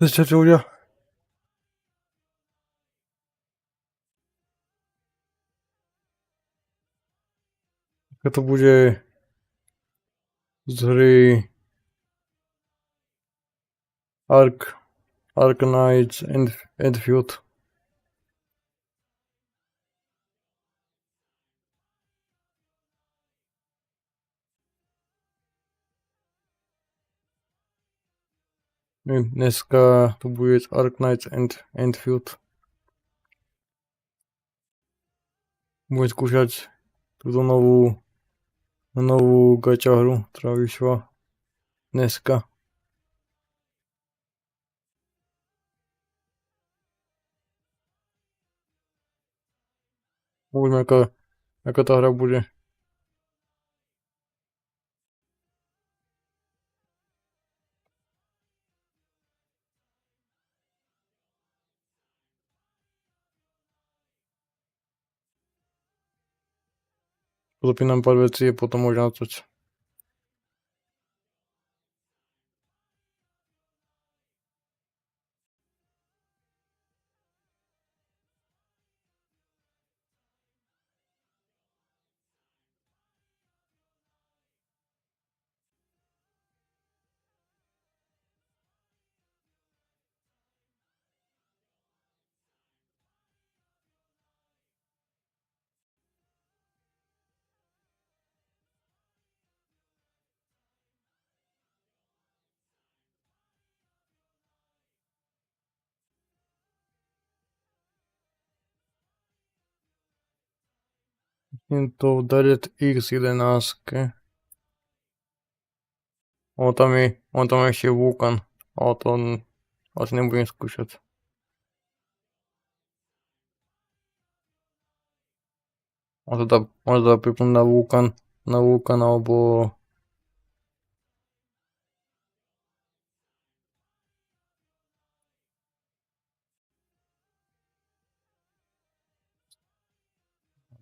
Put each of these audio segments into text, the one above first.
Čaute ľudia. Aká to bude z hry Arknights Endfield. Dneska to bude z Arknights Endfield. Budem skúšať túto novú gača hru, ktorá vyšla dneska. Uvidíme, aká tá hra bude. Podopínam pár vecí a potom môžem natáčať. Je to v DirectX 11. On tam je ešte Vulkan, ale to asi nebudem skúšať. Možno dá pripnúť na Vulkan alebo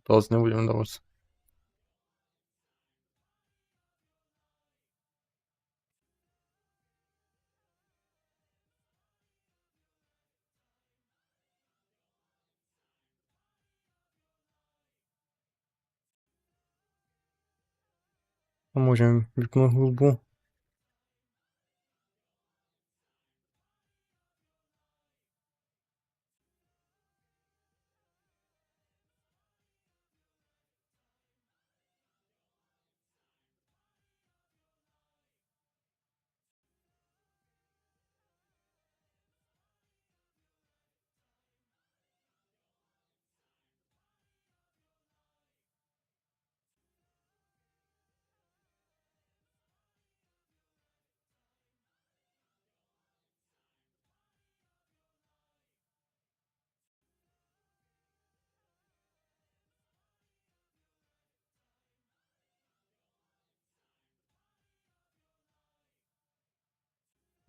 to asi nebudem dávať. A môžem vypnúť hudbu.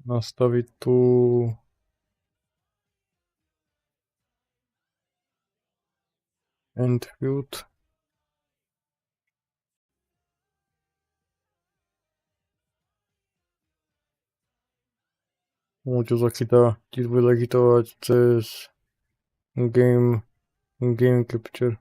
Nastaviť tu Endfield. Môžu tiež bude zachytávať cez game capture.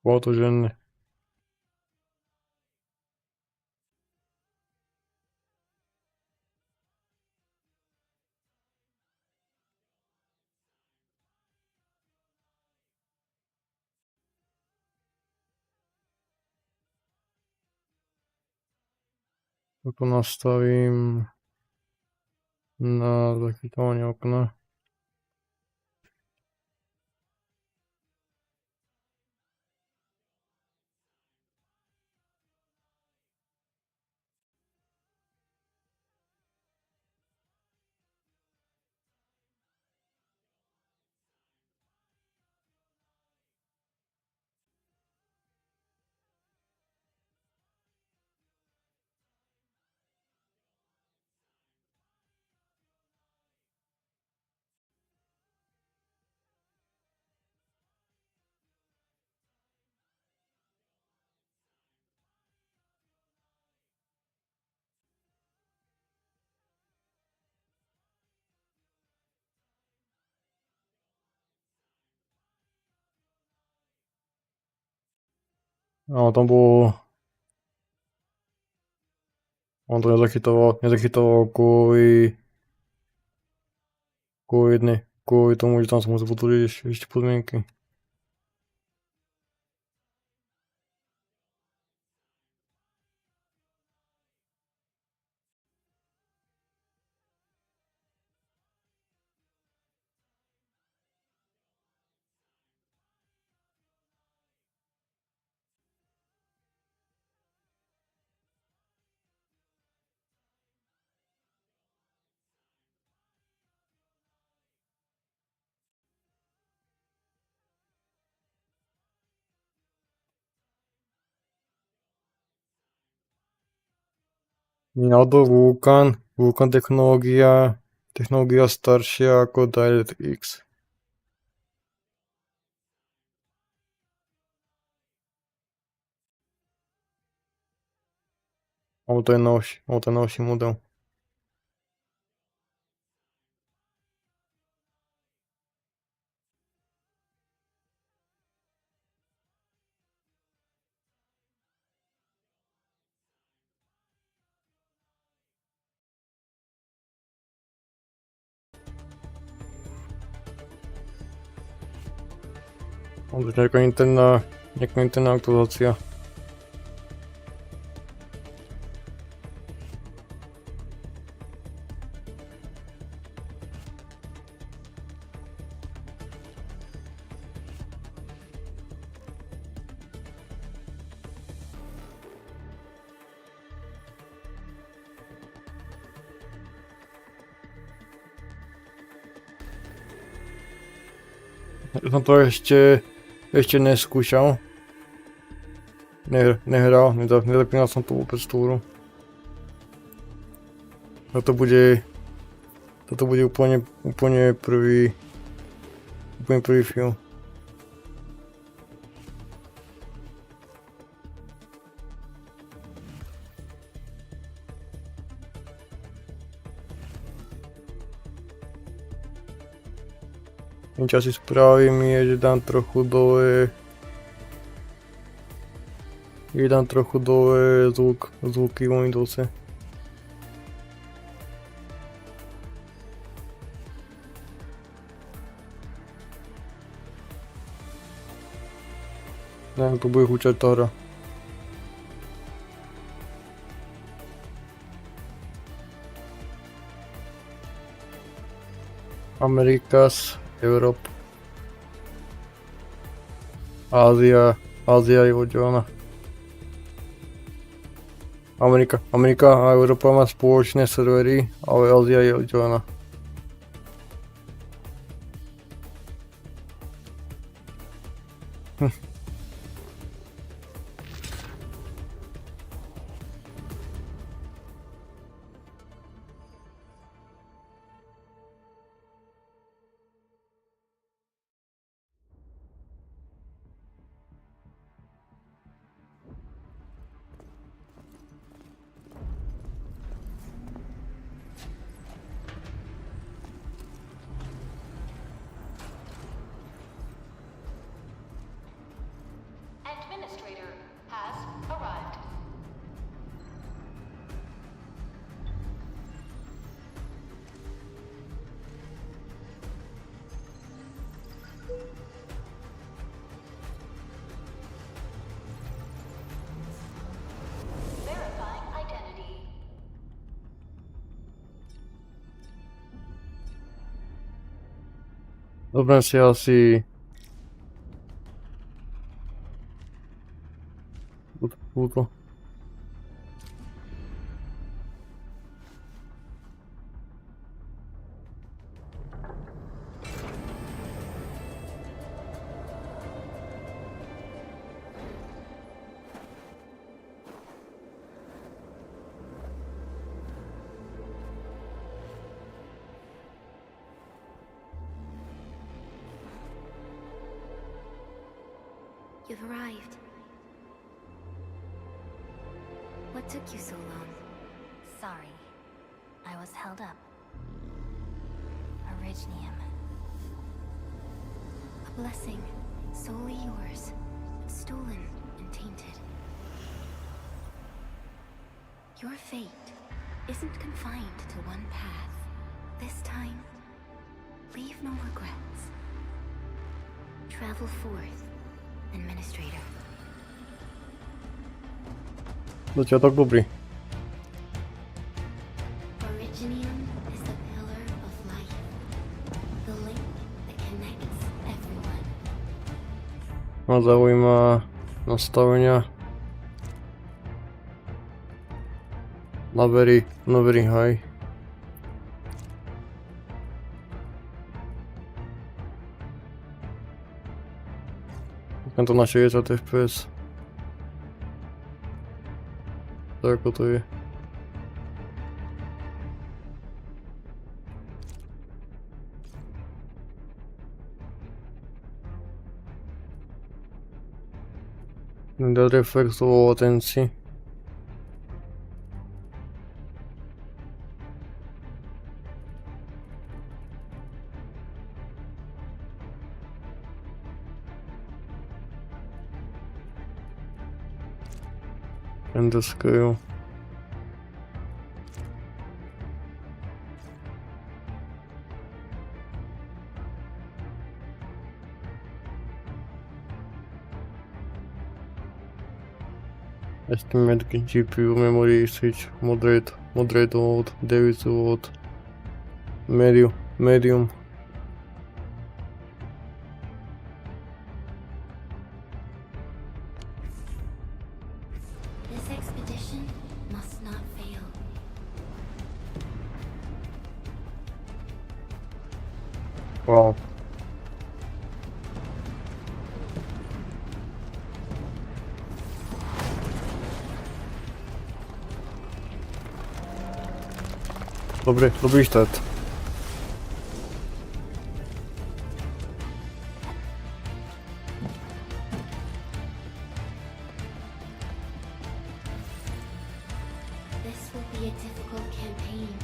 Fotožen. Toto nastavím na zachytávanie okna. No, tam bol... On to nezachytoval kvôli tomu, že tam sa musí potvrdiť ešte podmienky. Alebo Vulkan technológia staršia ako DirectX. Alebo to je novší model. To je nejaká interná aktualizácia. Som to ešte neskúšal. Nehral, nezapínal som tú vôbec tú hru. Toto bude úplne prvý film. Čo si spravím je, že dám trochu dole zvuky v Windowse. Neviem, to bude húčať tá hra. Amerikas, Európ. Ázia je oddelená. Amerika a Európa má spoločné servery, ale Ázia je oddelená. Administrator has arrived. Verifying identity. Dobre si asi túto. You've arrived. What took you so long? Sorry, I was held up. Orignium. A blessing, solely yours, stolen and tainted. Your fate isn't confined to one path. This time, leave no regrets. Travel forth, Administrator. Začiatok dobrý. Originium is the pillar of life, the link that connects everyone. Ma zaujíma nastavenia na very high. Tento na 60 fps. Tak ako to je. Dať reflexovú latencii. And the scale. Estimate GPU memory usage, moderate load, David's load, medium. This expedition must not fail. Wow. Dobrý štát. This will be a difficult campaign.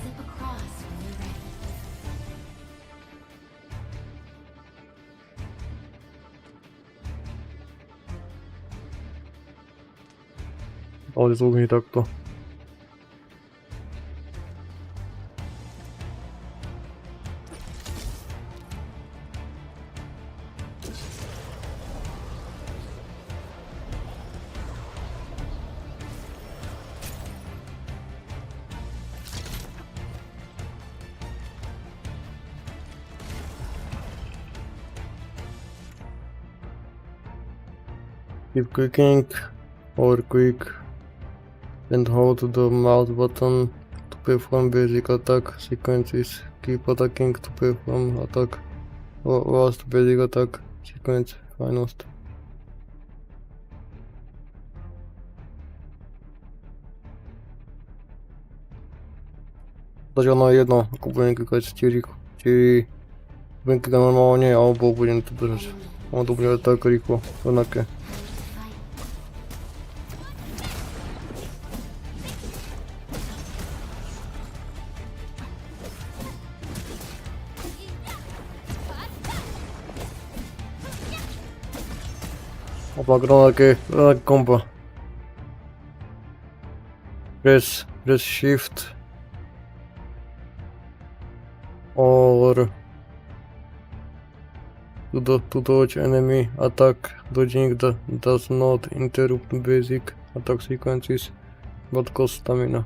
Zip across when you're ready. Ale zvuk nie takto. Keep clicking or quick and hold the mouse button to perform basic attack sequences. Keep attacking to perform attack. Last basic attack sequence finest. Začal na jedno, ako budem klikať 4 budem klikať normálne, alebo budem to držať. Ono to bude tak rýchlo, rovnaké. Opak rovnaké kombo. Press shift or to dodge enemy attack. Dodging does not interrupt basic attack sequences but costs stamina.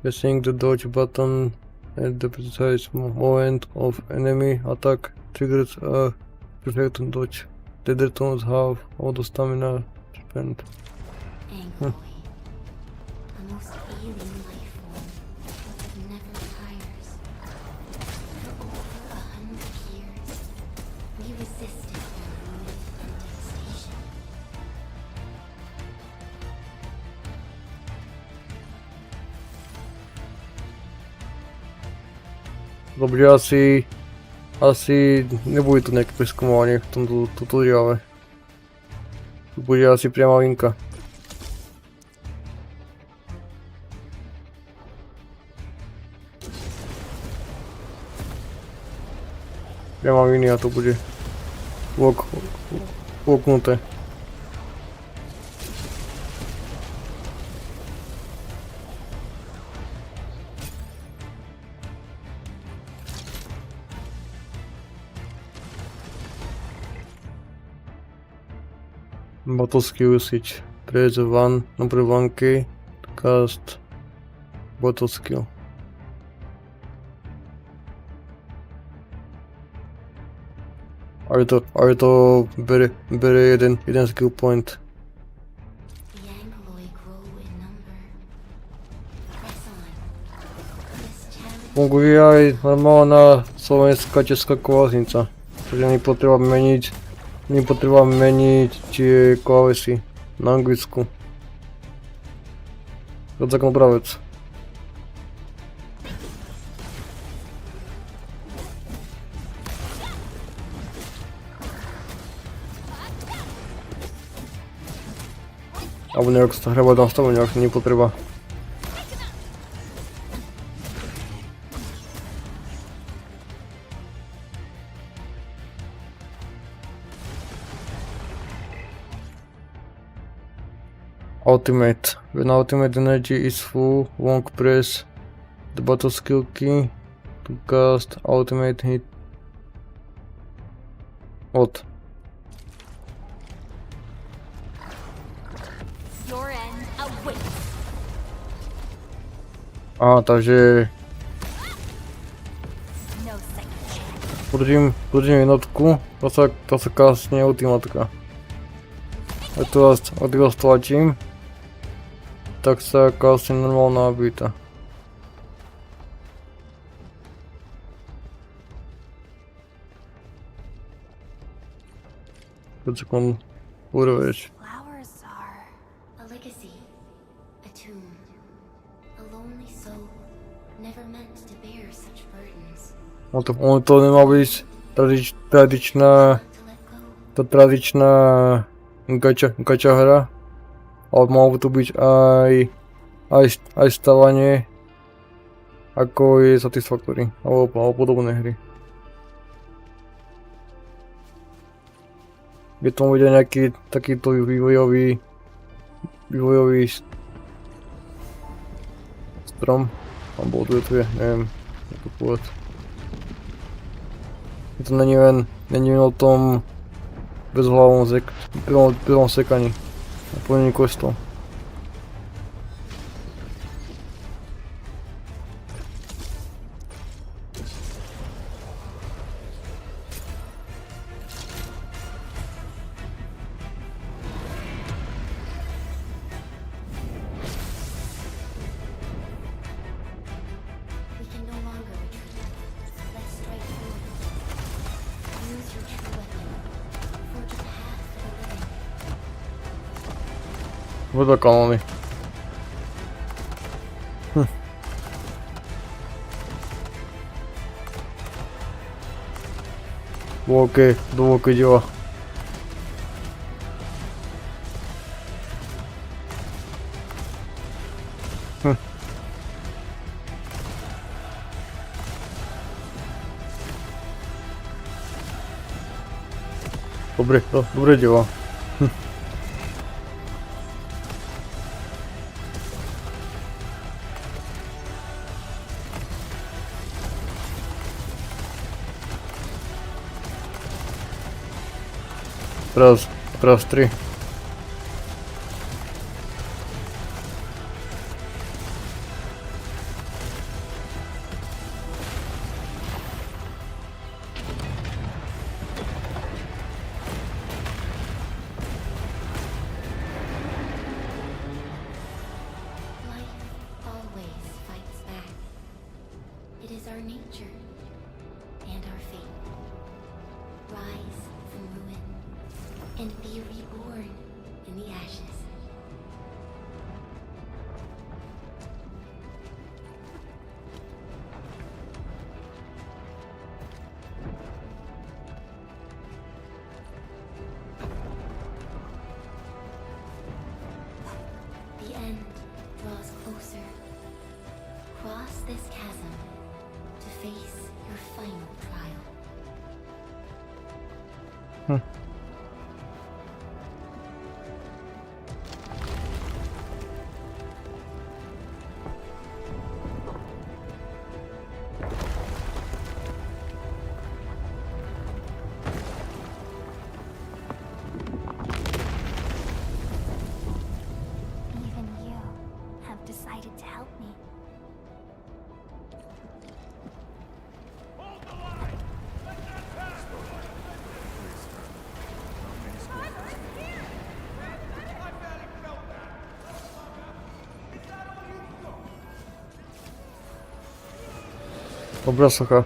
Pressing the dodge button at the precise moment of enemy attack triggers a perfect dodge. That returns half of the stamina spent. Angry. A most alien life form that never tires. For over 100 years, we resisted their ruined hunting station. Dobrze, asi nebude to nejaké preskúmovanie v tomto tutoriále. Tu bude asi priama linka. Priama línia to bude. spolknuté. Battle skill usage. Press 1, number 1 key to cast battle skill. Ale to bere jeden skill point. The Angloy grow in number. Press on. This challenge Funguje aj normálna slovenská česká klávesnica. Takže nepotreba meniť tie klávesy na anglicku. To je taká dobrá vec. Alebo nejak sa hrebať nastavenia, ak nepotreba. Ultimate. When ultimate energy is full, long press the battle skill key to cast ultimate hit. What? your end awaits. Takže No second chance. Držím jednotku, to sa kásne ultimátka. A to stlačím, tak sa kásne normálna abita. Sekund, urveš. Flowers are a legacy, a tomb, a lonely soul, never meant to bear such burdens. On to nemá byť tradičná, To let go, tá tradičná gača hra, ale malo by to byť aj stavanie, ako je Satisfactory, alebo podobné hry. Je tam vidieť nejaký takýto vývojový strom, alebo tu je, neviem, ako to povedať. To není len o tom bezhlavom prvom sekaní a plnení questov. we can no longer retreat. Let's strike forward. Use your true weapon. Forge a path for the living. Voda kanóny. Dôleké diela. Dobre diela. Teraz 3. Life always fights back. It is our nature and our fate. Rise from ruin and be reborn in the ashes. The end draws closer. Cross this chasm to face your final trial. decided to help me. Dobra, socha.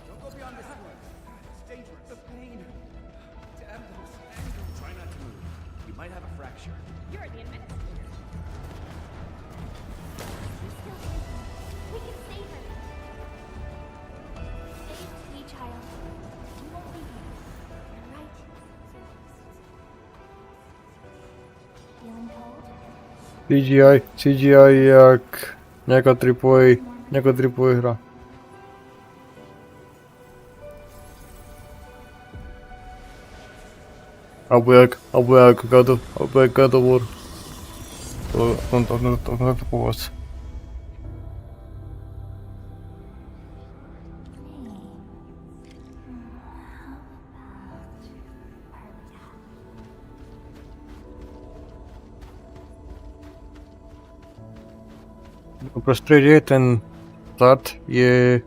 Don't go beyond this point. It's dangerous. The pain. Damn those angles. Try not to move. You might have a fracture. You're the administrator. He's still breathing. We can save him. Save me, child. We won't leave you. You're right. Feeling cold? CGI jak nejaká AAA hra. Albo jak God of War. To povedz. Prostredie, ten start je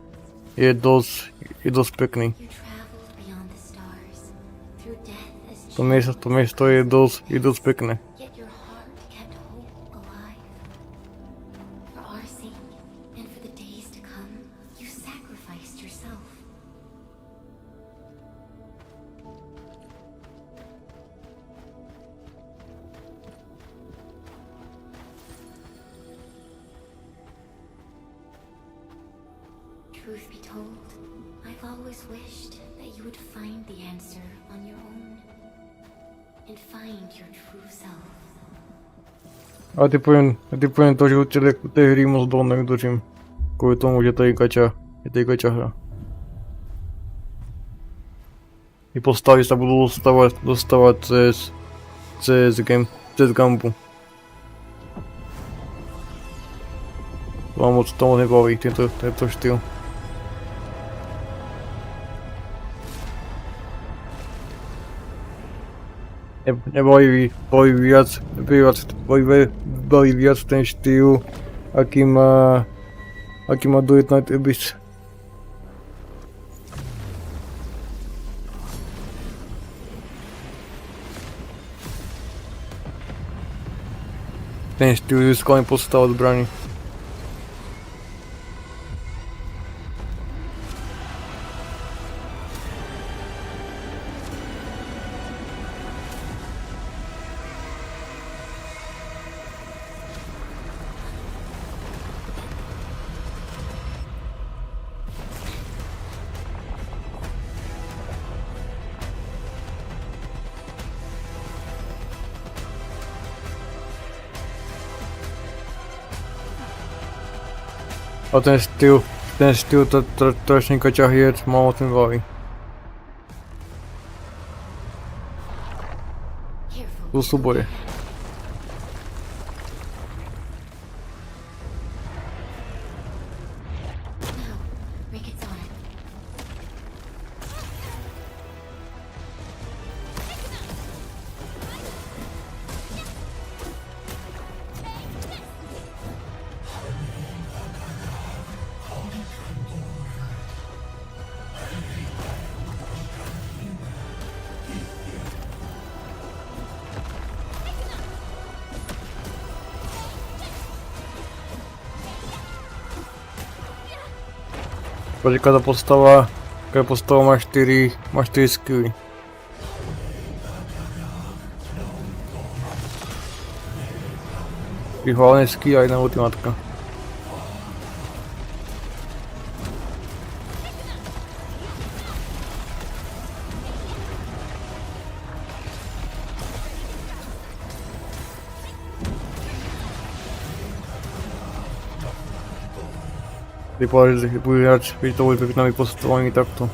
dosť pekný. You traveled beyond the stars, through death as To miesto je dosť pekné. yet your heart kept hope alive. For our sake, and for the days to come, you sacrificed yourself. Truth be told, I've always wished that you would find the answer on your own. And find your true self. A ty poviem to, že u tej hry moc dlho nevydržím. Kvôli tomu, že to je gača hra. I postavy sa budú dostávať cez gambu. To ma moc nebaví, tento štýl. Nebaví viac ten štýl, aký má Do It Night Abyss. Ten štýl získal postava zbraní. A ten štýl trošinka ťahiec, málo ten baví. Careful. To súboje. Now, Ricketts on it. Protože každá postava má 4 skilly. Hlavné skill a jedna ultimátka. Ty povedal, že budú hrať to peknými postavami takto.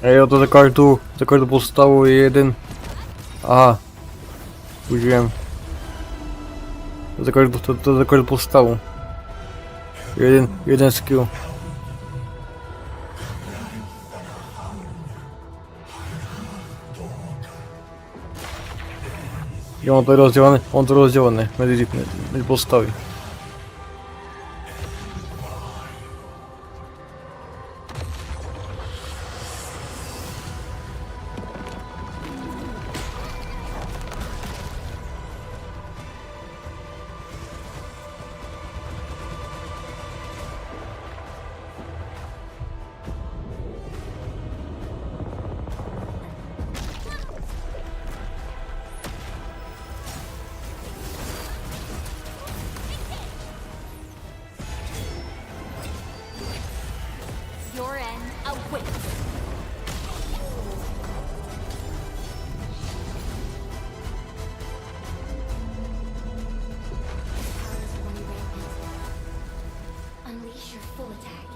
To za každú postavu je jeden. Aha. Użyłem. To za każdą postawą. Jeden skill. I on to rozdzielony między postawy. Your end awaits. Power is running rampant. Unleash your full attack.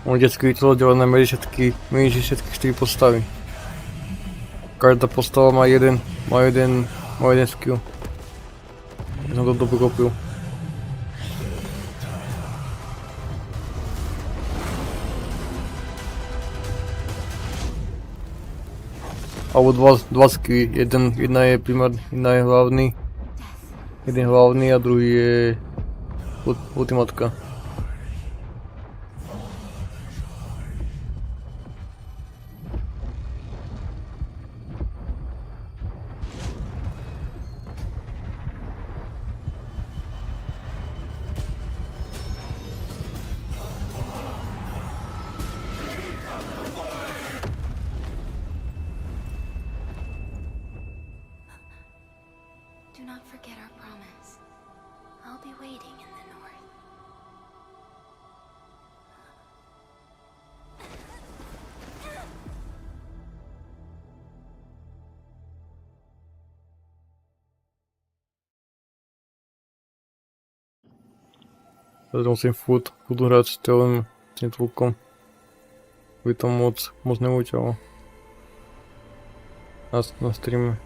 On dziecko to rozdzielone między wszystkie 4 postawy. Każda postawa ma jeden skill. Są to dobrego pił. Albo dwa skilli. Jedna je primarny, jedna je hlavný. Jeden hlavný a druhý je ultimátka. Do not forget our promise. I'll be waiting in the north. Teraz musím furt hrať s tým tlukom. By to moc neuťalo. Na streame.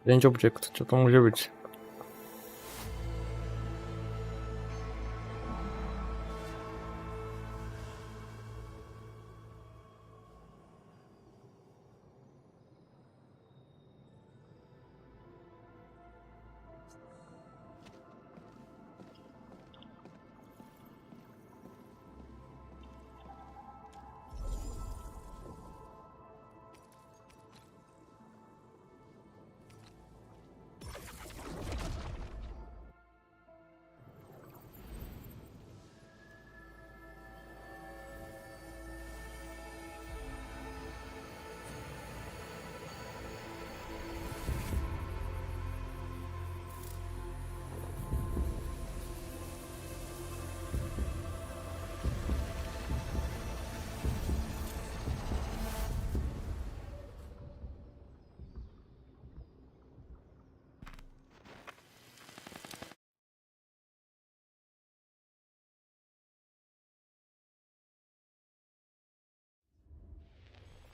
Change object, co to może być?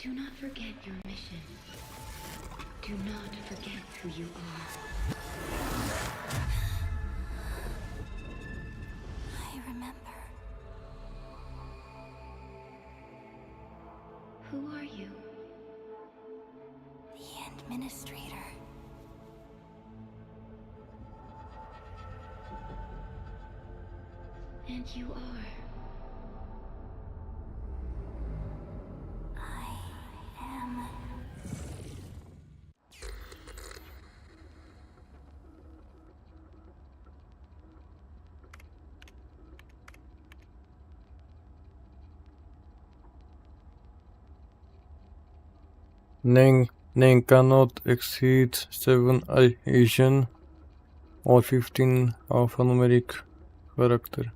Do not forget your mission. Do not forget who you are. I remember. Who are you? The administrator. And you are. Name cannot exceed 7 Asian or 15 alphanumeric character.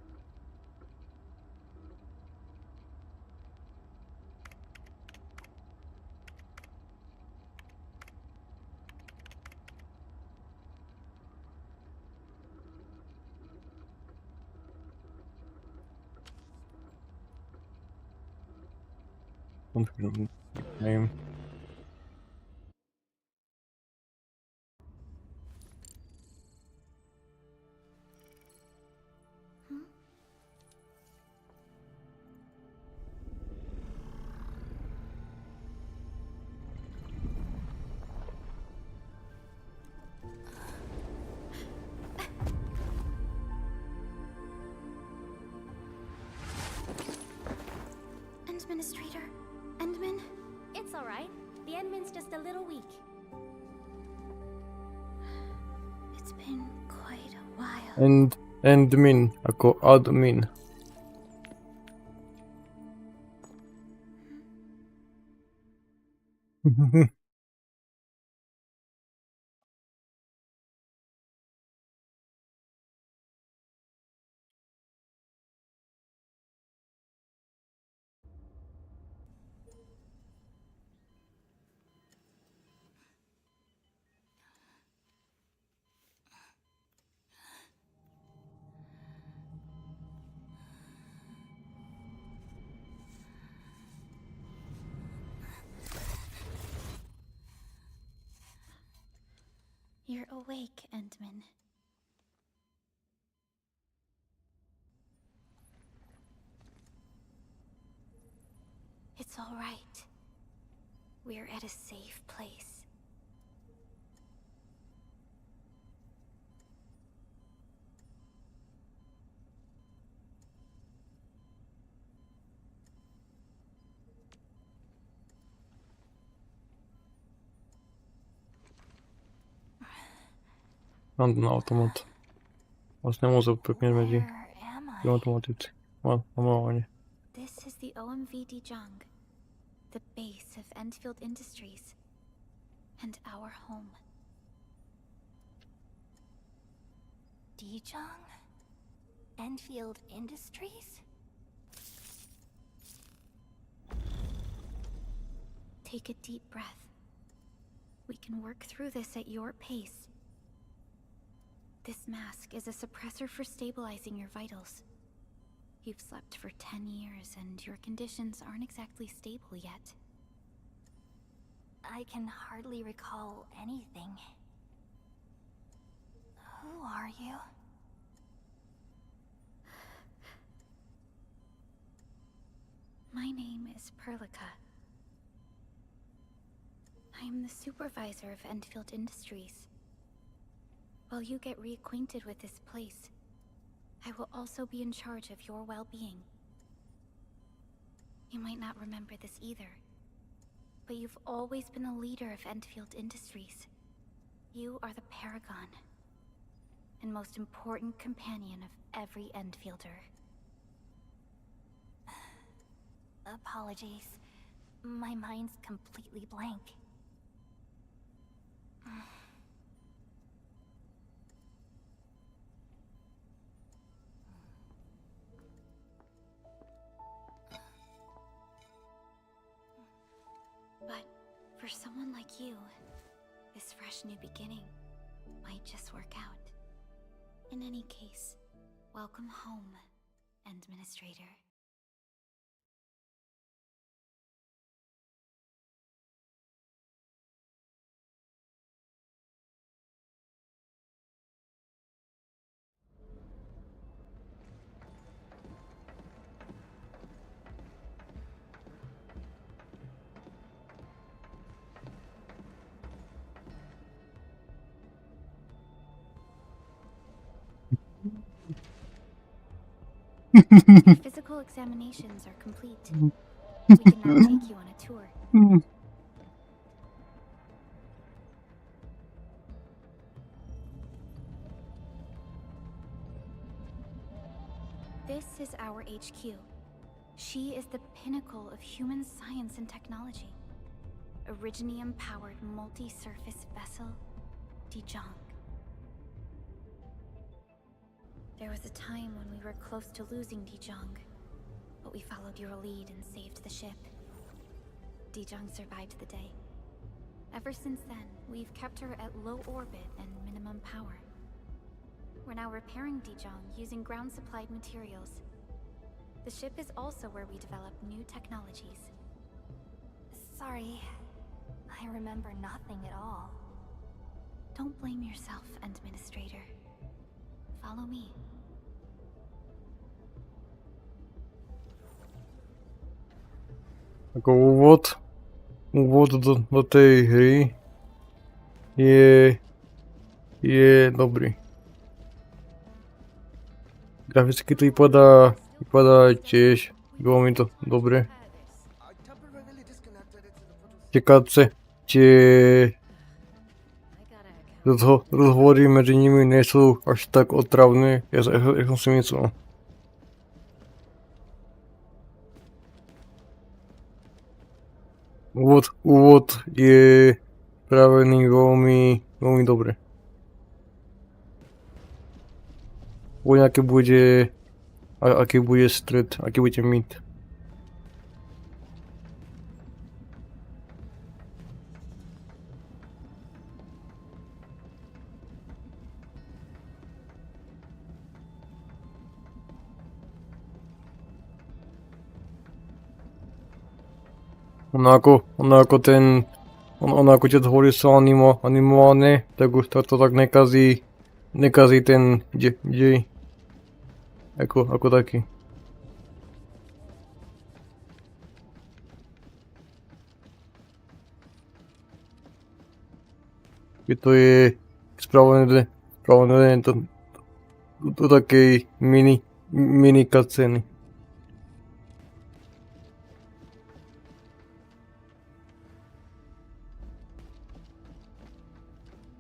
Confirm name. Administrator, Endman? It's alright. The Endman's just a little weak. It's been quite a while. Admin ako admin. You're awake, Endman. It's all right. We're at a safe place. Mám ten automat. Vlastně nemůžu pěkně mezi Where am I? automatici. Mám This is the OMV Dijong, the base of Endfield Industries, and our home. Dijong? Enfield Industries? Take a deep breath. We can work through this at your pace. This mask is a suppressor for stabilizing your vitals. You've slept for 10 years and your conditions aren't exactly stable yet. I can hardly recall anything. Who are you? My name is Perlica. I am the supervisor of Endfield Industries. While you get reacquainted with this place, I will also be in charge of your well-being. You might not remember this either, but you've always been the leader of Endfield Industries. You are the paragon and most important companion of every Endfielder. Apologies. My mind's completely blank. But for someone like you, this fresh new beginning might just work out. In any case, welcome home, Administrator. Physical examinations are complete. We can now take you on a tour. This is our HQ. She is the pinnacle of human science and technology. Originium-powered multi-surface vessel, Dijong. There was a time when we were close to losing Dijong, but we followed your lead and saved the ship. Dijong survived the day. Ever since then, we've kept her at low orbit and minimum power. We're now repairing Dijong using ground-supplied materials. The ship is also where we develop new technologies. Sorry, I remember nothing at all. Don't blame yourself, Administrator. Follow me. Ako úvod do tej hry je dobrý. Graficky to vypadá tiež veľmi to dobre. Tie cutscene, tie rozhovory medzi nimi nie sú až tak otravné, jak som si myslel. Úvod je spravený veľmi dobre. Uvidím, aký bude stred, aký bude mít. Ono ako tie hory sú animované, tak už to tak nekazí ten dej. Ako taký. To je spravené do takej mini cutscény.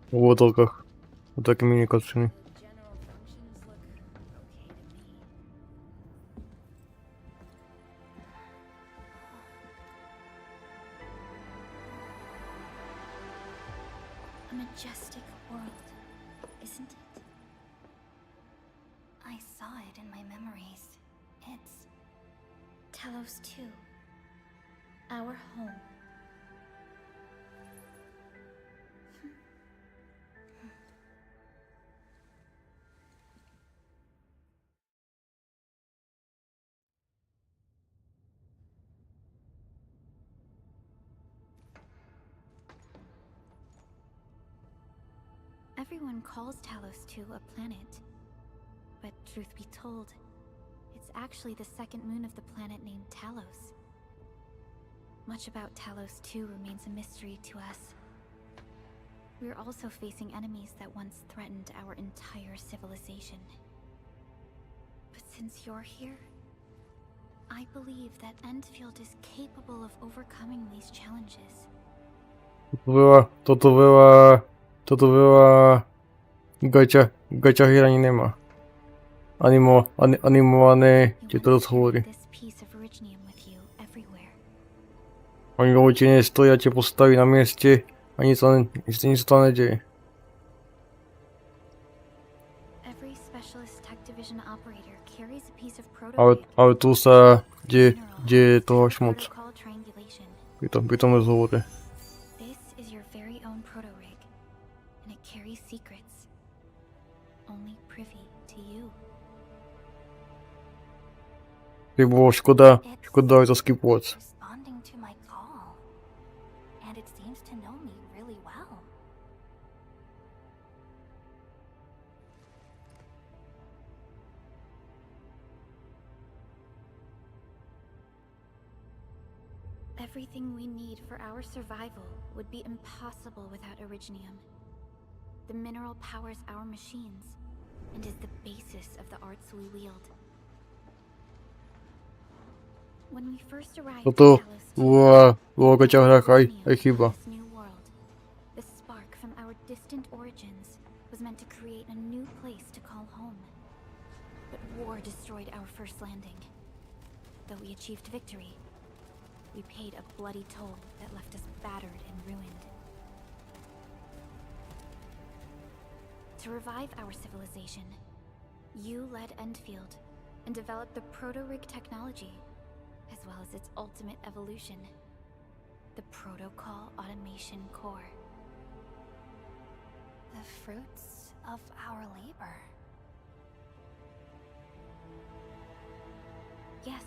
V úvodovkách. Do také mini cutscény. A majestic world, isn't it? I saw it in my memories. It's Talos 2. Our home. Everyone calls Talos 2 a planet. But truth be told, it's actually the second moon of the planet named Talos. Much about Talos 2 remains a mystery to us. We're also facing enemies that once threatened our entire civilization. But since you're here, I believe that Endfield is capable of overcoming these challenges. Toto veľa gača hier ani nemá. Animované tieto rozhovory. Oni voľte nestoja, tie postaví na mieste a nič sa nedeje. Ale tu sa deje toho až moc. Pri tom rozhovore. By bolo škoda aj to skipovať. Everything we need for our survival would be impossible without Originium. The mineral powers our machines and is the basis of the arts we wield. When we first arrived at Toto Talos 2, vo gača hrách aj chyba. the spark from our distant origins was meant to create a new place to call home. But war destroyed our first landing. Though we achieved victory, we paid a bloody toll that left us battered and ruined. To revive our civilization, you led Endfield and developed the proto-rig technology, as well as its ultimate evolution, the Protocol Automation Core. The fruits of our labor. Yes.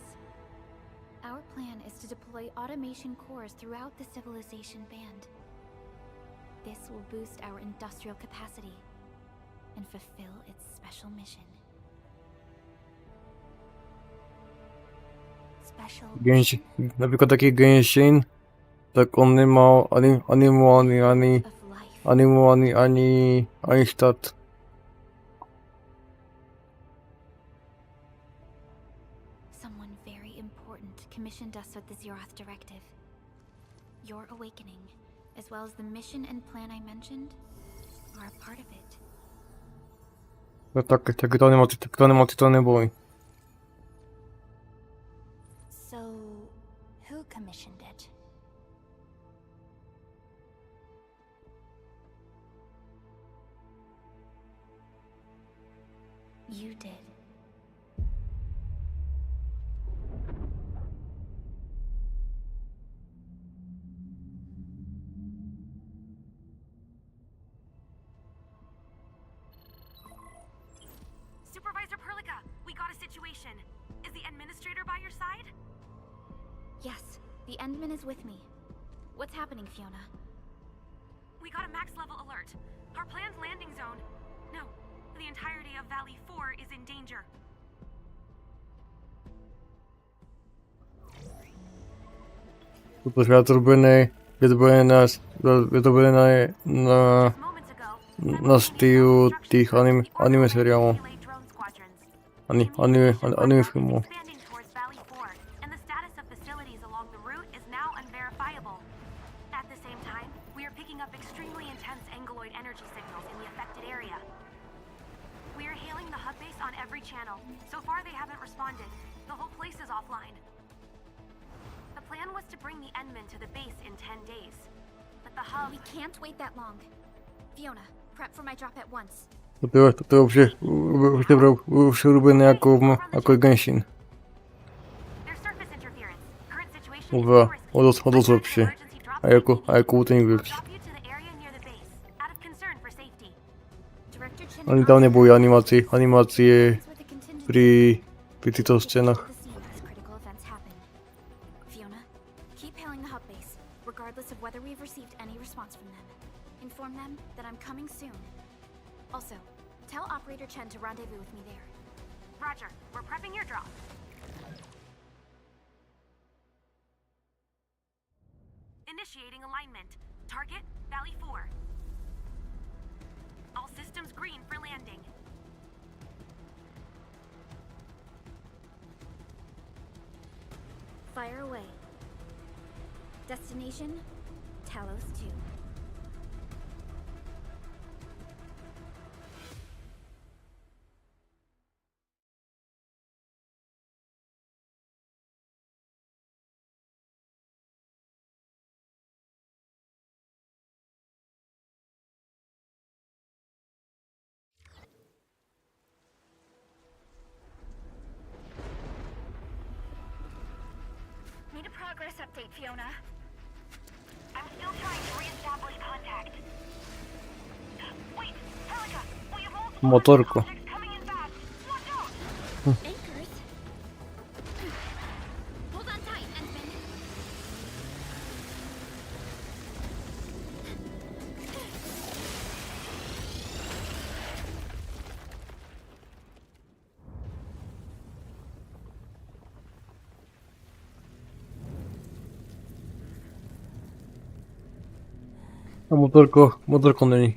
Our plan is to deploy automation cores throughout the civilization band. This will boost our industrial capacity and fulfill its special mission. Special Gęsi, na przykład taki gęsin, tak on nie ma ani stat. Someone very important commissioned us with the Zeroth Directive. Your awakening, as well as the mission and plan I mentioned, are a part of it. No tak to nie boi. So, who commissioned it? You did. Supervisor Perlica, we got a situation. Is the administrator by your side? Yes, the Endman is with me. What's happening, Fiona? We got a max level alert. Our planned landing zone. No, the entirety of Valley 4 is in danger. Тут зроблені Moments ago, на стилю тих аніме серіалів. drone squadrons. Аніме фільмів. Expanding towards Valley 4, and the status of facilities along the route is now unverifiable. At the same time, we are picking up extremely intense angeloid energy signals in the affected area. We are hailing the hub base on every channel. So far, they haven't responded. The whole place is offline. The plan was to bring the Endman to the base in 10 days. But the hub... We can't wait that long. Fiona, prep for my drop at once. Тобто все роблене як геншин. There's surface interference. Current situation is Ова, too risky. одос вообще. Emergency drop А яку ти не We'll вивчиш? drop you to the area near the base, out of concern for safety. Director Chin Вони там не були анімації при тих сценах. critical events happen. Fiona, keep hailing the hub base, regardless of whether we've received any response from them. Inform them that I'm coming soon. Also, tell Operator Chen to rendezvous with me there. Roger, we're prepping your drop. Initiating alignment. Target, Valley 4. All systems green for landing. Fire away. Destination, Talos 2. Need a progress update, Fiona. I'm still trying to reestablish contact. Wait, Helica, we have multiple Моторку. objects coming in fast. Watch out! Anchors? Hold on tight, Endman. А моторку není.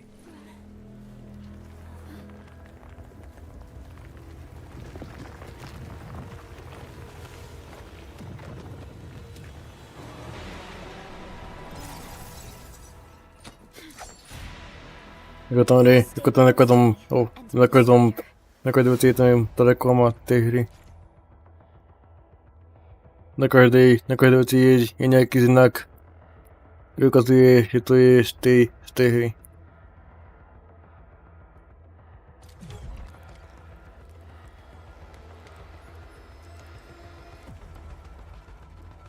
Jako tam daleko má té hry. na každej veci je nejaký znak, ktorý ukazuje, že to je z tej hry.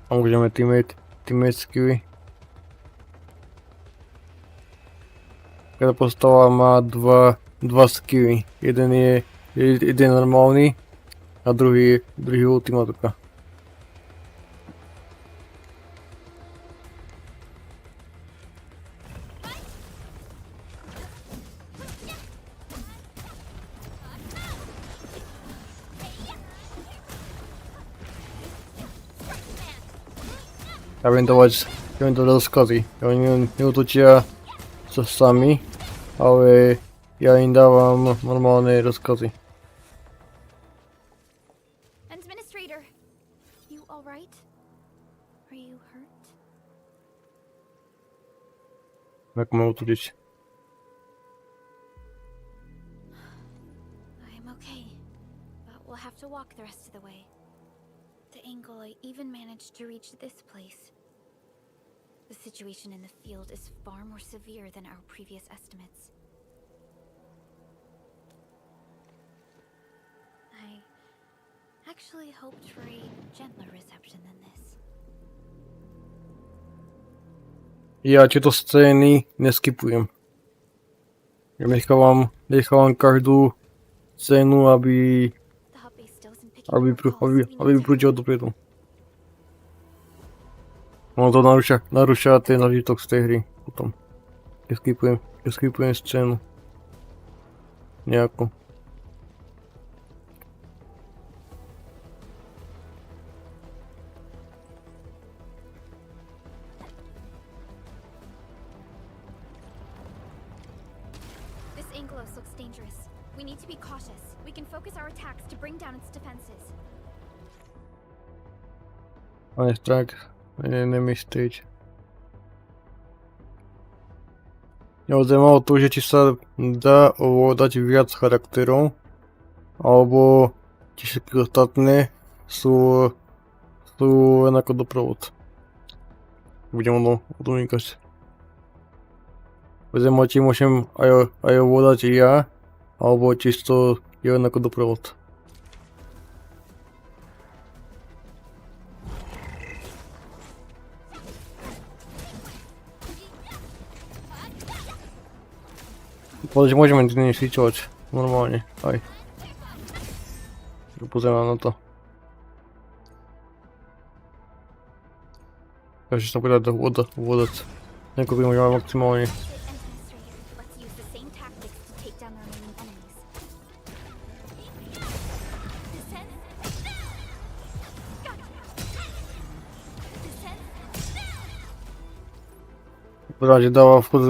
A môžeme teammate skilly. Každá postava má dva skilly. Jeden je normálny a druhý je ultimátka. Ja viem dávať rozkazy. Oni neútočia sa sami, ale ja im dávam normálne rozkazy. Administrator, you all right? Are you hurt? Ako mám útočiť? I'm okay, but we'll have to walk the rest of the way. The Angoloi even managed to reach this place. The situation in the field is far more severe than our previous estimates. I actually hoped for a gentler reception than this. Ja tieto scény neskipujem. Ja nechávam každú scénu, aby The hub base still isn't picking up our calls, so we need to prúdil dopredu. Ono to narúša ten zážitok z tej hry potom. Neskipujem scénu. Nejako. This Angelos looks dangerous. We need to be cautious. We can focus our attacks to bring down its defenses. Ale strike. Enemy stage. Mňa zaujímalo to, že či sa dá ovládať viac charakterov, alebo či všetky ostatné sú len ako doprovod. Budem o tom vykať. Zaujímavé, či môžem aj ovládať ja, alebo čisto je len ako doprovod. Povedať, že môžeme tým svičovať normálne, aj. Pozerám na to. Takže sa bude dať vodať. Nekúpim môžeme maximálne. Let's use the same tactics to take down the remaining enemies. Descend. Že dáva vchod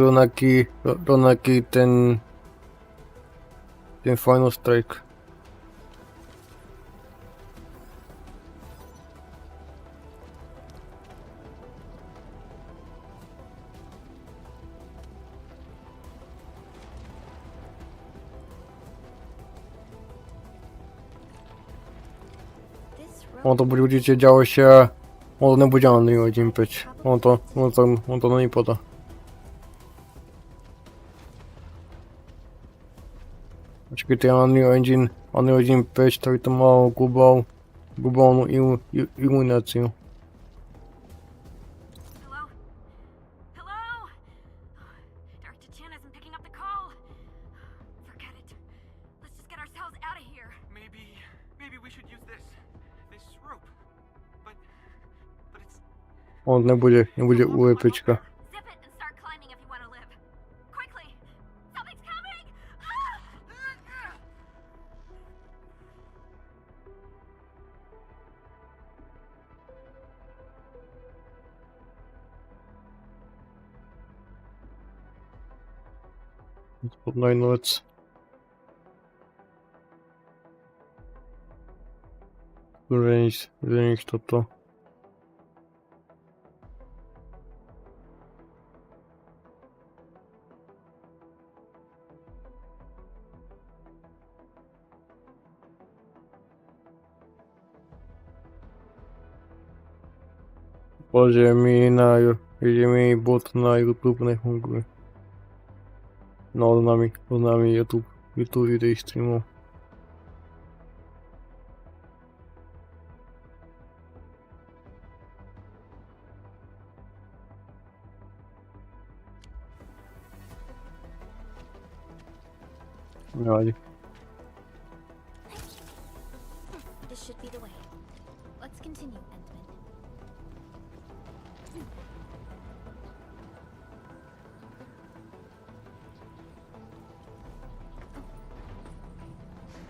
rovnaký ten final strike. On to bude určite ďalšia, on to nebude ani 1.5, on to není podá. Počkejte, Unreal Engine 5, tak by to malo globálnu ilumináciu. Hello? Hello? Dark Chan isn't picking up the call. Forget it. Let's just get ourselves out of here. Maybe we should use this rope. But it's On nebude UEPčka. Zip it and start climbing if you want to live. Quickly! Something's coming! Spodná vec. Že toto. Bože, že mi bot na YouTube nefunguje. No, oznámi YouTube videí streamov. Nevadí. This should be the way. Let's continue, Endman.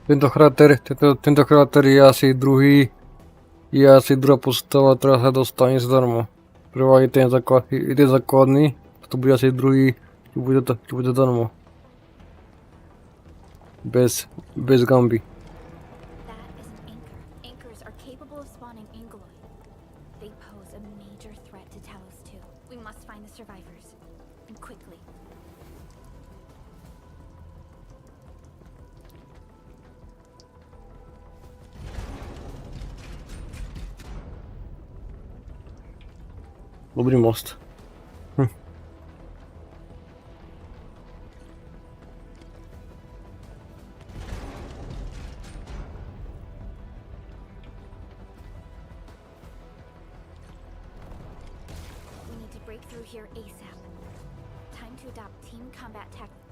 Tento charakter je asi druhá postava, ktorá sa dostane zdarma. Prvá je ten základný, to bude asi druhý, čo bude zdarma. Bez gamby. That is an anchor. Anchors are capable of spawning Angoloid. They pose a major threat to Talos too. We must find the survivors. And quickly. Dobrý most. We need to break through here ASAP. Time to adopt team combat tactics.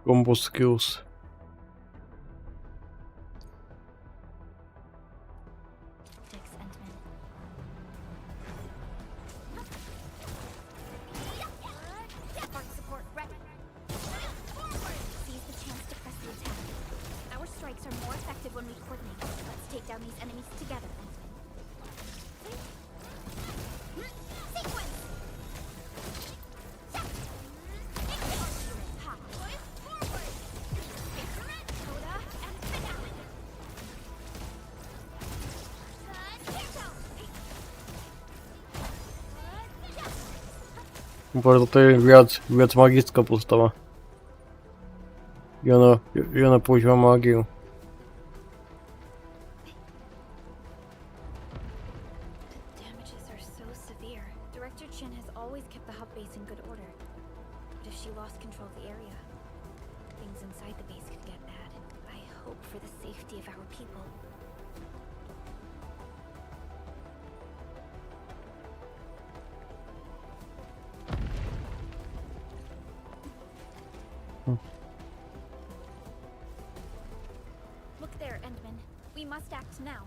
Combo skills. Endman. Spark support ready. Seize the chance to press the attack. Our strikes are more effective when we coordinate. Let's take down these enemies together, Endman. Sequence! Ha! Forward! Coda and finale! Bo to je viac magická postava. I ona používa mágiu. The damages are so severe. Director Chin has always kept the hub base in good order. But if she lost control of the area, things inside the base could get bad. I hope for the safety of our people. Look there, Endman. We must act now.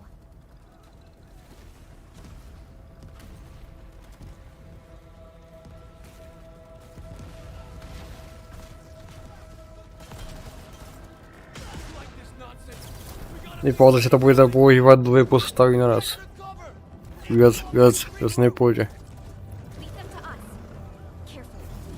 Nepovedal, že to bude používať dve postavy naraz. Viac nepôjde. Lead them to us. Carefully, Endman.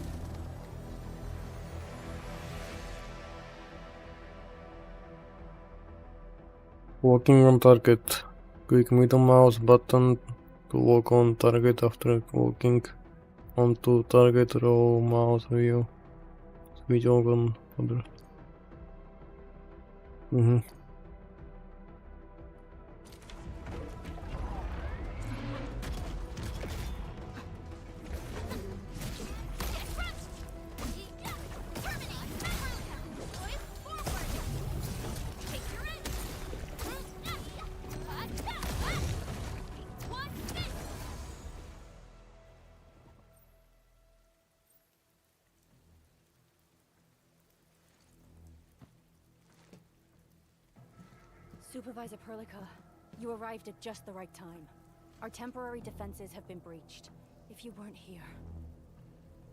Walking on target. Click middle mouse button to walk on target after walking onto target row mouse view. Switch on other. Supervisor Perlica, you arrived at just the right time. Our temporary defenses have been breached. If you weren't here...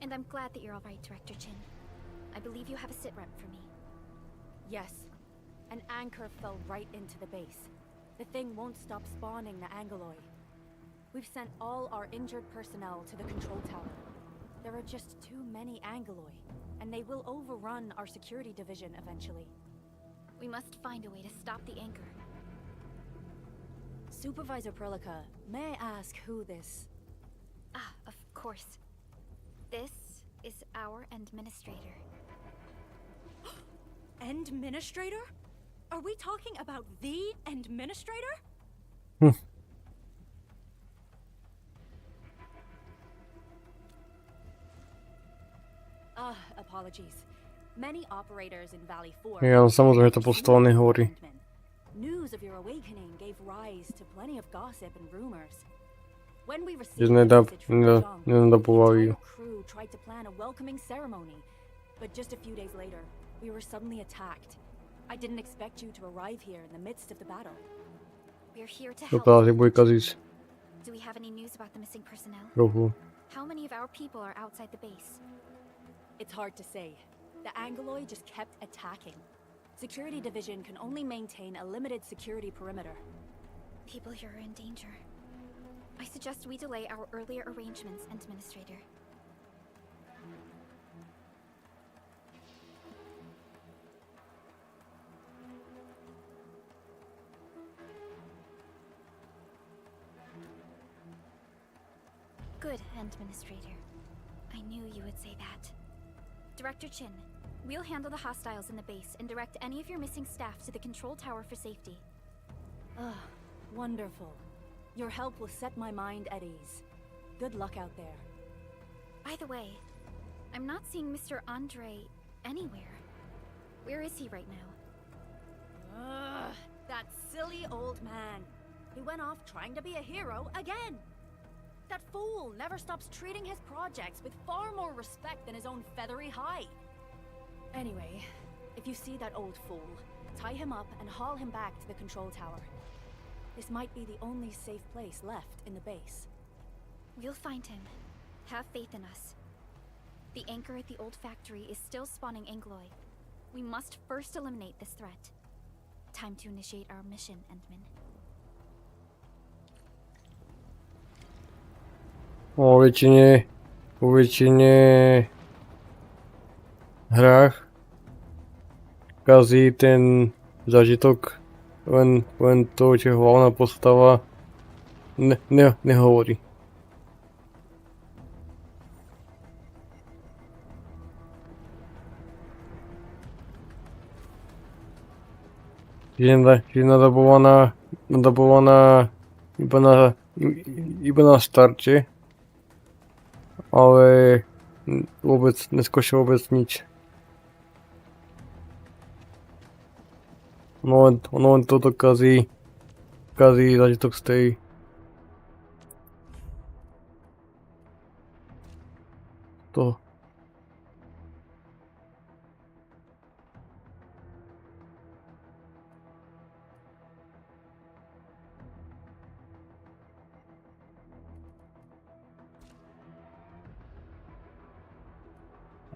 And I'm glad that you're all right, Director Chin. I believe you have a sitrep for me. Yes. An anchor fell right into the base. The thing won't stop spawning the Angoloid. We've sent all our injured personnel to the control tower. There are just too many Angoloid, and they will overrun our security division eventually. We must find a way to stop the anchor. Supervisor Perlica, may I ask who this... Ah, of course. This is our administrator. Administrator? Are we talking about the administrator? Apologies. Many operators in Valley 4. Ja, no samozrejme to po stole nehovorí. News of your awakening gave rise to plenty of gossip and rumors. When we Že received the message from Zhang, the nenadobovajú. entire crew tried to plan a welcoming ceremony, but just a few days later, we were suddenly attacked. I didn't expect you to arrive here in the midst of the battle. We're here to To help. práve bojka zísť Do we have any news about the missing personnel? trochu. How many of our people are outside the base? It's hard to say. The Angloid just kept attacking. Security Division can only maintain a limited security perimeter. People here are in danger. I suggest we delay our earlier arrangements, Administrator. Good, Administrator. I knew you would say that. Director Chin, we'll handle the hostiles in the base and direct any of your missing staff to the control tower for safety. Wonderful. Your help will set my mind at ease. Good luck out there. By the way, I'm not seeing Mr. Andre anywhere. Where is he right now? That silly old man. He went off trying to be a hero again. That fool never stops treating his projects with far more respect than his own feathery hide. Anyway, if you see that old fool, tie him up and haul him back to the control tower. This might be the only safe place left in the base. We'll find him. Have faith in us. The anchor at the old factory is still spawning Angloid. We must first eliminate this threat. Time to initiate our mission, Endman. Po většině hrách kazí ten zážitok len to, že hlavná postava nehovorí. Že je nadabovaná iba na starte, ale vôbec neskúša vôbec nič. Ono len toto kazí zážitok z tej. To.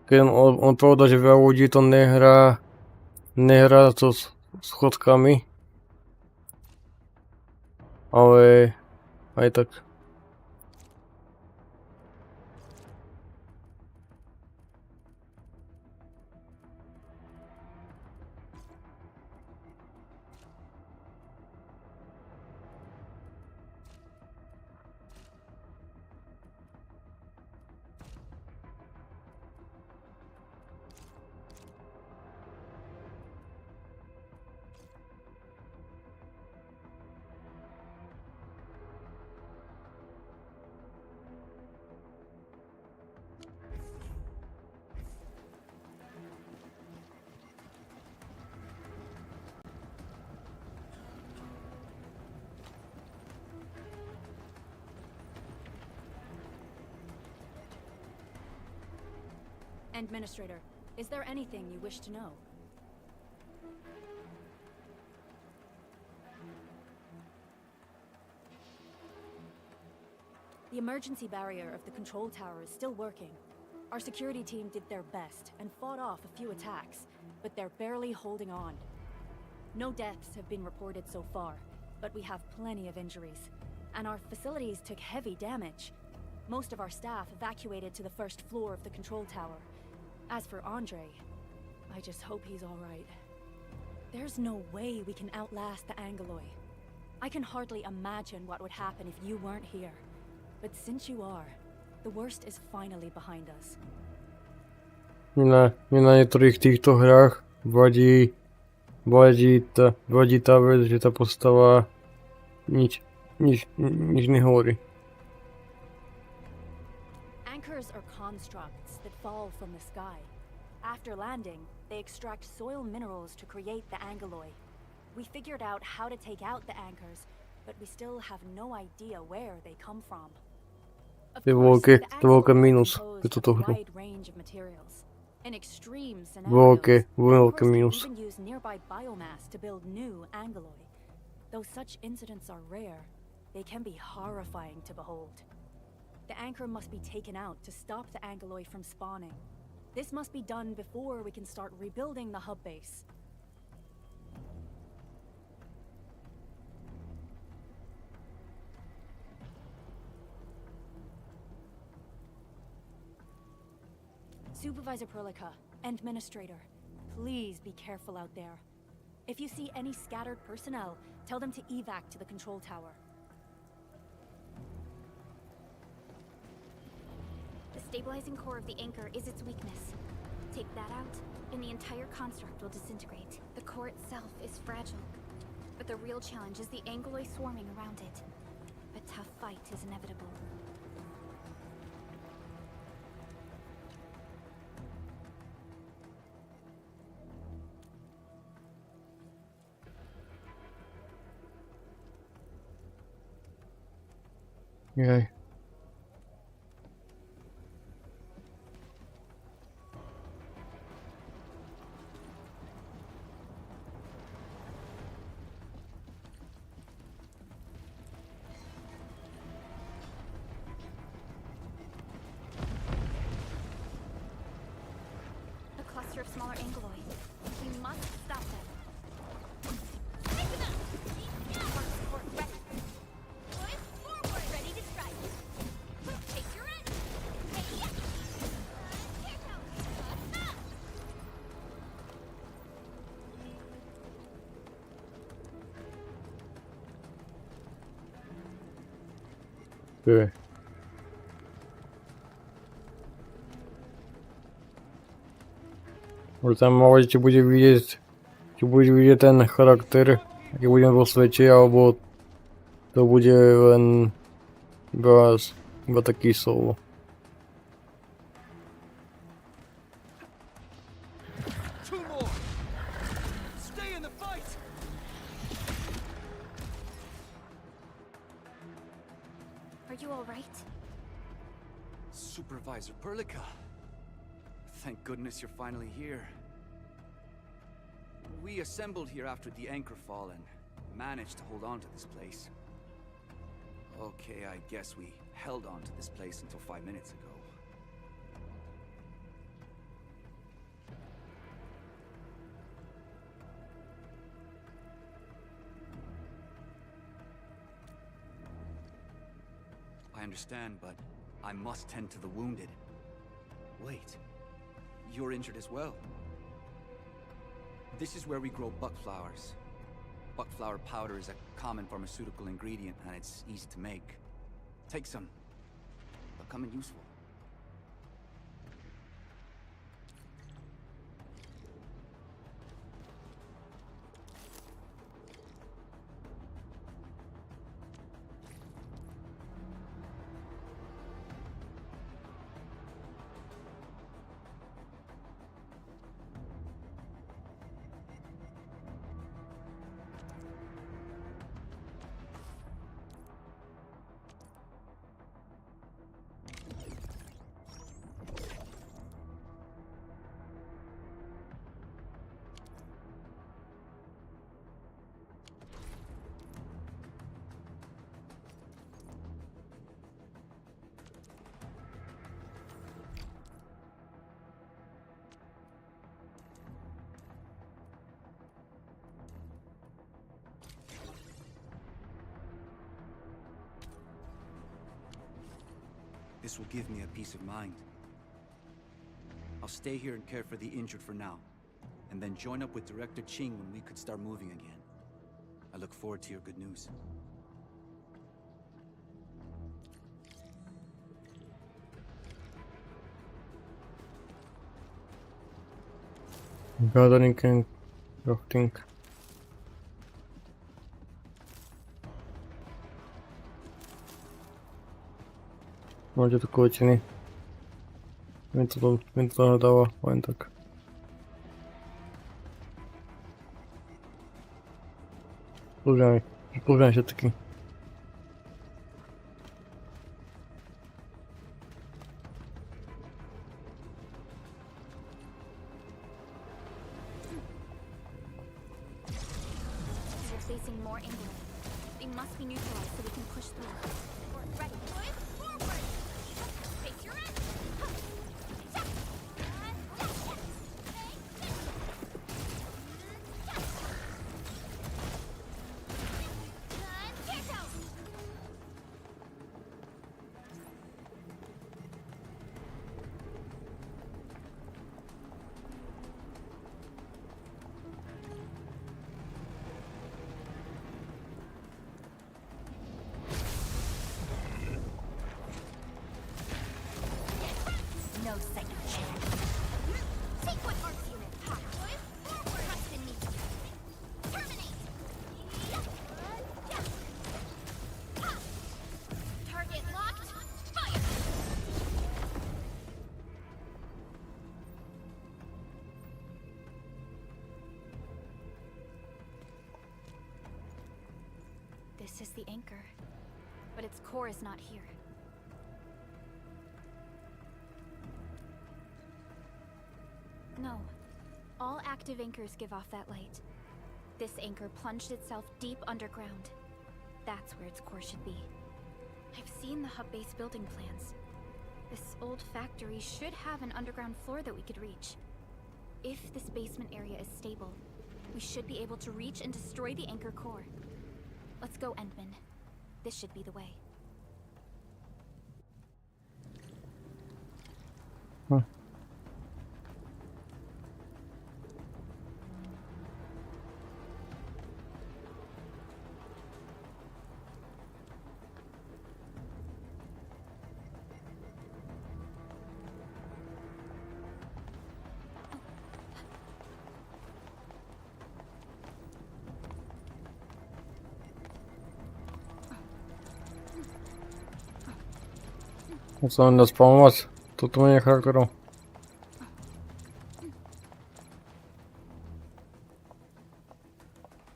Keď on povedal, že veľa ľudí to nehrá to s chodkami, ale aj tak. Administrator, is there anything you wish to know? The emergency barrier of the control tower is still working. Our security team did their best and fought off a few attacks, but they're barely holding on. No deaths have been reported so far, but we have plenty of injuries. And our facilities took heavy damage. Most of our staff evacuated to the first floor of the control tower. As for Andre, I just hope he's all right. There's no way we can outlast the Angoloi. I can hardly imagine what would happen if you weren't here. But since you are, the worst is finally behind us. Mne na niektorých týchto hrách vadí vadí tá vec, že tá postava nič nehovorí. Anchors are constructs that fall from the sky. After landing, they extract soil minerals to create the angeloi. We figured out how to take out the anchors, but we still have no idea where they come from. Of To je course, veľké, the to je veľké angeloi are mínus composed pre túto of a hru. wide range of materials. In extreme Veľké, scenarios, veľké anchors mínus. can even use nearby biomass to build new angeloi. Though such incidents are rare, they can be horrifying to behold. The anchor must be taken out to stop the angeloi from spawning. This must be done before we can start rebuilding the hub base. Supervisor Perlica, Administrator, please be careful out there. If you see any scattered personnel, tell them to evac to the control tower. The stabilizing core of the anchor is its weakness. Take that out, and the entire construct will disintegrate. The core itself is fragile, but the real challenge is the angeloi swarming around it. A tough fight is inevitable. Jaj. A cluster of smaller angeloi. We must stop them. Support ready. Push forward. Ready to strike. Take your end. Hey, yeah. Here comes. Ty. Może tam może ci bude vidieť, či budeš vidieť ten charakter, aký budem vo svete, alebo to bude len iba taký solo. Two more! Stay in the fight! Are you all right? Supervisor Perlica. Thank goodness you're finally here. We assembled here after the anchor fall and managed to hold on to this place. Okay, I guess we held on to this place until 5 minutes ago. I understand, but I must tend to the wounded. Wait, you're injured as well. This is where we grow buckflowers. Buckflower powder is a common pharmaceutical ingredient and it's easy to make. Take some. They'll come in useful. This will give me a peace of mind. I'll stay here and care for the injured for now, and then join up with Director Ching when we could start moving again. I look forward to your good news. Gathering and crafting. Máte to kvetiny. Mi to dáva len tak. Používame všetky. They're facing more England. They must be neutralized so we can push through. We're ready. Forward! Face your end! No second chance. Take what arts unit. Forward. Trust in me. Terminate. Target locked. Fire. This is the anchor, but its core is not here. No. All active anchors give off that light. This anchor plunged itself deep underground. That's where its core should be. I've seen the hub base building plans. This old factory should have an underground floor that we could reach. If this basement area is stable, we should be able to reach and destroy the anchor core. Let's go, Endman. This should be the way. Co mam nas pomóc? To tłumienie charakteru.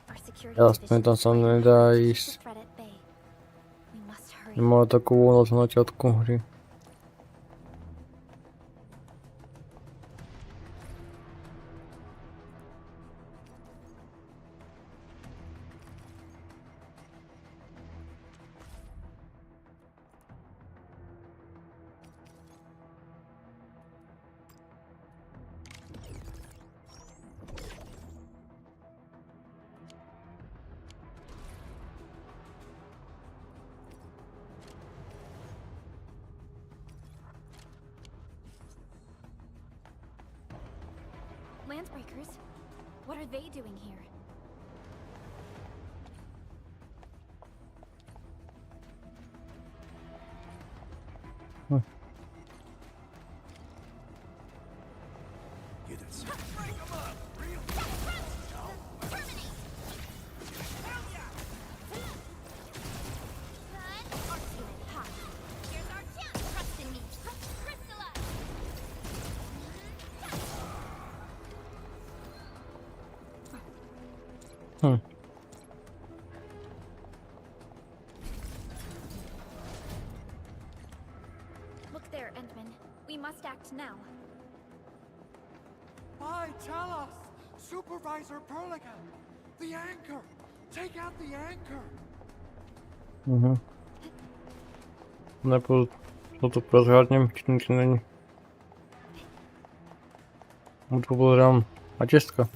Our security Jasne, tam sa nedá ísť. threat at bay. We must hurry. Nemá takú voľnosť na začiatku hry. Landbreakers? What are they doing here? Units. Look there, Endman. We must act now. Why tell us? Supervisor Perlica! The anchor! Take out the anchor! Najpierw co tu rozgadniem, czy nic nie není. Tu pozerám na Česka.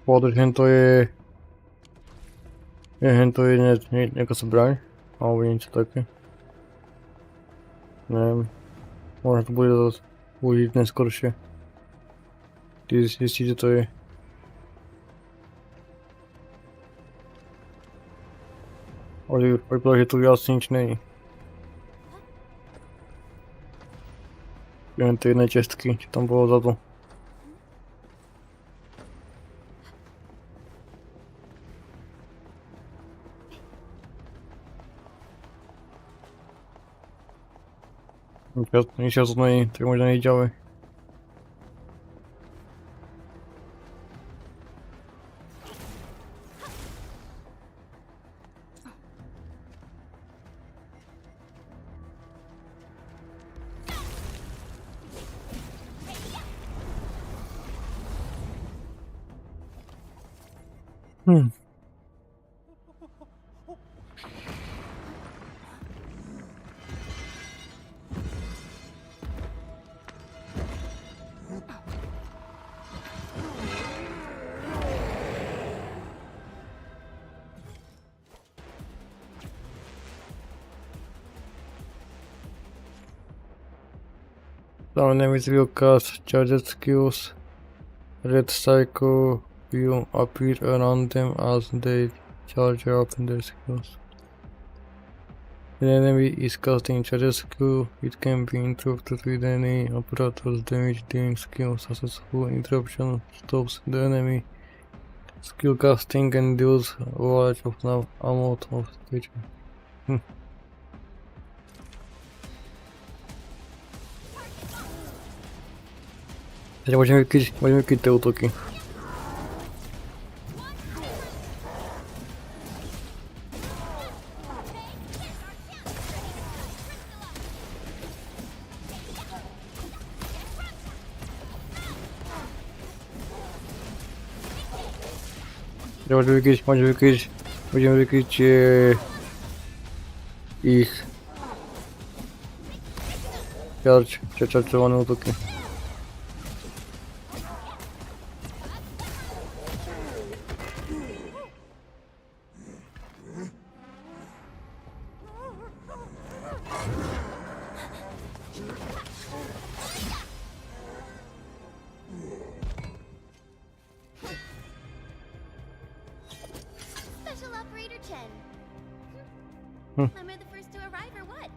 Podľa hento je nejaká zbraň, alebo niečo také. Neviem, možno to bude použiť neskôršie. Ty zjistit, že to je. Ale vypadá, že tu asi nič není. Jen ty jedné čestky, čo tam bolo za to. Nič to není, tak možná ísť ďalej. Our enemies will cast charged skills. Red cycle will appear around them as they charge up their skills. When an enemy is casting charged skill, it can be interrupted with any apparatus damage dealing skill. Successful interruption stops the enemy skill casting and deals a large amount of damage. Takže môžeme vykryť tie útoky. Môžeme vykryť ich čarčované útoky. Special Operator Chen. Am I the first to arrive or what?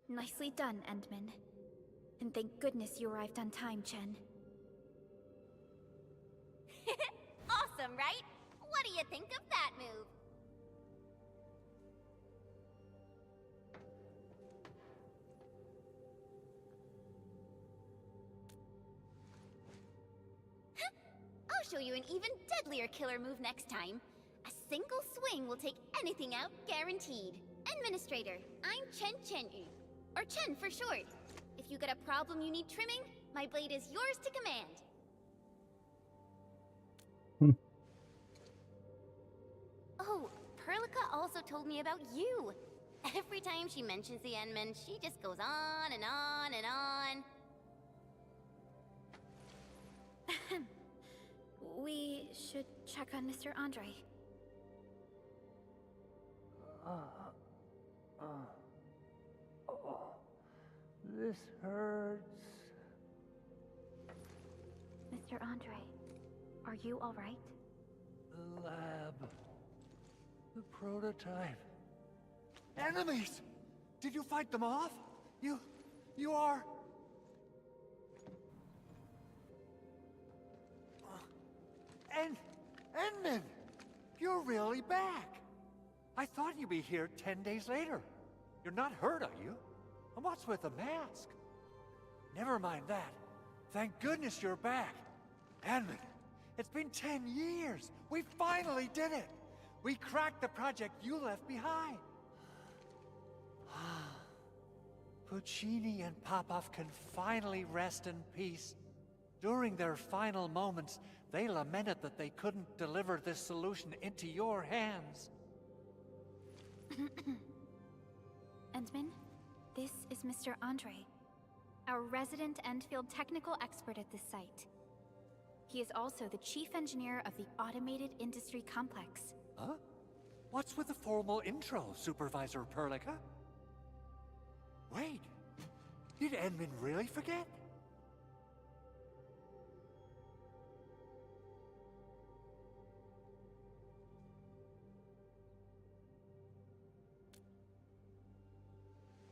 Nicely done, Endman. And thank goodness you arrived on time, Chen. Awesome, right? What do you think of that move? I'll show you an even deadlier killer move next time. A single swing will take anything out, guaranteed. Administrator, I'm Chen, or Chen for short. If you got a problem you need trimming, my blade is yours to command. Oh, Perlica also told me about you. Every time she mentions the Endman, she just goes on and on and on. We should check on Mr. Andre. This hurts. Mr. Andre, are you all right? The lab. The prototype. Enemies! Did you fight them off? You are... Endman! You're really back! I thought you'd be here 10 days later. You're not hurt, are you? And what's with the mask? Never mind that. Thank goodness you're back. Endman, it's been 10 years. We finally did it. We cracked the project you left behind. Puccini and Popov can finally rest in peace. During their final moments, they lamented that they couldn't deliver this solution into your hands. Endman, this is Mr. Andre, our resident Endfield technical expert at this site. He is also the chief engineer of the Automated Industry Complex. Huh? What's with the formal intro, Supervisor Perlica? Wait, did Edmund really forget?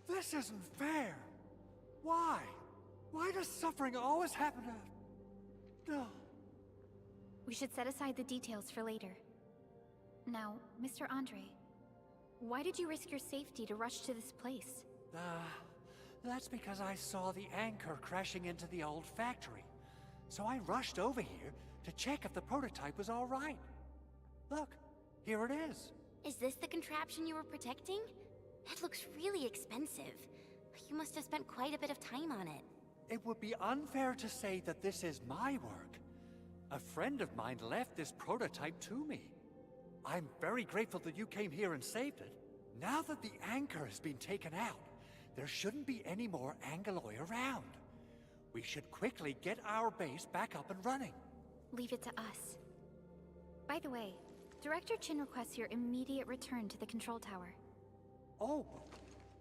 This isn't fair. Why? Why does suffering always happen to... No. We should set aside the details for later. Now, Mr. Andre, why did you risk your safety to rush to this place? That's because I saw the anchor crashing into the old factory. So I rushed over here to check if the prototype was all right. Look, here it is. Is this the contraption you were protecting? That looks really expensive. You must have spent quite a bit of time on it. It would be unfair to say that this is my work. A friend of mine left this prototype to me. I'm very grateful that you came here and saved it. Now that the anchor has been taken out, there shouldn't be any more Angeloi around. We should quickly get our base back up and running. Leave it to us. By the way, Director Chin requests your immediate return to the control tower. Oh,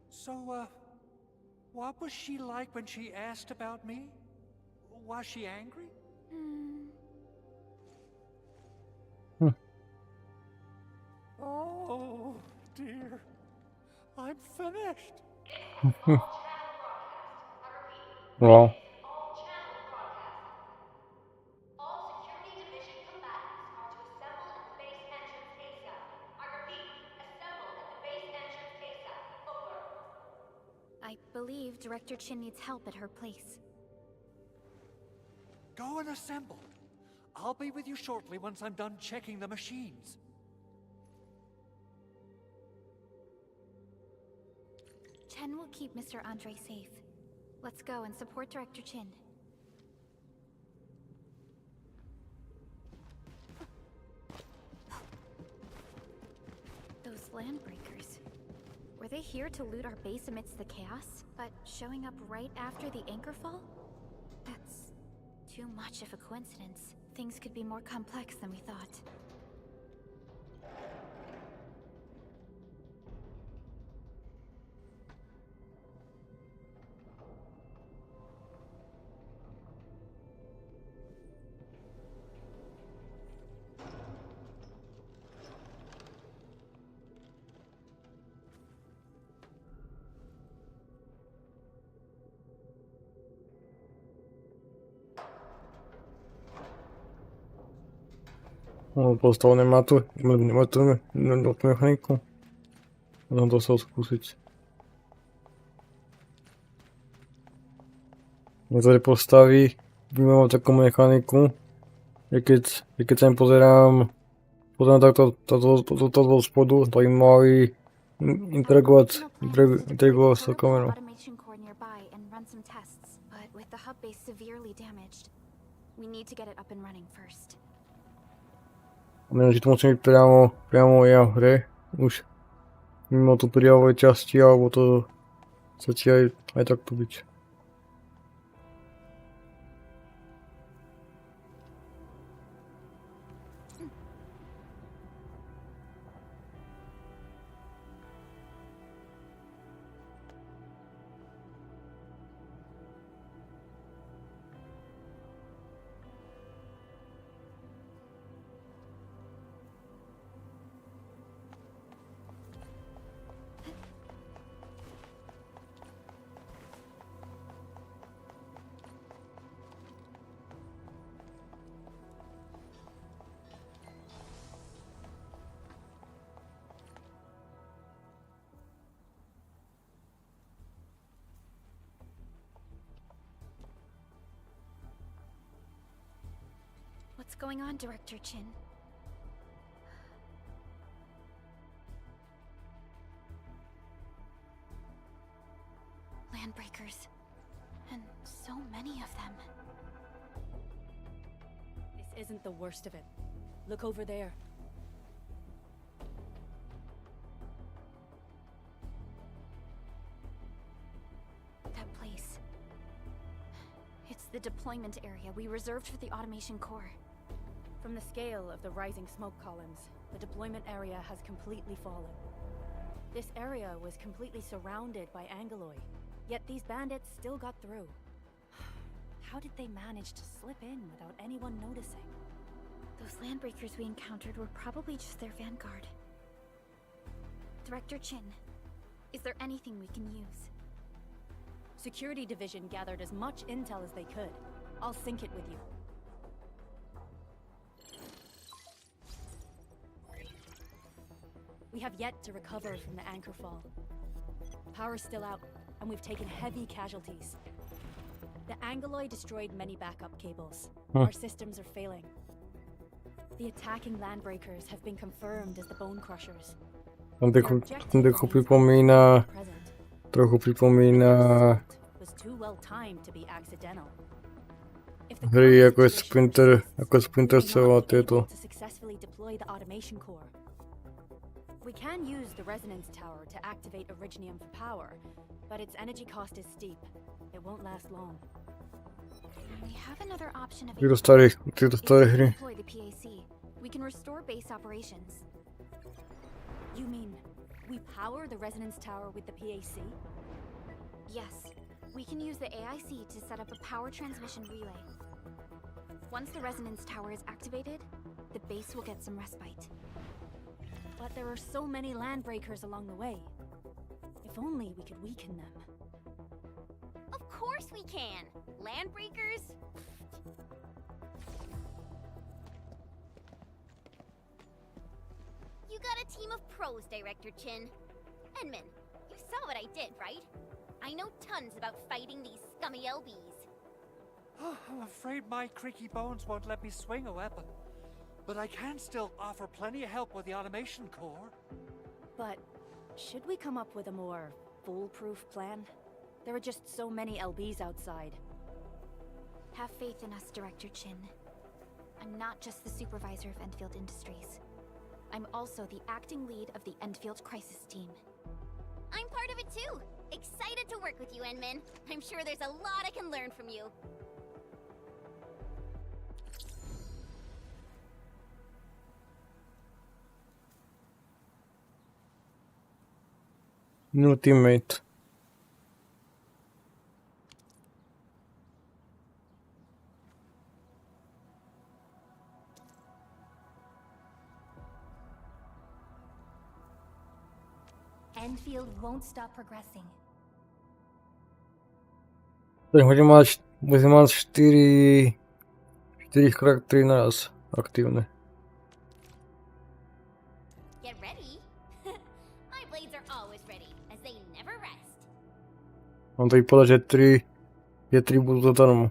so, what was she like when she asked about me? Was she angry? Oh, dear. I'm finished. Well, All security division combatants are to assemble at the base entrance ASAP. I repeat, assemble at the base entrance ASAP. Over. I believe Director Chin needs help at her place. Go and assemble. I'll be with you shortly once I'm done checking the machines. Chen will keep Mr. Andre safe. Let's go and support Director Chin. Those landbreakers. Were they here to loot our base amidst the chaos, but showing up right after the anchor fall? That's too much of a coincidence. Things could be more complex than we thought. Postavu nemá tu mechaniku. Môžem to sa skúsiť. Niektoré postavy vnímam takú mechaniku, keď sa im pozerám takto od spodu, tak im mali interagovať s kamerou. Automation core nearby and run some tests, but with the hub base severely damaged, we need to get it up and running first. Neviem, či to musím byť priamo ja v hre, už mimo tu príjavové časti, alebo to stačí aj takto byť. What's going on, Director Chin? Landbreakers. And so many of them. This isn't the worst of it. Look over there. That place. It's the deployment area we reserved for the automation core. From the scale of the rising smoke columns, the deployment area has completely fallen. This area was completely surrounded by Angeloi. Yet these bandits still got through. How did they manage to slip in without anyone noticing? Those landbreakers we encountered were probably just their vanguard. Director Chin, is there anything we can use? Security Division gathered as much intel as they could. I'll sync it with you. We have yet to recover from the anchor fall. Power's still out, and we've taken heavy casualties. The Angoloid destroyed many backup cables. Our systems are failing. The attacking landbreakers have been confirmed as the Bone Crushers. Trochu pripomína Was too well timed to be accidental. hry ako Splinter Cell a tieto. To successfully deploy the automation core. We can use the resonance tower to activate Originium for power, but its energy cost is steep. It won't last long. We have another option Tieto available. staré If we hry. deploy the PAC, we can restore base operations. You mean we power the resonance tower with the PAC? Yes, we can use the AIC to set up a power transmission relay. Once the resonance tower is activated, the base will get some respite. But there are so many landbreakers along the way. If only we could weaken them. Of course we can! Landbreakers? You got a team of pros, Director Chin. Enman, you saw what I did, right? I know tons about fighting these scummy LBs. I'm afraid my creaky bones won't let me swing a weapon. But I can still offer plenty of help with the automation core. But should we come up with a more foolproof plan? There are just so many LBs outside. Have faith in us, Director Chin. I'm not just the supervisor of Endfield Industries. I'm also the acting lead of the Endfield Crisis Team. I'm part of it too. Excited to work with you, Enman. I'm sure there's a lot I can learn from you. New teammate. Endfield won't stop progressing. Tak budeme mať 4 charaktery naraz aktívne. Get ready. My blades are always ready, as they never rest. Mám tady povedať, že 3 budú zadarmo.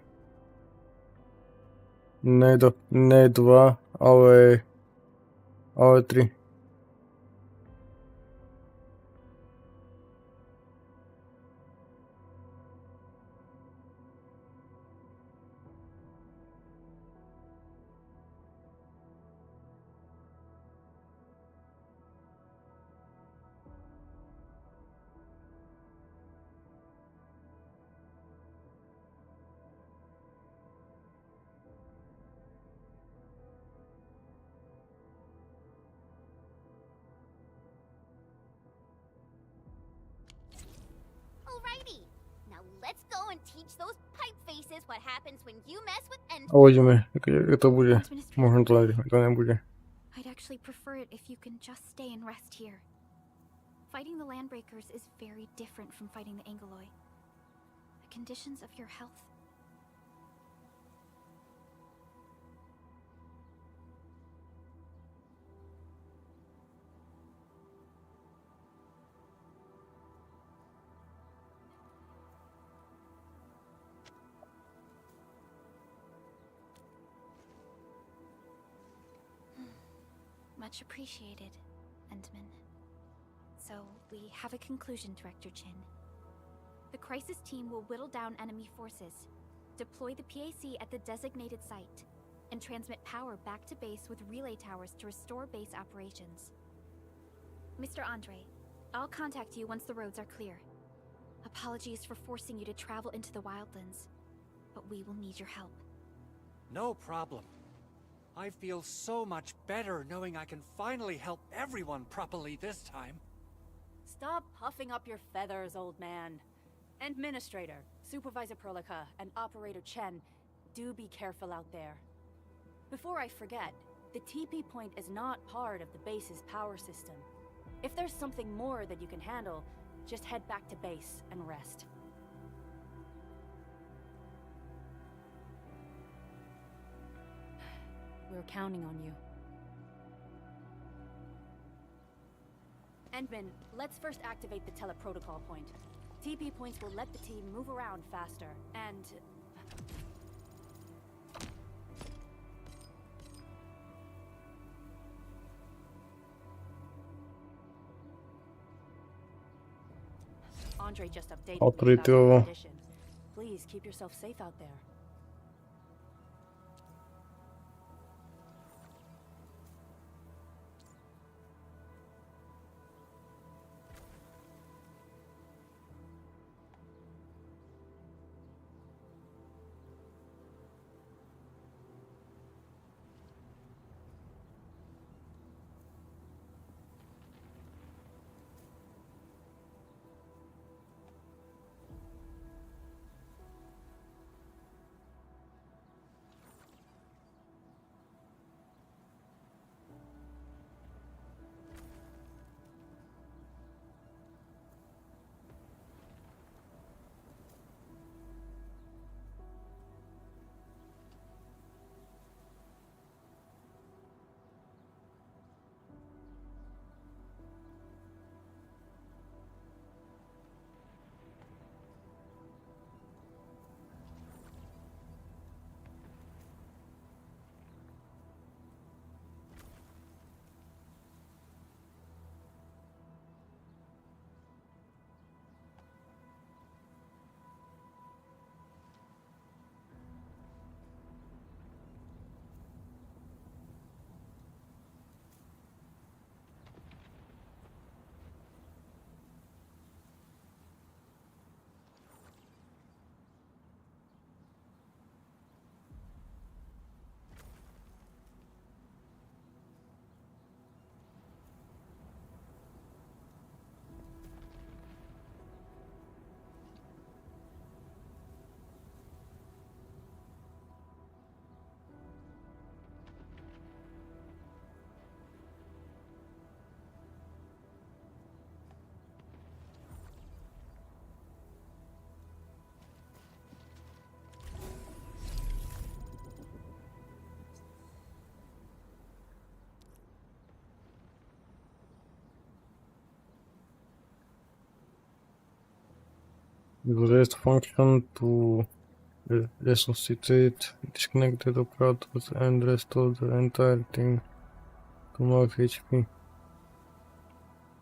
Ne 2, ale 3. Alrighty. Now let's go and teach those pipe faces what happens when you mess with A uvidíme, aké to bude. Administrator, Možno to nebude. I'd actually prefer it if you can just stay and rest here. Fighting the Landbreakers is very different from fighting the Angoloi. The conditions of your health. Much appreciated, Endman. So, we have a conclusion, Director Chin. The Crisis Team will whittle down enemy forces, deploy the PAC at the designated site, and transmit power back to base with relay towers to restore base operations. Mr. Andre, I'll contact you once the roads are clear. Apologies for forcing you to travel into the wildlands, but we will need your help. No problem. I feel so much better knowing I can finally help everyone properly this time. Stop puffing up your feathers, old man. Administrator, Supervisor Perlica, and Operator Chen, do be careful out there. Before I forget, the TP point is not part of the base's power system. If there's something more that you can handle, just head back to base and rest. We're counting on you. Endman, let's first activate the teleprotocol point. TP points will let the team move around faster, and... Andre just updated me about the Operator. conditions. Please keep yourself safe out there. There function to resuscitate, disconnect the apparatus and restore the entire thing to max HP.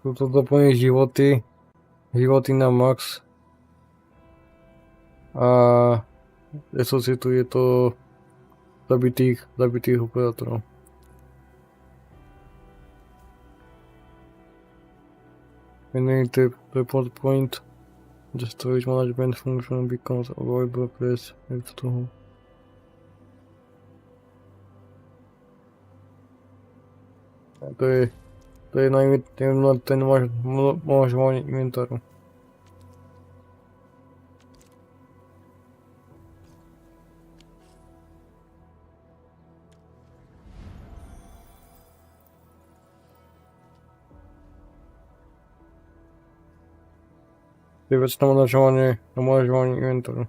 Toto doplní životy na max a resuscituje to zabitých operátorů. When the report point the storage management function becomes available, press F2. To je ten manažování inventáru. To je věc na manažování inventáru.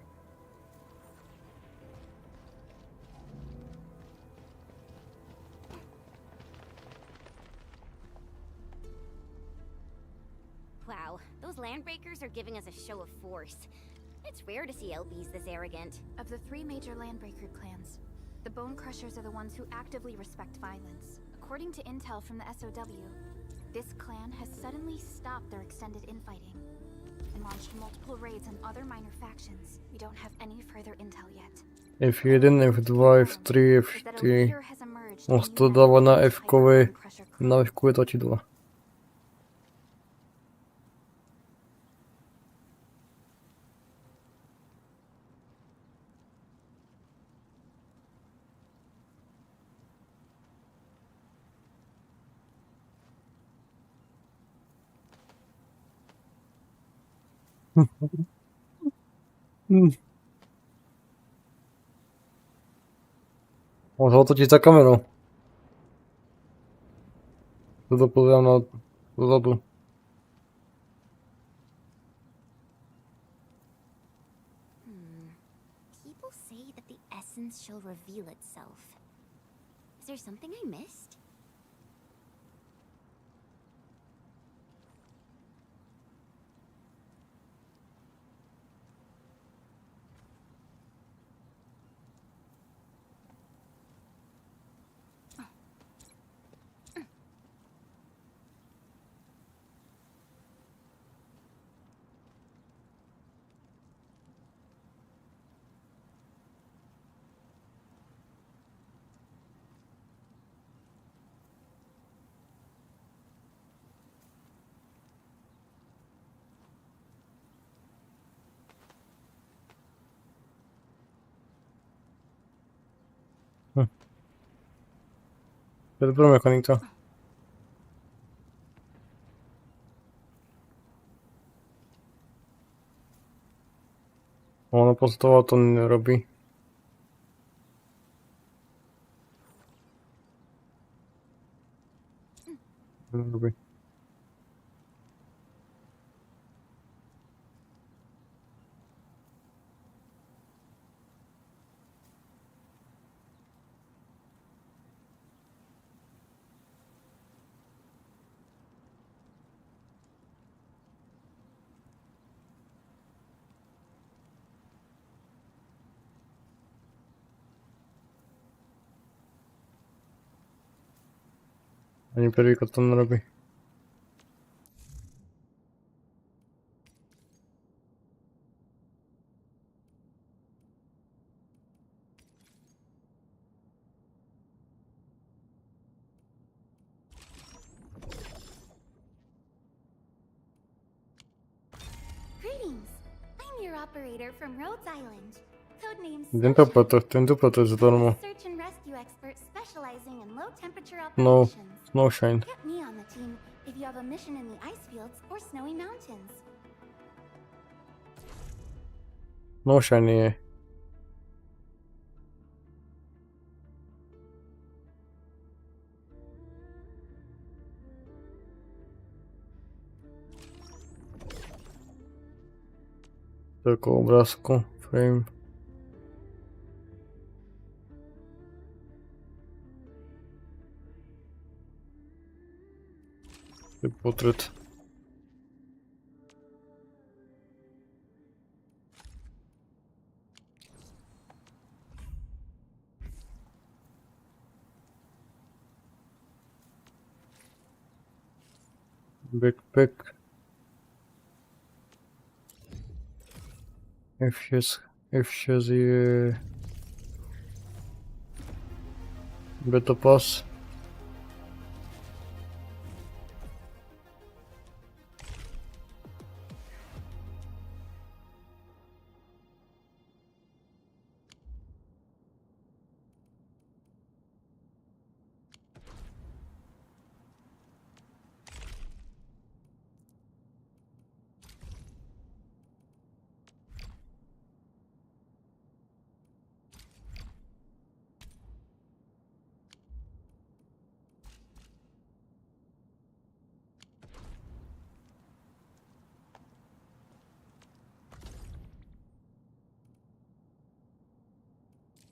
Wow, those landbreakers are giving us a show of force. It's rare to see LBs this arrogant. Of the 3 major landbreaker clans, the Bone Crushers are the ones who actively respect violence. According to intel from the SOW, this clan has suddenly stopped their extended infighting and launched multiple raids on other minor factions. We don't have any further intel yet. F1, F2, F3, F4. On to dává na F-kové tlačidla. Może otočiť za kamerou. Tuto pozerám na dozadu. People say that the essence shall reveal itself. Is there something I missed? To je dobrá mechanika. Ono postava to nerobí. Nerobí. Ani prvýkrát to nerobí. Greetings. I'm your operator from Rhodes Island. Codename Ten to je zadarmo. Search and rescue expert specializing in low temperature No, operations. no shine. Get me on the team if you have a mission in the ice fields or snowy mountains. No shine je. Toľko obrázku, frame. Je portret. Backpack. F6 je beta pass.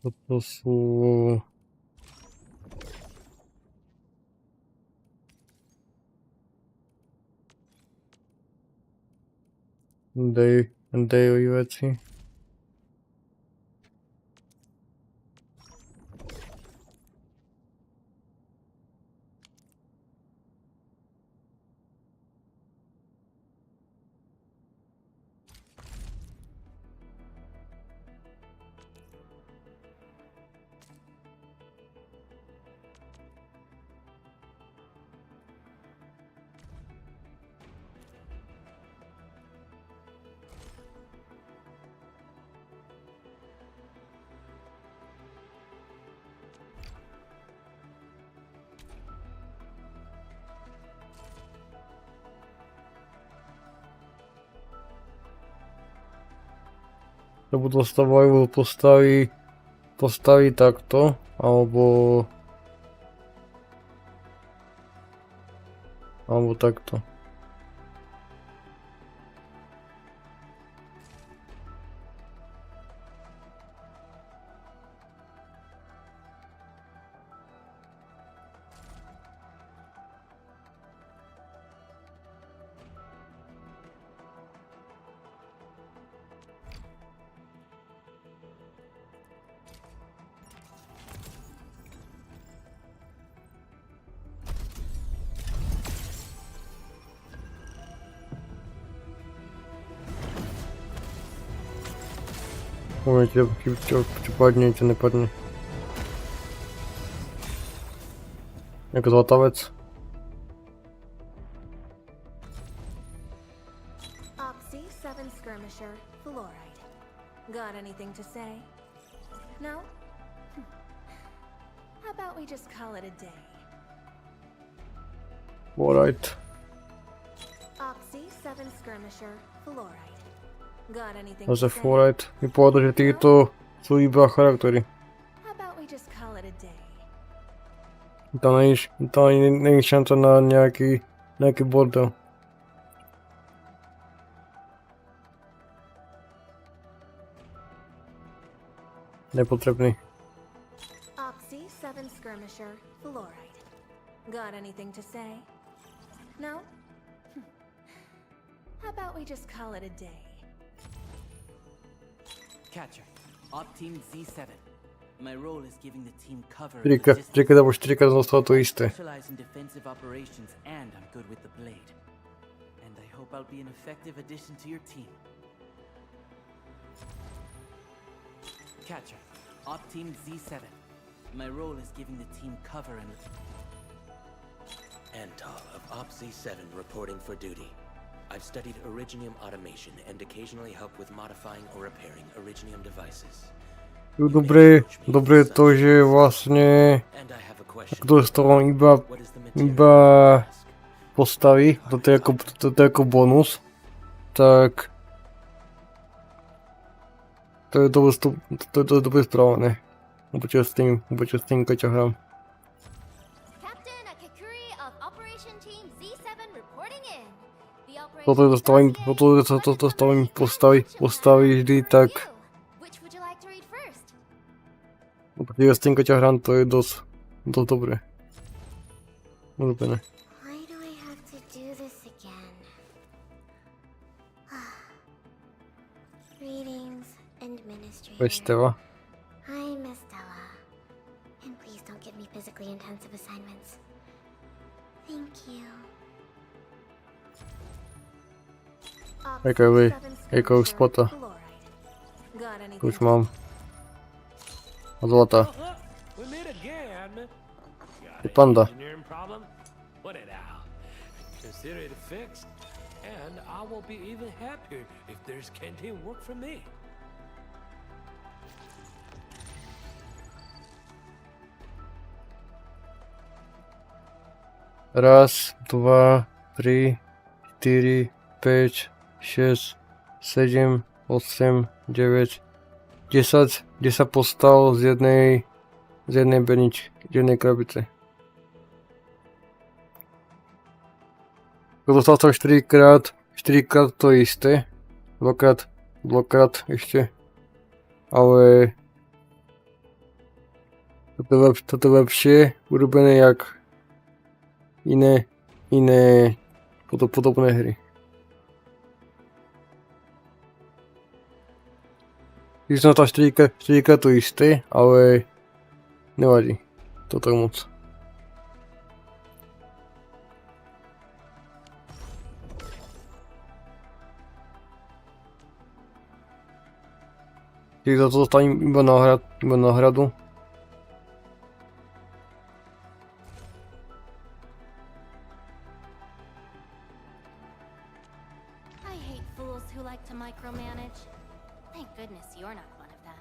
Toto sú dejové veci. lebo dostávajú postavy takto, alebo takto. Uvidíte, či padne, či nepadne. Nejaká zlatá vec. Opsy 7 skirmisher, fluoride. Got anything to say? No? How about we just call it a day? Alright. Opsy 7 skirmisher, fluoride. Got anything To to je say? Fortnite. Mi povedal, že títo sú iba charaktery. How about we just call it a day? Tam není šanca na nejaký bordel. Nepotrebný. Opsy 7 skirmisher, fluoride. Got anything to say? No? How about we just call it a day? Catcher, Op Team Z7. My role is giving the team cover. Trikrát alebo 4krát zostalo to isté. Specialize in defensive operations and I'm good with the blade. And I hope I'll be an effective addition to your team. Catcher, Op Team Z7. My role is giving the team cover and... Antal of Op Z7 reporting for duty. I've studied Originium automation and occasionally help with modifying or repairing Originium devices. Dobre to, že vlastne dostávam iba postavy, toto je ako bonus, tak to je dobre správané. Určite s tým keď hrám. Captain Akakuri of Operation Team Z7 reporting in. The Toto dostávam postavy vždy tak. Which would you like to read first? Určite s tým keď hrám, to je dosť dobré. Urobené. Why do I have to do this again? Greetings, Administrator. Veď Stella. I'm Estella. And please don't give me physically intensive assignments. Thank you. Jaká už spota. Tu už mám. A zlatá. Je panda. Put it out. Consider it fixed, and I will be even happier if there's canteen work for me. Raz, dva, 3, 4, 5, 6, 7, 8, 9, 10 postav z jednej berničky, z jednej krabice. Dostal som 4krát to isté, dvakrát ešte, ale toto je lepšie urobené jak iné podobné hry. Když som tam 4krát to isté, ale nevadí, to tak moc. Když za to dostanem iba náhradu. I hate fools who like to micromanage. Thank goodness you're not one of them.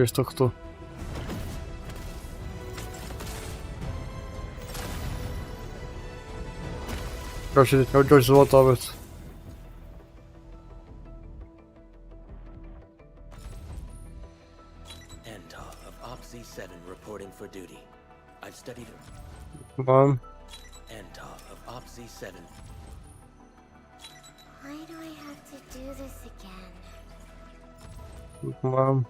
Vieš tohto. Ďalšia zlatá vec. Of Op Z7 reporting for duty. I've studied Mám. of Op Z7. Why do I have to do this again? Mám.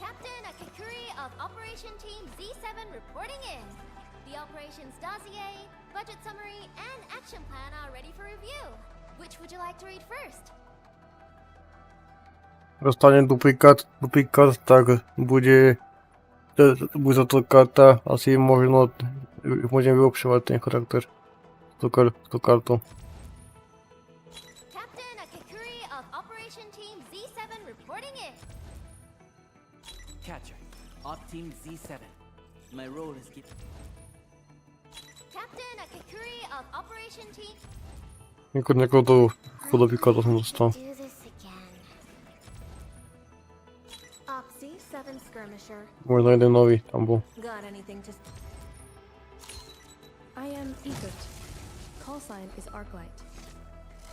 Captain Akakuri of Operation Team Z7 reporting in. The operations dossier, budget summary, and action plan are ready for review. Which would you like to read first? Dostanem duplikát, tak bude za to karta, asi možno môžem vylepšovať ten charakter. Tú kartu. Captain Akakuri of Operation Team Z7 reporting in. Catcher, Op Team Z7. My role is Captain Akakuri of Operation Team. Niekoho to duplikát som dostal. Do this again. Op Z7 skirmisher. Možno jeden nový tam bol. Got anything to... I am Egert. Call sign is Arknight.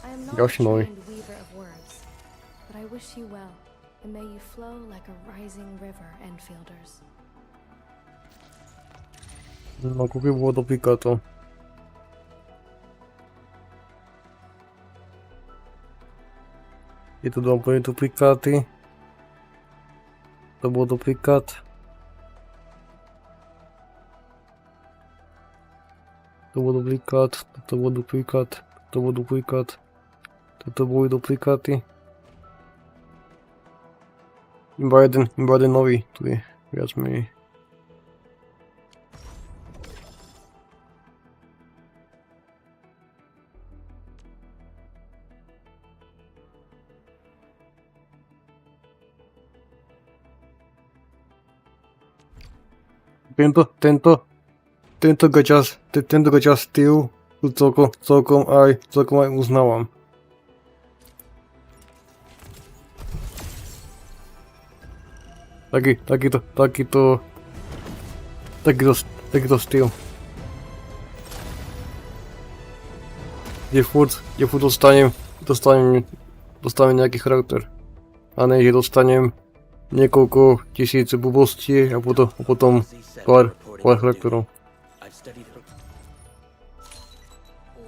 I am not a Ďalší nový. trained weaver of words, but I wish you well, and may you flow like a rising river, Enfielders. No, koľko bolo duplikátov. Je tu dva úplne duplikáty. To bol duplikát. To bol duplikát. Toto bol duplikát. To bol duplikát. Toto boli duplikáty. Iba jeden nový tu je. Viac menej. Tento gacha styl celkom aj uznávam. Takýto styl. Kde furt dostanem nejaký charakter. A ne, že dostanem niekoľko tisíc blbostí a potom pár charakterov.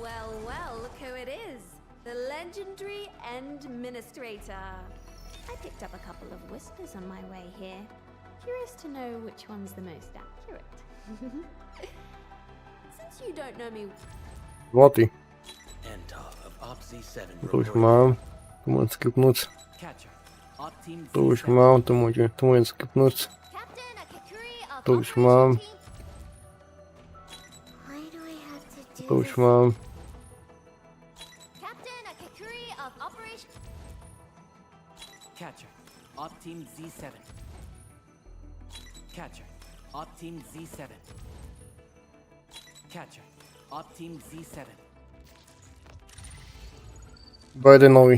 Well, look who it is. The legendary Administrator. I picked up a couple of whispers on my way here. Curious to know which one's the most accurate. Since you don't know me... Zlatý. of Op Z7 To už mám. To môžem skipnúť. Catcher, Op Team To už mám, to môžem skipnúť. Captain Akakuri of To už mám. Why do I have to do To už this? mám. Captain Akakuri of Operation... Catcher, Op Team Z7. Catcher, Op Team Z7. Catcher, Op Team Z7. Iba jeden nový.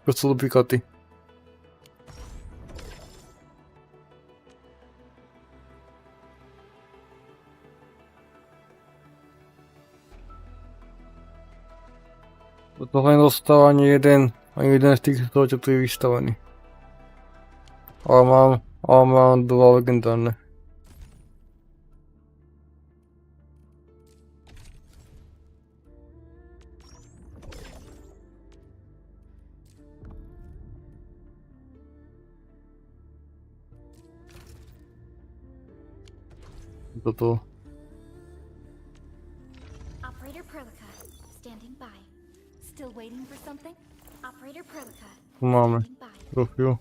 Prosto duplikáty. Do toho nedostal ani jeden z týchto, čo tu je vystavený. Ale mám dva legendárne. Toto. Operator Perlica, standing by. Still waiting for something? Operator Perlica, Tu máme standing by. profil.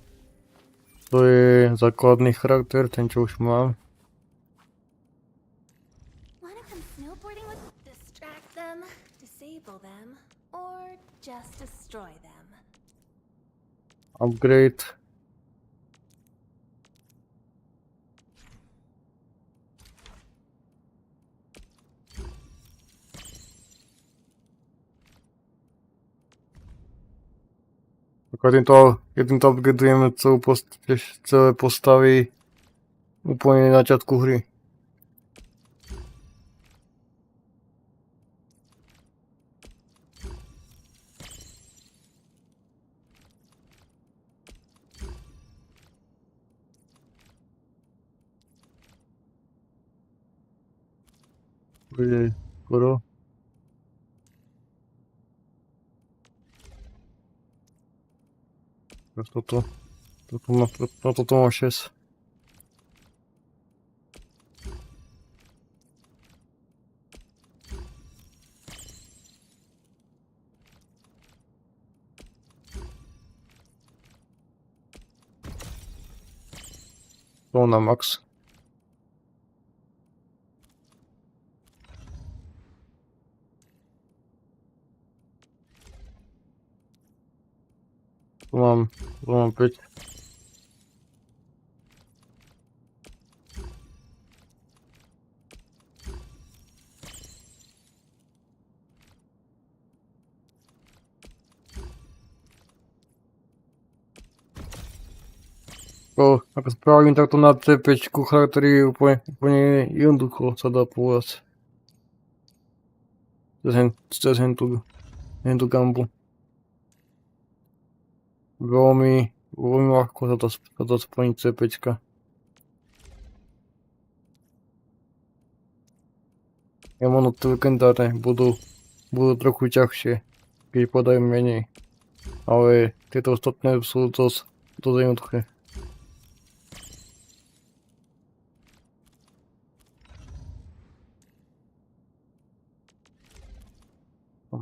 To je základný charakter, ten čo už mám. Wanna come snowboarding with... Distract them, disable them, or just destroy them? Upgrade. Keď týmto upgradujeme celé postavy úplne na začiatku hry. Bude skoro. Toto má 6. To na max. Tu mám 5. Ako spravím takto na C5 charaktery úplne jednoducho sa dá povedať. Cez hentu gambu. Veľmi ľahko sa to splniť C5. Ono to legendárne budú trochu ťažšie, keď podajú menej. Ale tieto ostatné sú dosť jednoduché.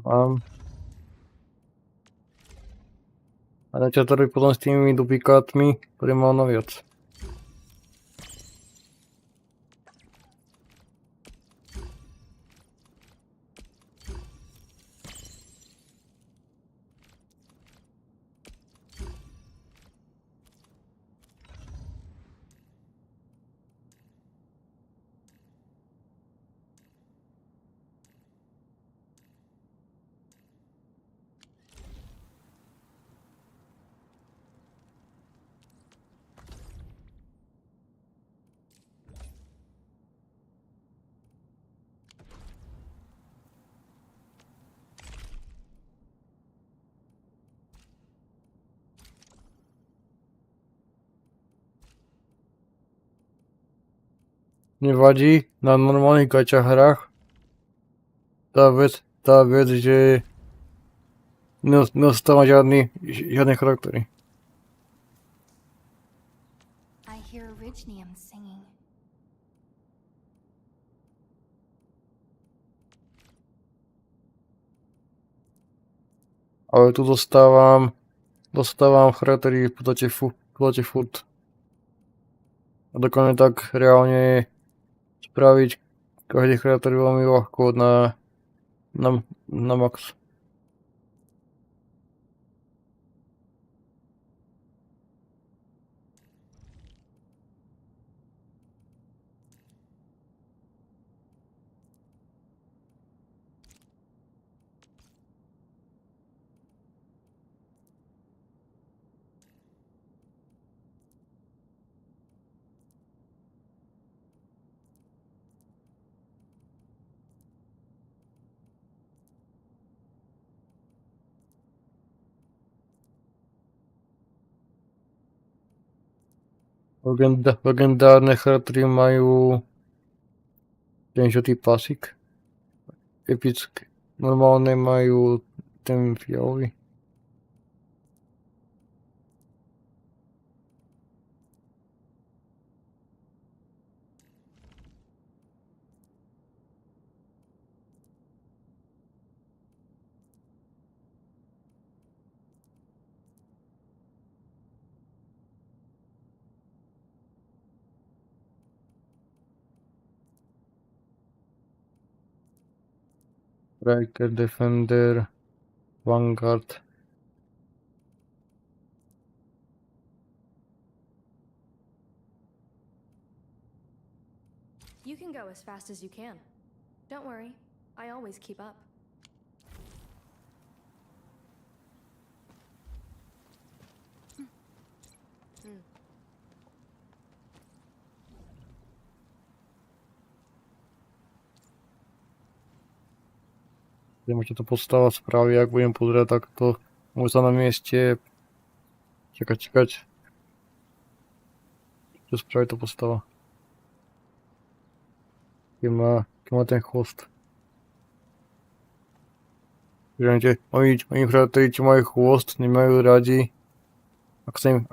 Mám. A na čo to robiť potom s tými duplikátmi, ktoré mám naviac. Nevadí na normálnych gača hrách tá vec, že neostáva žiadne charaktery. I hear Orignium singing. Ale tu dostávam charaktery v podstate furt. A dokonca tak reálne spraviť každý charakter veľmi ľahko na max. Legendárne charaktery majú ten žltý pasík. Epické. Normálne majú ten fialový. Striker, Defender, Vanguard. You can go as fast as you can. Don't worry, I always keep up. Viem, čo to postava spraví, ak budem pozerať takto. Môžem na mieste čakať. Čo spraví to postava? Keď má ten chvost. Oni predateli, čo majú chvost, nemajú radi. Ak sa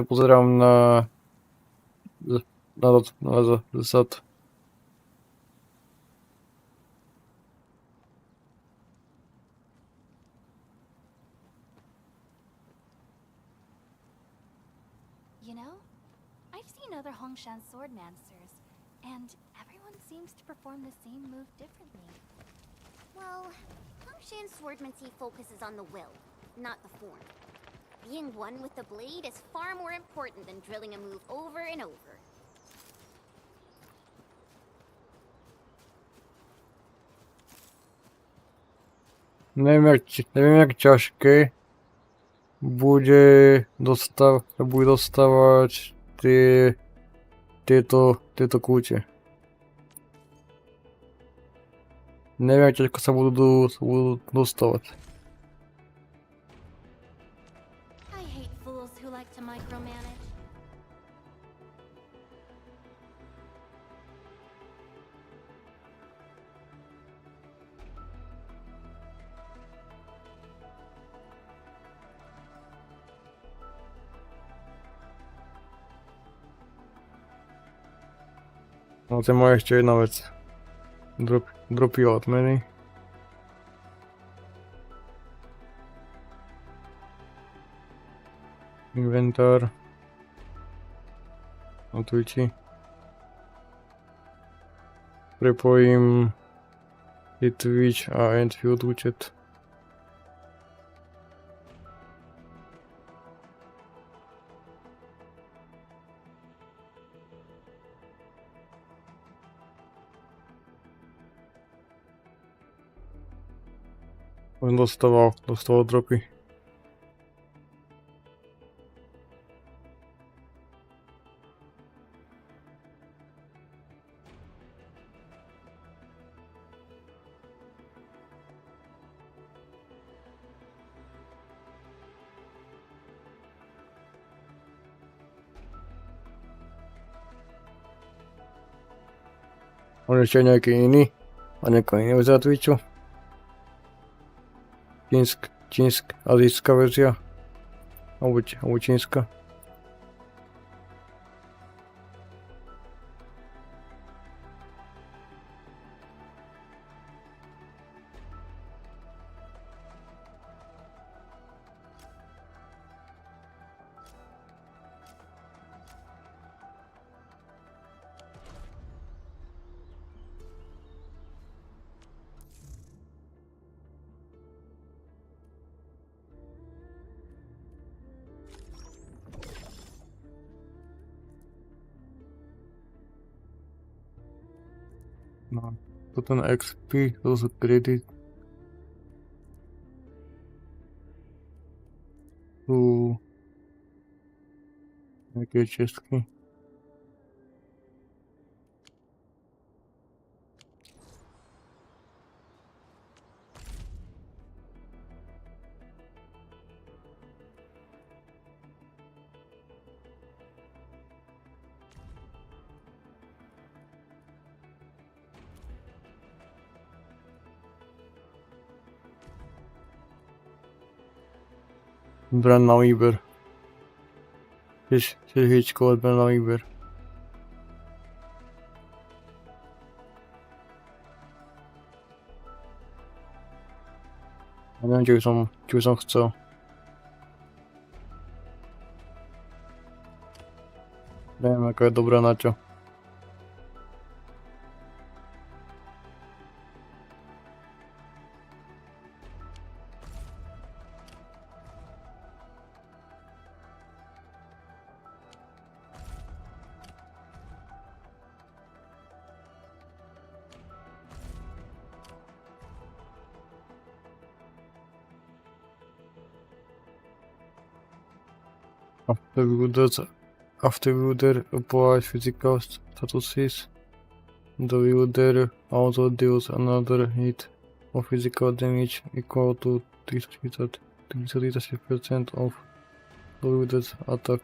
pozerám na zad. You know, I've seen other Hongshan swordmancers, and everyone seems to perform the same move differently. Well, Hongshan swordmancy focuses on the will, not the form. Being one with the blade is far more important than drilling a move over and over. Neviem, jak ťažké bude dostávať tieto kúte. Neviem, jak ťažko sa budú dostávať. I hate fools who like to micromanage. No to je moja ešte jedna vec. Dropy odmeny. Inventár. Na Twitchi. Prepojím i Twitch a Endfield účet. On dostával dropy. On ešte nejaký iný a nejaká iná za Twitchu. Čínsk, azijská verzia. Alebo čínska. No, to ten XP, to sú kredit. Tu nejaké čestky. Brand na výber. Chceš hečkovať brand na výber. Ja neviem, či by som chcel. Neviem, aká je dobrá na čo. After viewer applies physical statuses, the viewer also deals another hit of physical damage equal to 36% of loaded attack.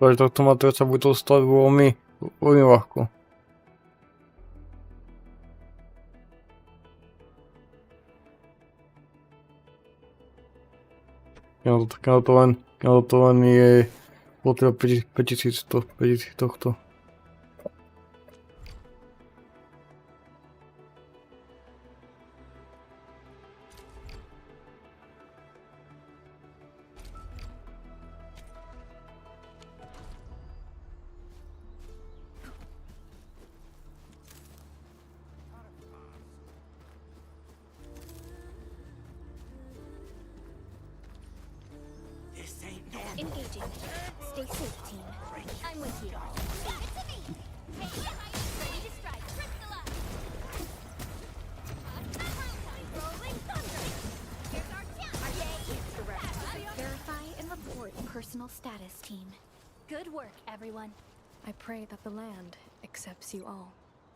Takže takto ma to sa by to stavilo mi veľmi ľahko. Ja to len je potreba 5000 tohto. Engaging. Stay safe, team. I'm with you. Leave it to me! Hey, ready to strike. Crystal up! Rolling thunder! Here's our chance! Verify and report personal status, team. Good work, everyone. I pray that the land accepts you all.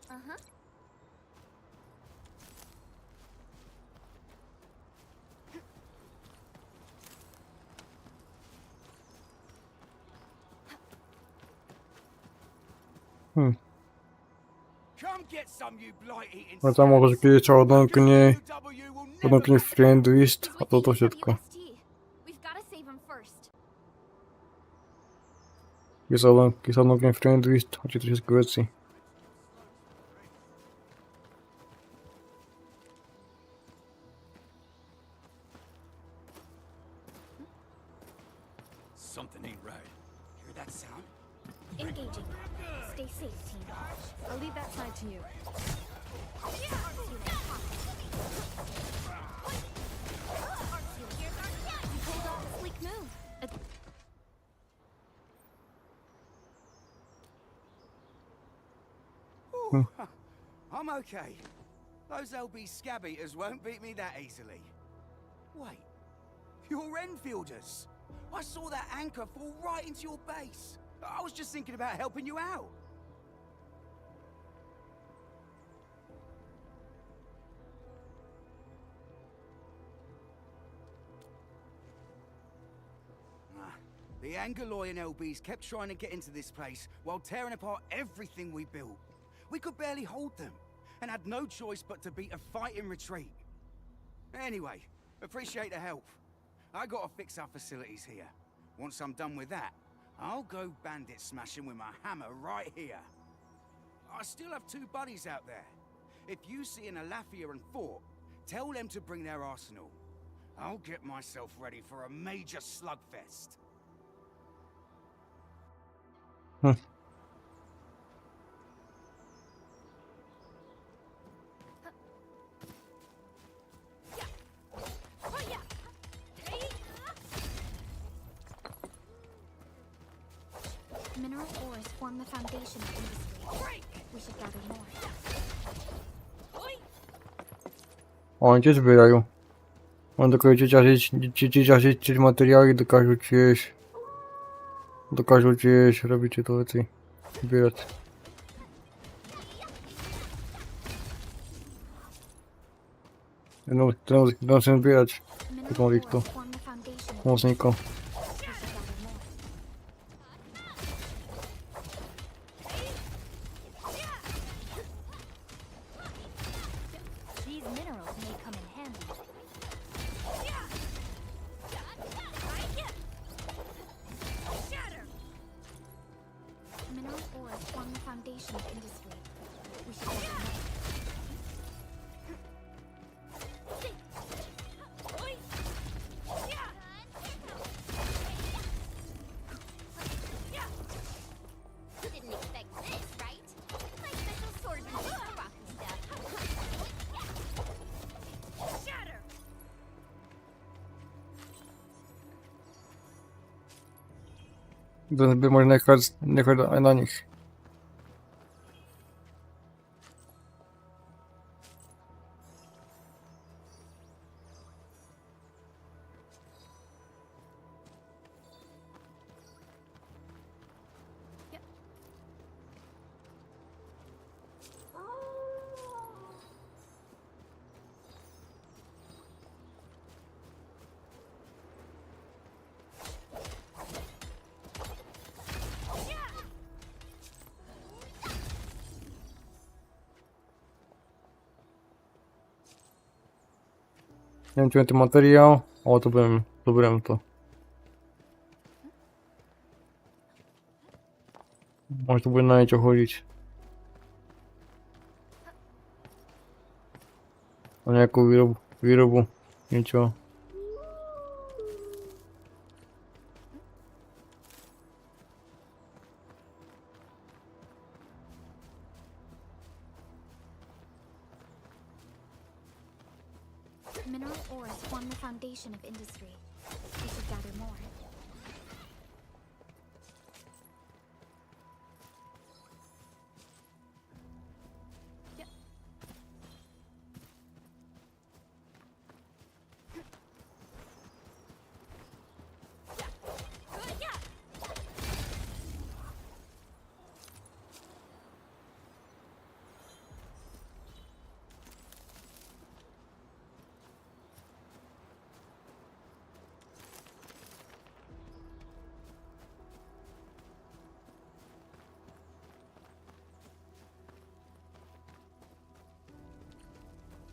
Uh-huh. A tam môže, keď sa odomkne friend list a toto všetko. Keď sa odomkne friend list a tieto všetky veci. Something ain't right. Hear that sound? Engaging. Stay safe, team. I'll leave that side to you. You pulled off a sleek move. I'm okay. Those LB scab eaters won't beat me that easily. Wait, you're Enfielders. I saw that anchor fall right into your base. I was just thinking about helping you out. The Angaloy and LBs kept trying to get into this place while tearing apart everything we built. We could barely hold them, and had no choice but to beat a fight in retreat. Anyway, appreciate the help. I gotta fix our facilities here. Once I'm done with that, I'll go bandit smashing with my hammer right here. I still have 2 buddies out there. If you see an Alafia and Fort, tell them to bring their arsenal. I'll get myself ready for a major slugfest. Mineral ores form the foundation of industry. We should gather more. Oni tiež zbierajú. Oni dokážu ťažiť materiály, dokážu tiež robiť tieto veci. Zbierať. Jednou chcem zbierať. Potom týchto pomocníkov. Mineral ores form the foundation foundation of industry. We should gather more. You didn't expect this, right? My special swordmanship for rocky stuff. Shatter! To by można jechać na nich. Nie wiem, czy mam ten materiał. O, to bym dobrałem to. Może to będzie na niego chodzić. A nie jako wyrobu. Niczego. Mineral ores form the foundation of industry. We should gather more.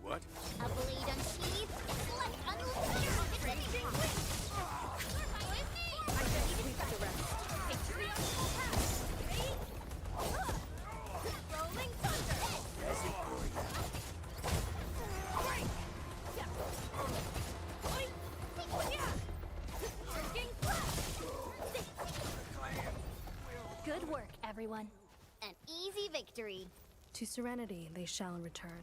What? A blade unsheathed, it's like unleashing wind. I just sweep the rest. Patriarchal path. Rolling thunder. Good work, everyone. An easy victory. To serenity they shall return.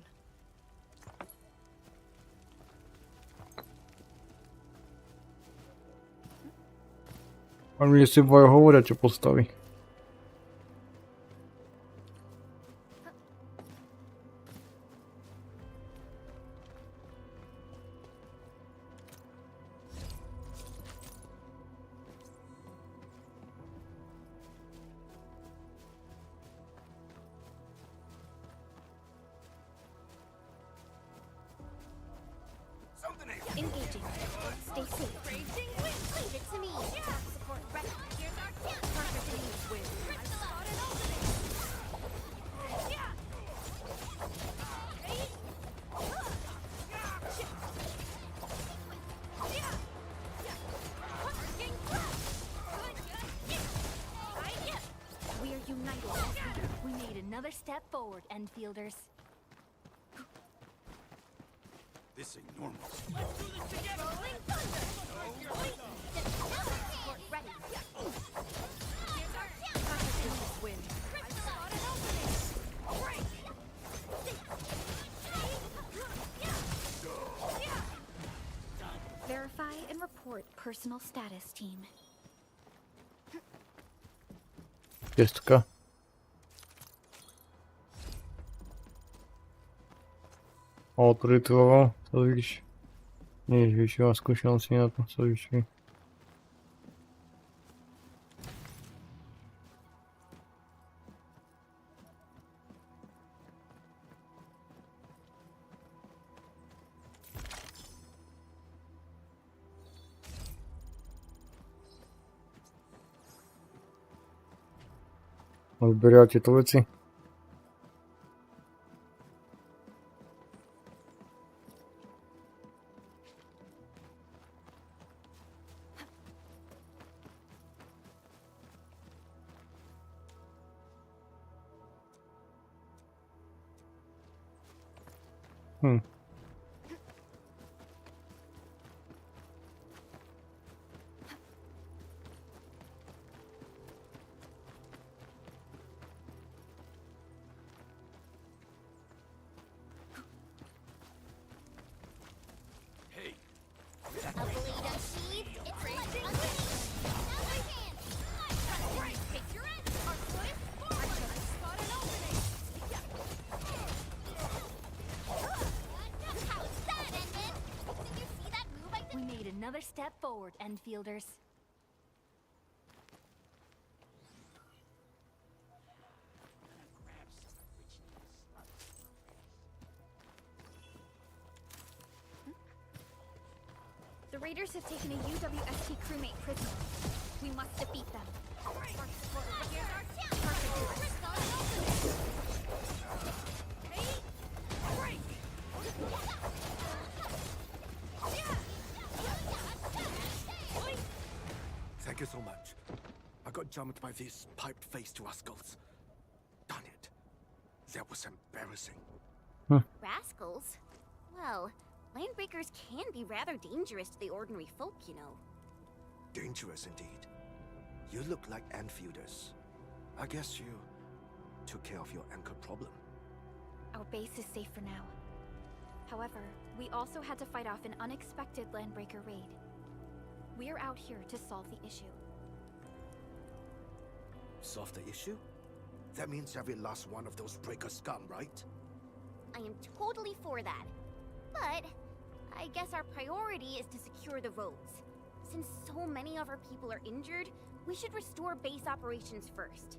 On mi jeszcze wojowodę cię postawi. Engaging. Stay safe. Raging wind. Leave it to me. Support ready. Here's our chance. Perfect wind. Crystal an opening. We are united. We made another step forward, Enfielders. This ain't normal. Rolling thunder. Support ready. Here's our chance. Perfect wind. Crystal an opening. Break. Verify and report personal status, team. Jestka. O, rytuał. Co jakiś... Nie, wisiła skusiąc nie na to, co wisi. Odbieracie to łycy? A blade unsheathed, it's like unleashed. Now my hands. Right, take your end. Our foot forward. Spot an opening. How's that ended? Did you see that move I did? We made another step forward, Enfielders. The raiders have taken a UWST crewmate prisoner. We must defeat them. Here's our chance. Perfect. Thank you so much. I got jumped by these piped-faced rascals. Darn it. That was embarrassing. Rascals? Well, landbreakers can be rather dangerous to the ordinary folk, you know. Dangerous indeed. You look like Enfielders. I guess you took care of your anchor problem. Our base is safe for now. However, we also had to fight off an unexpected landbreaker raid. We're out here to solve the issue. Solve the issue? That means every last one of those breaker scum, right? I am totally for that. But I guess our priority is to secure the roads. Since so many of our people are injured, we should restore base operations first.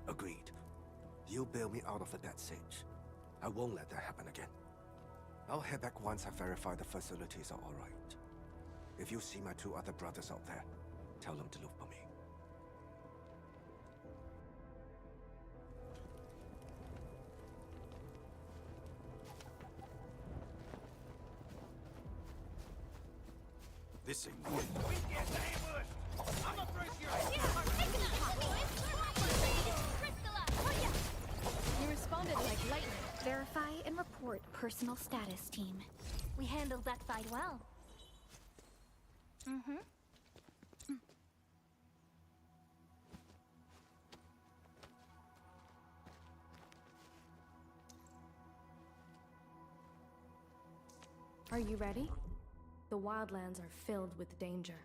Agreed. You bail me out of the death stage. I won't let that happen again. I'll head back once I verify the facilities are alright. If you see my two other brothers out there, tell them to look for me. This ain't good. You responded like lightning. Verify and report personal status, team. We handled that fight well. Are you ready? The wildlands are filled with danger.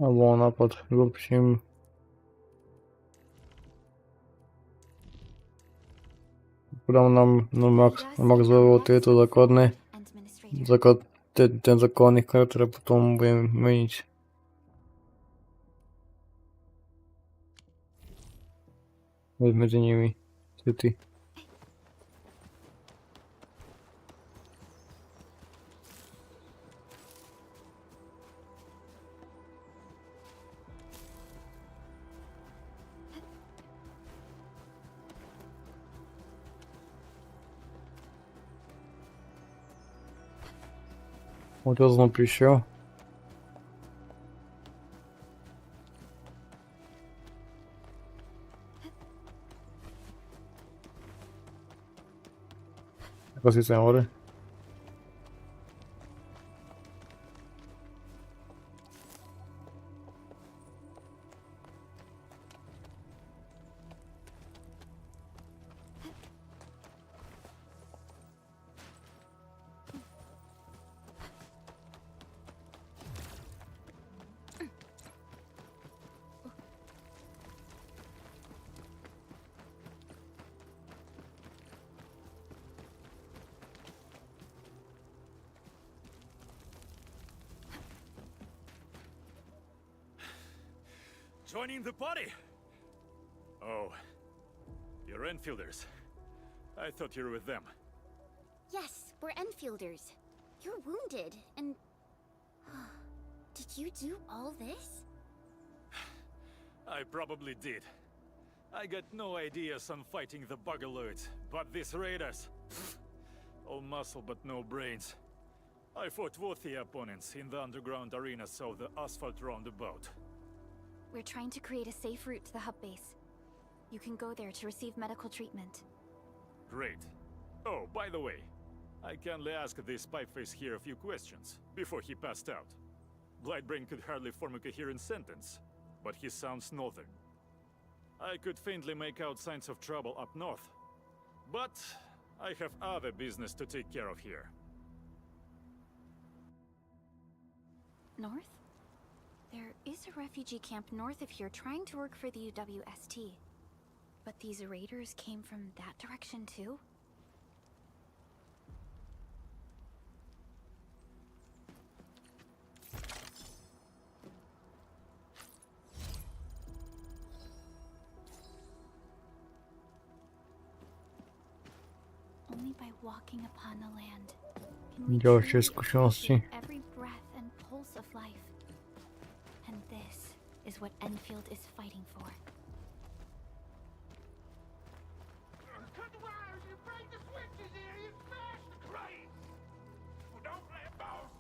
Albo napad grubszym. Podał nam max złoty, to zakładny. Ten zakładnik, który potem będziemy wymienić. Między nimi. City. Вот я знаю еще. Così siamo ora. Joining the party? Oh, you're Enfielders. I thought you were with them. Enfielders. You're wounded, and... Did you do all this? I probably did. I got no ideas on fighting the Buggerloids, but these raiders... all muscle but no brains. I fought worthy opponents in the underground arenas of the asphalt roundabout. We're trying to create a safe route to the hub base. You can go there to receive medical treatment. Great. Oh, by the way, I kindly asked this pipeface here a few questions before he passed out. Blightbrain could hardly form a coherent sentence, but he sounds northern. I could faintly make out signs of trouble up north, but I have other business to take care of here. North? There is a refugee camp north of here trying to work for the UWST. But these raiders came from that direction too? Only by walking upon the land can we Další truly zkušenosti. appreciate every breath and pulse of life. And this is what Enfield is fighting for. Cut the wires, you break the switches here, you smash the crates! Well, don't let boss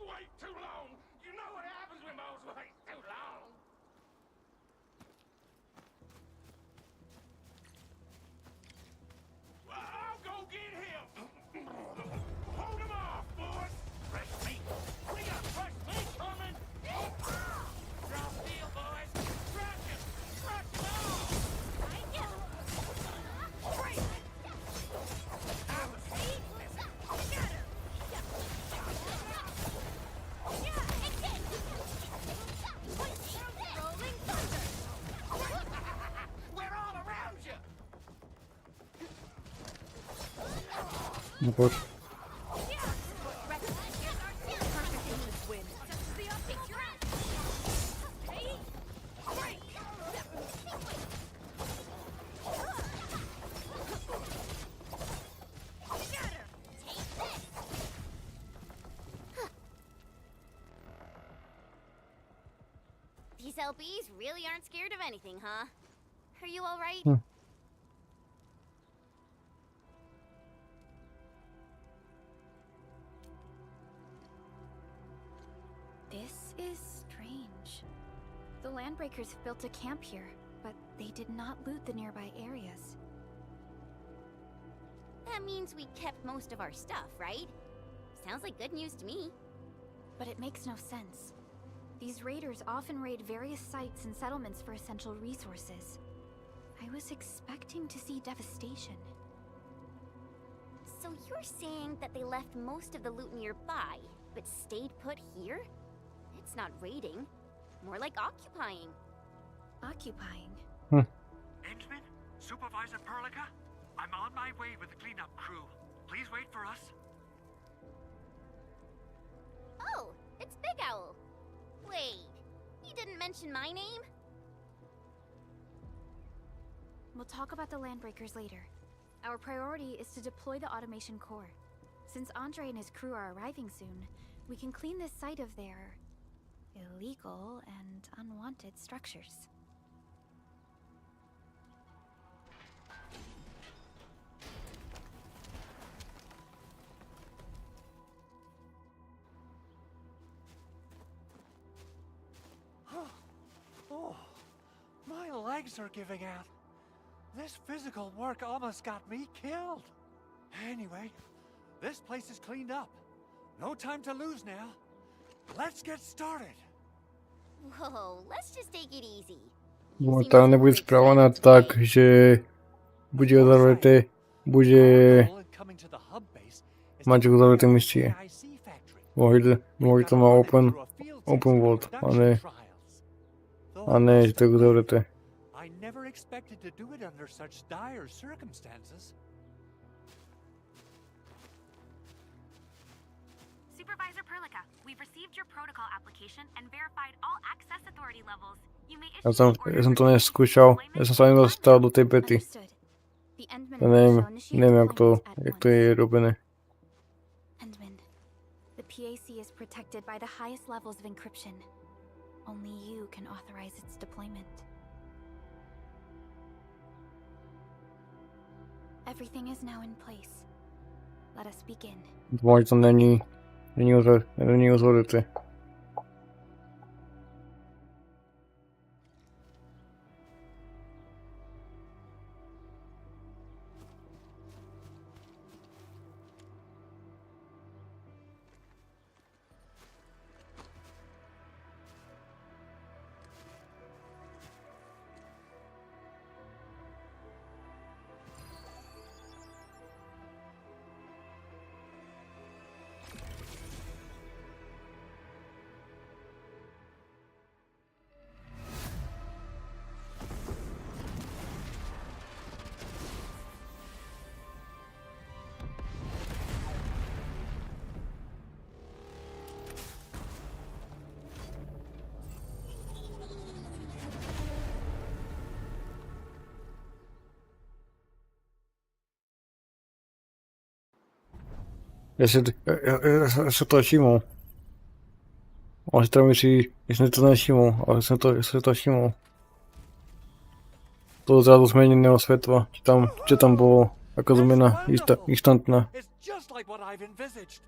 wait too long. You know what happens when boss waits too long. Well, I'll go get him. Hold him off, boys. Fresh meat. We got fresh meat coming. Drop deal, boys. Scratch him. Scratch him off. We're all around you. No poď. These LBs really aren't scared of anything, huh? Are you all right? This is strange. The Landbreakers built a camp here, but they did not loot the nearby areas. That means we kept most of our stuff, right? Sounds like good news to me. But it makes no sense. These raiders often raid various sites and settlements for essential resources. I was expecting to see devastation. So you're saying that they left most of the loot nearby, but stayed put here? It's not raiding, more like occupying. Occupying? Endman? Supervisor Perlica? I'm on my way with the cleanup crew. Please wait for us. Oh, it's Big Owl. Wait, he didn't mention my name? We'll talk about the Landbreakers later. Our priority is to deploy the automation core. Since Andre and his crew are arriving soon, we can clean this site of their illegal and unwanted structures. Oh, my legs are giving out. This physical work almost got me killed. Anyway, this place is cleaned up. No time to lose now. Let's get started. Whoa, let's just take it easy. No, tam nebude spravená tak, že bude uzavreté, bude mať uzavreté mistie. Mohli to má open world, a ne, že to je uzavreté. I never expected to do it under such dire circumstances. Supervisor Perlica, we've received your protocol application and verified all access authority levels. You may Ja issue som to neskúšal, ja som sa nedostal do tej pety. Ja neviem, jak to je robené. facility is protected by the highest levels of encryption. Only you can authorize its deployment. Everything is now in place. Let us begin. Może to není uzavřete. Já se to všiml. On si to myslí, že jsem to nevšiml, ale jsem to všiml. To zrazu změněného světla, že tam bylo jako změna instantná. It's just like what I've envisaged.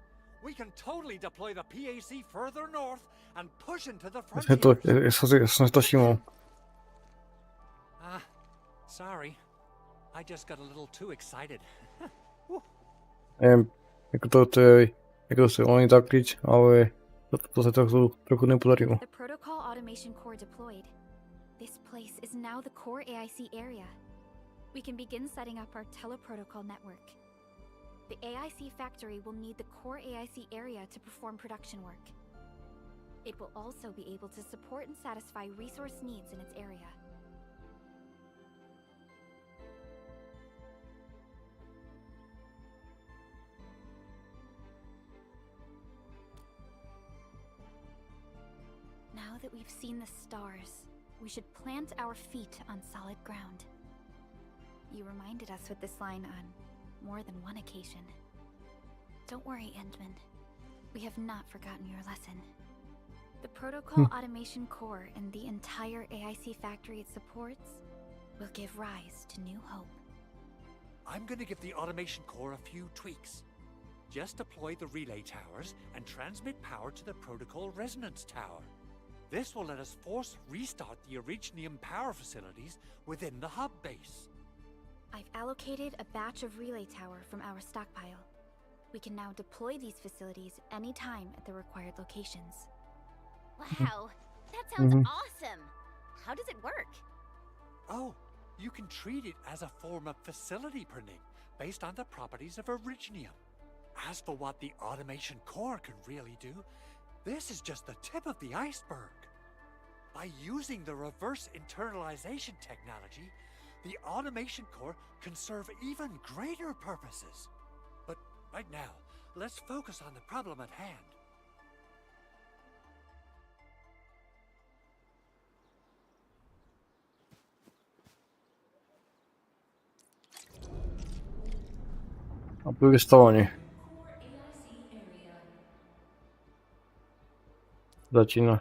We can totally deploy the PAC further north and push into the frontiers. Já jsem to všiml. Sorry. I just got a little too excited. Jako se oni tak říct, ale to se trochu nepodařilo. The protocol automation core deployed. This place is now the core AIC area. We can begin setting up our teleprotocol network. The AIC factory will need the core AIC area to perform production work. It will also be able to support and satisfy resource needs in its area. Now that we've seen the stars, we should plant our feet on solid ground. You reminded us with this line on more than one occasion. Don't worry, Endman. We have not forgotten your lesson. The protocol automation core and the entire AIC factory it supports will give rise to new hope. I'm gonna give the automation core a few tweaks. Just deploy the relay towers and transmit power to the protocol resonance tower. This will let us force restart the Originium power facilities within the hub base. I've allocated a batch of relay tower from our stockpile. We can now deploy these facilities anytime at the required locations. Wow, that sounds awesome. How does it work? Oh, you can treat it as a form of facility printing based on the properties of Originium. As for what the automation core can really do, this is just the tip of the iceberg. By using the reverse internalization technology, the automation core can serve even greater purposes. But right now, let's focus on the problem at hand. A vystavení. Začíná.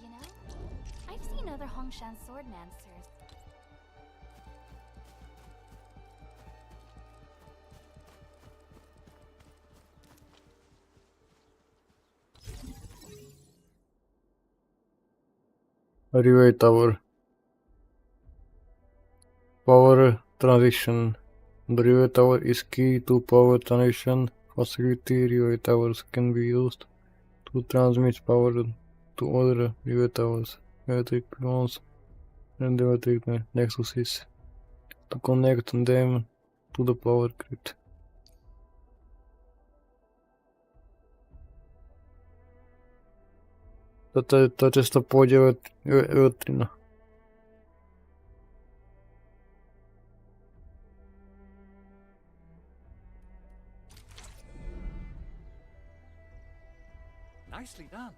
You know, I've seen other Hongshan swordmancers. Relay tower. Power transition. The relay tower is key to power transition facility. Relay towers can be used to transmit power to other relay towers, electric pylons, and electric nexuses to connect them to the power grid. To často pôjde elektrina. Nicely done.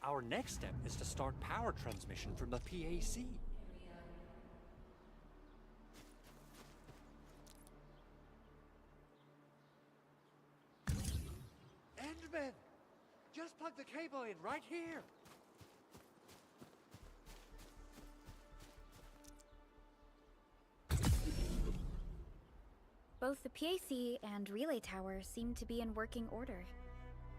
Our next step is to start power transmission from the PAC. Endman! Just plug the cable in right here. Both the PAC and relay tower seem to be in working order.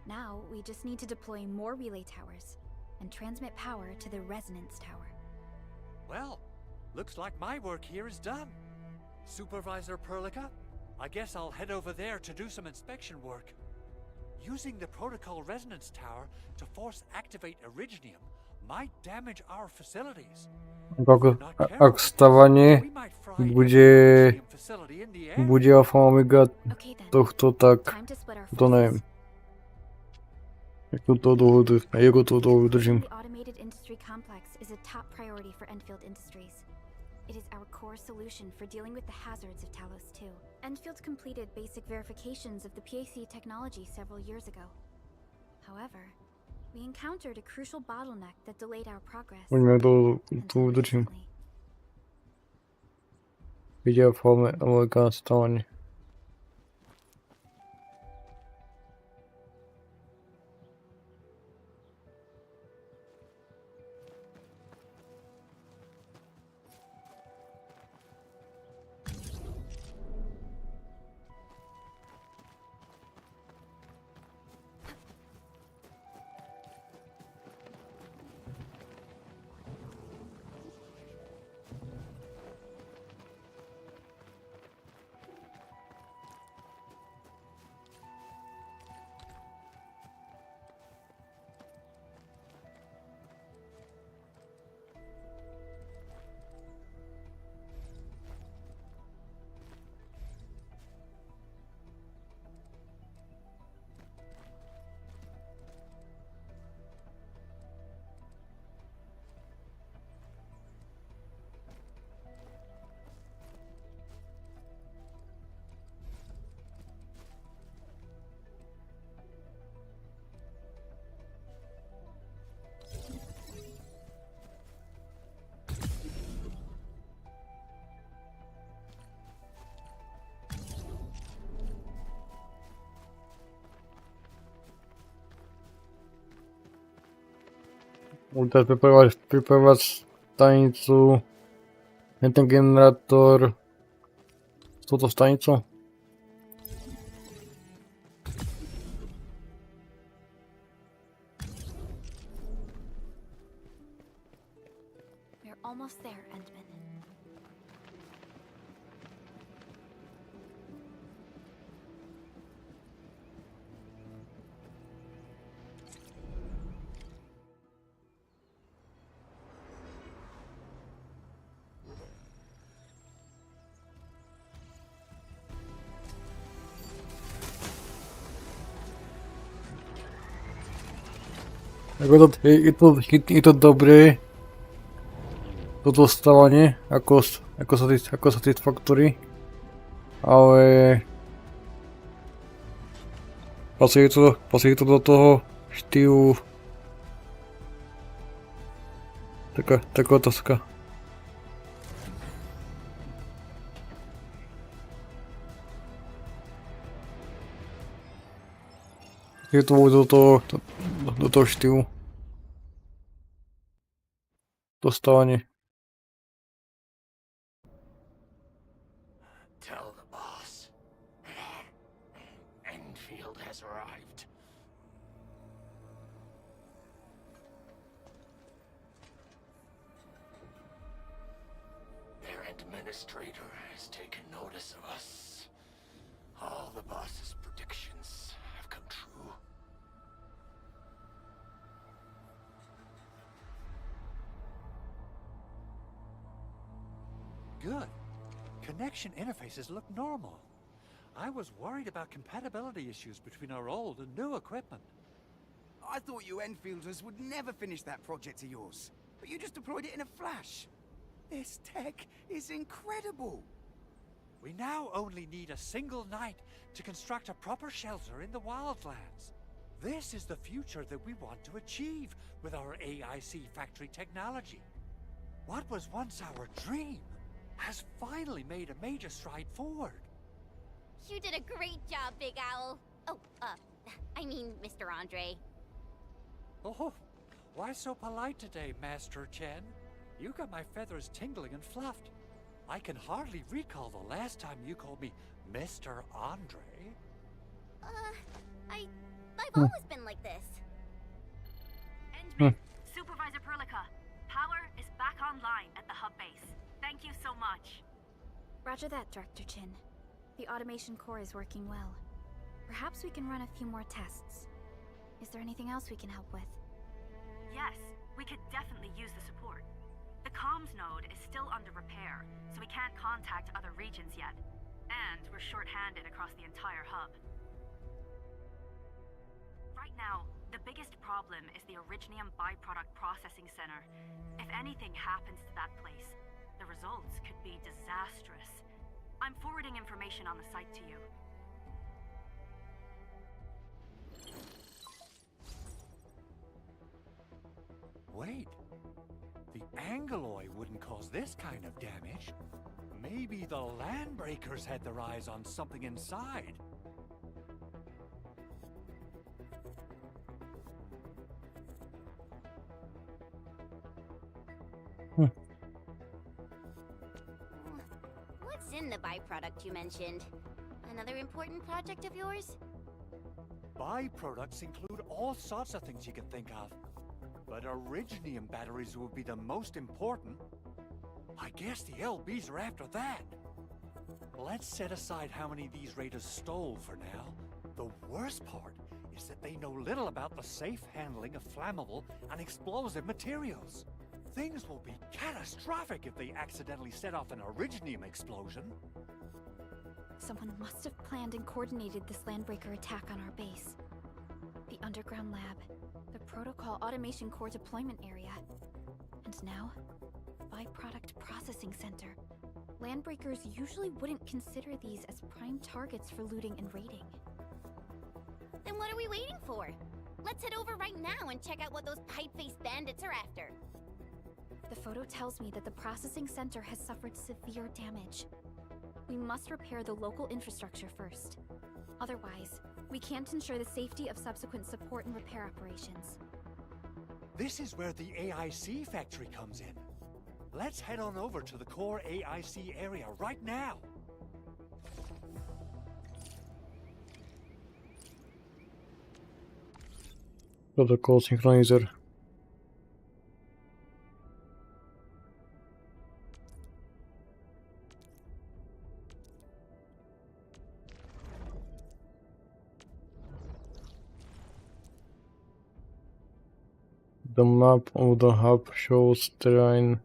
Now, we just need to deploy more relay towers and transmit power to the resonance tower. Well, looks like my work here is done. Supervisor Perlica, I guess I'll head over there to do some inspection work. Using the protocol resonance tower to force activate Originium might damage our facilities. Ak stawanie bude alfa omega tohto, tak to neviem. Ako to udržím. The automated industry complex is a top priority for Enfield Industries. It is our core solution for dealing with the hazards of Talos 2. Enfield completed basic verifications of the PAC technology several years ago. However, we encountered a crucial bottleneck that delayed our progress. Poďme to udržím. Vidia v forme omega stavanie. Teraz pripravovať stanicu, ten generátor, túto stanicu. We're almost there, Endman. Je to dobré, toto stávanie, ako satisfaktory, ale pasuje to do toho štýlu, taká otázka. Je to do toho štýlu. To stávanie. Tell the boss. Enfield has arrived. Their administrator has taken notice of us. All the boss's predictions have come true. Good. Connection interfaces look normal. I was worried about compatibility issues between our old and new equipment. I thought you Enfielders would never finish that project of yours, but you just deployed it in a flash. This tech is incredible. We now only need a single night to construct a proper shelter in the wildlands. This is the future that we want to achieve with our AIC factory technology. What was once our dream has finally made a major stride forward. You did a great job, Big Owl. Oh, I mean, Mr. Andre. Oh, why so polite today, Master Chen? You got my feathers tingling and fluffed. I can hardly recall the last time you called me Mr. Andre. I've always been like this. Endman, Supervisor Perlica, power is back online at the hub base. Thank you so much. Roger that, Director Chin. The automation core is working well. Perhaps we can run a few more tests. Is there anything else we can help with? Yes, we could definitely use the support. The comms node is still under repair, so we can't contact other regions yet. And we're short-handed across the entire hub. Right now, the biggest problem is the Originium byproduct processing center. If anything happens to that place, the results could be disastrous. I'm forwarding information on the site to you. Wait, the Angoloid wouldn't cause this kind of damage. Maybe the Landbreakers had their eyes on something inside. What's in the byproduct you mentioned? Another important project of yours? Byproducts include all sorts of things you can think of. But Originium batteries will be the most important. I guess the LBs are after that. Let's set aside how many these raiders stole for now. The worst part is that they know little about the safe handling of flammable and explosive materials. Things will be catastrophic if they accidentally set off an Originium explosion. Someone must have planned and coordinated this Landbreaker attack on our base. The underground lab, the protocol automation core deployment area, and now, byproduct processing center. Landbreakers usually wouldn't consider these as prime targets for looting and raiding. Then what are we waiting for? Let's head over right now and check out what those pipe-faced bandits are after. The photo tells me that the processing center has suffered severe damage. We must repair the local infrastructure first. Otherwise, we can't ensure the safety of subsequent support and repair operations. This is where the AIC factory comes in. Let's head on over to the core AIC area right now. Protocol synchronizer. The map of the hub shows terrain,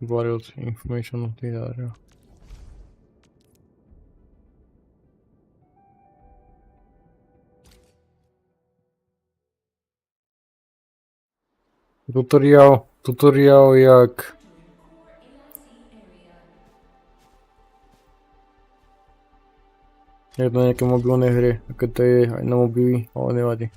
various information of the area. Tutoriál jak do nějaké mobilné hry, také to je aj na mobily, ale nevadí.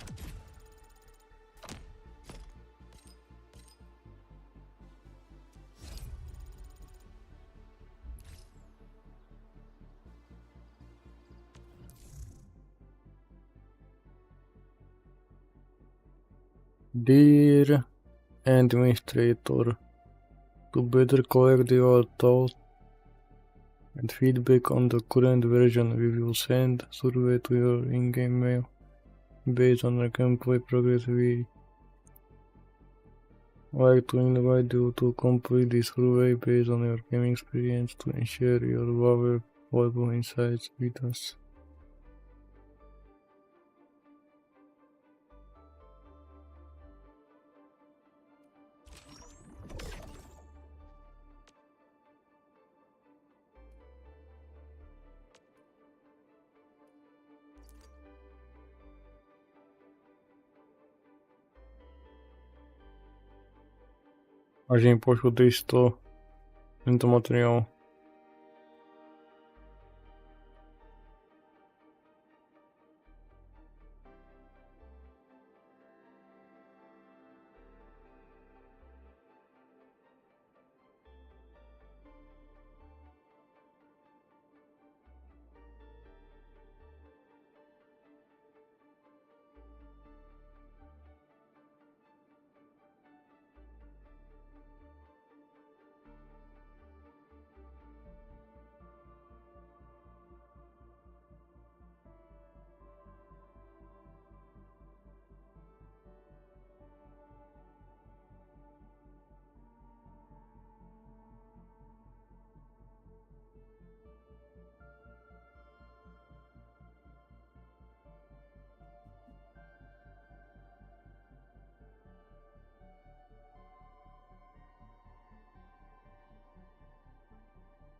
Dear Administrator, to better collect your thoughts and feedback on the current version, we will send a survey to your in-game mail. Based on the gameplay progress, we like to invite you to complete this survey based on your gaming experience to share your valuable insights with us. A že im pošlu tento materiál.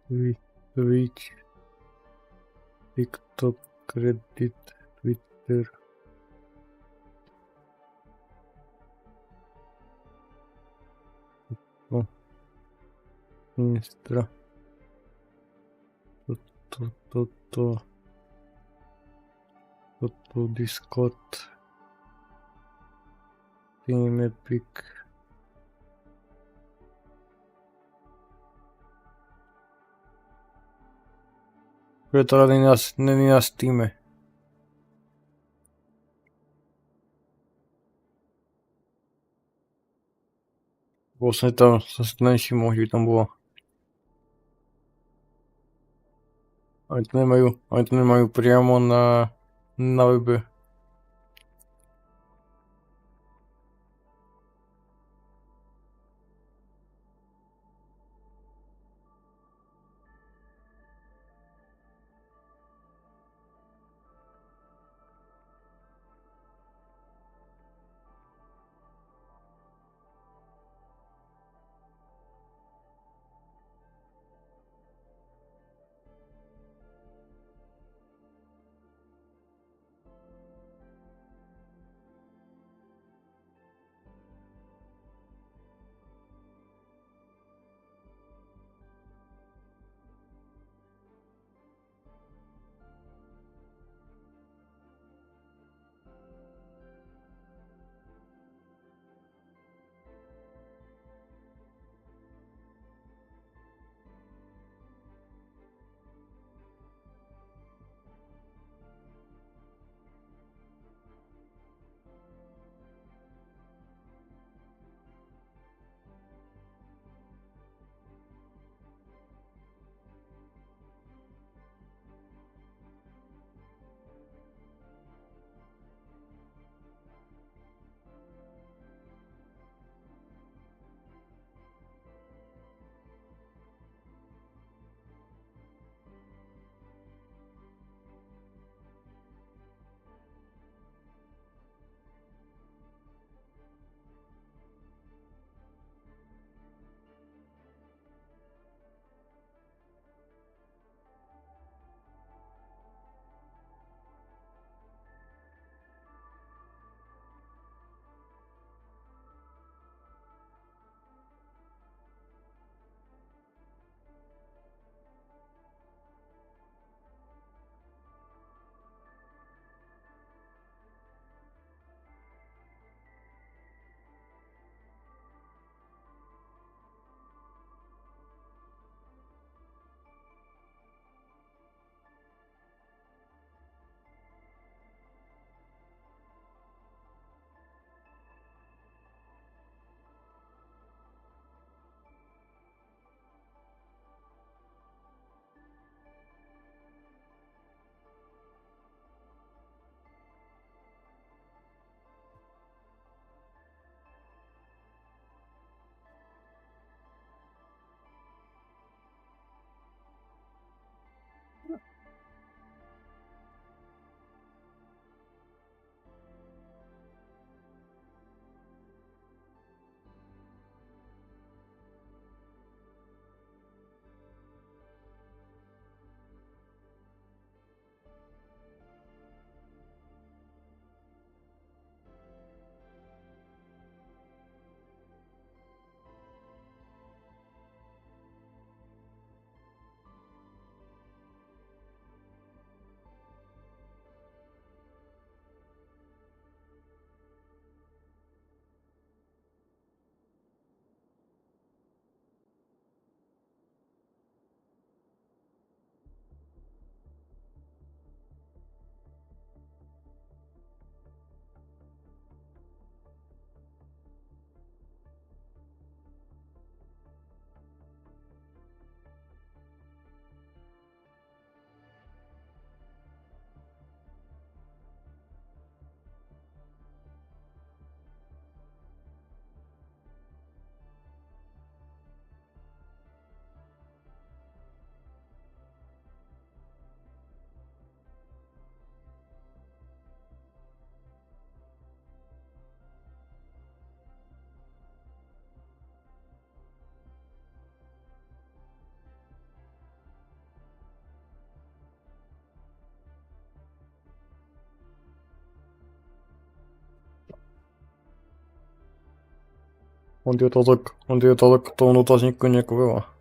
Twitch, TikTok, Reddit, Twitter. Instra. Toto Discord. Team Epic. Preto není na Steame. Vlastne tam som si nevšimol, že tam bola. Oni to nemajú priamo na webe. On ti otázek k tomu dotazníku nějak byla.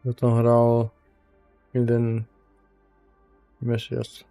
Kdo to hrál jeden měsíc.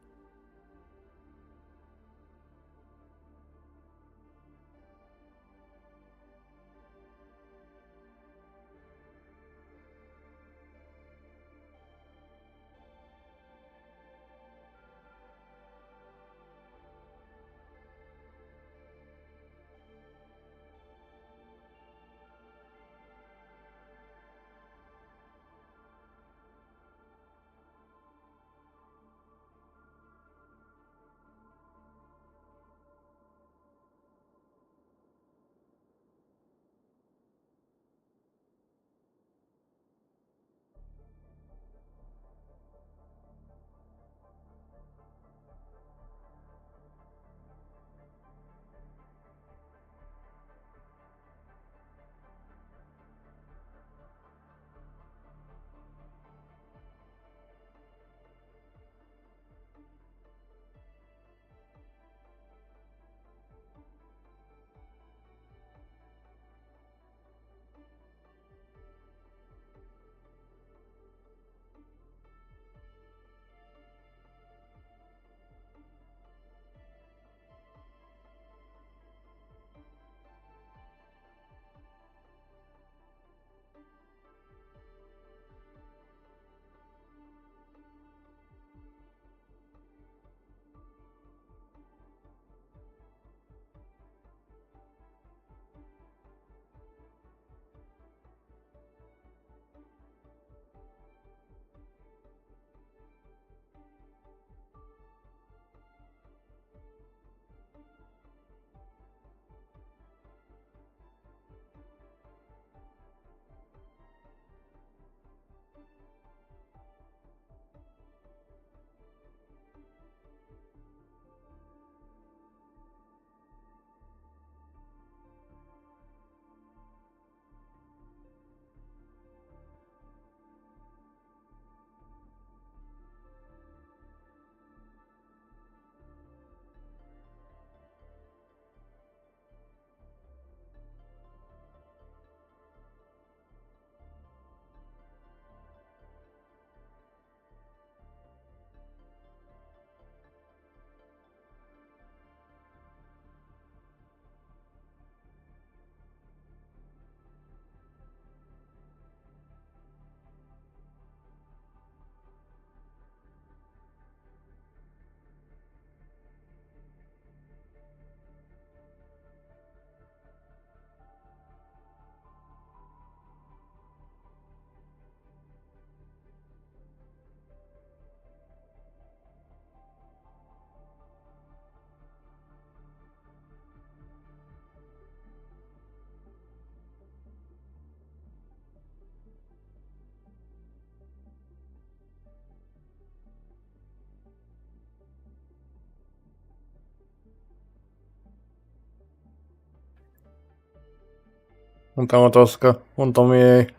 tam otázka, on tam je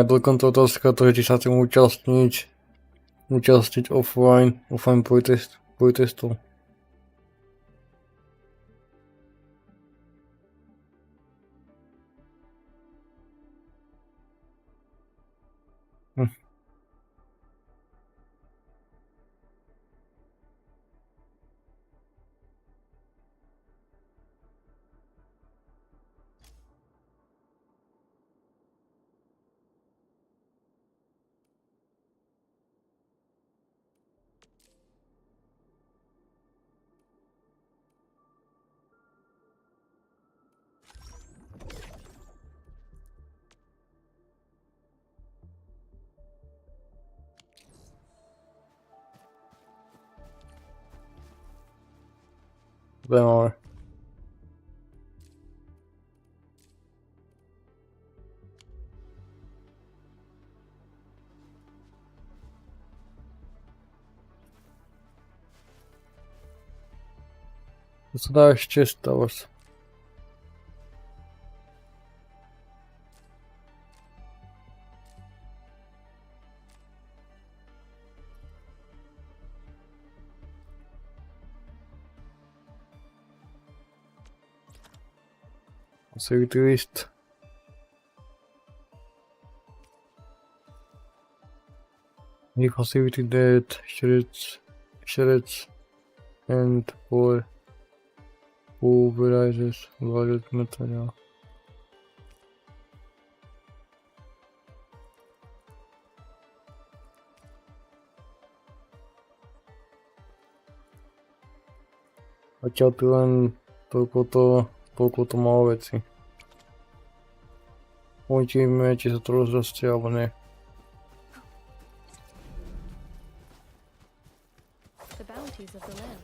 dokonca otázka to, že či sa chcem účastniť offline playtestov. Zajímavé. To sa dá ešte stavať. Activity list. New activity date, shreds and for pulverizes violet material. Zatiaľ tu len toľko to malo veci. Uvidíme, či sa to rozrastie alebo nie. The bounties of the land.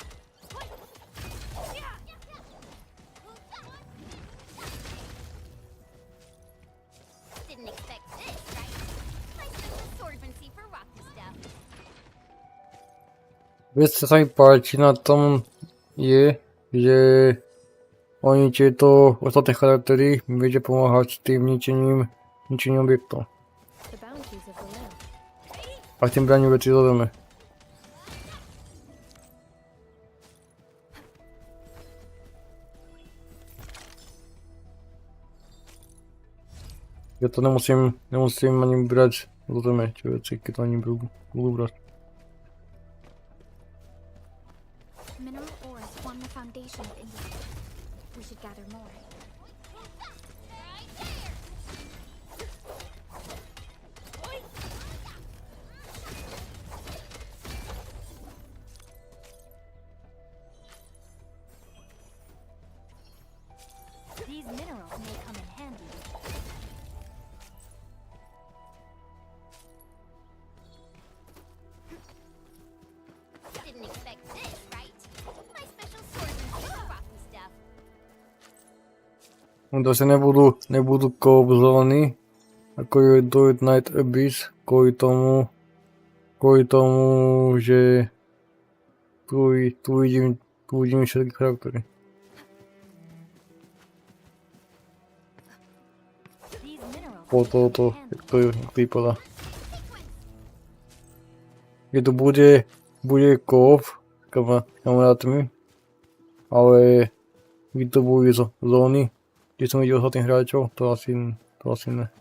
Didn't expect this, right? My special swordsmancy for rocky stuff. Vec, čo sa mi páči na tom je, že oni tieto ostatné charaktery vedia pomáhať tým ničením objektov. The bounties of the land. A tým braňujú veci do zeme. Ja to nemusím ani brať do zeme, tie veci, keď to ani budú brať. Mineral ores form the foundation of industry. We should gather more. These minerals may come in handy. Didn't expect this, right? My special swordsmancy for rocky stuff. Zase nebudú koobzovaní, ako je do Night Abyss, kvôli tomu, že tu vidím všetky charaktery. Po toto, jak to vypadá. Keď to bude koop s kamarátmi, ale keď to bude zóny, kde som videl ostatných hráčov, to asi ne.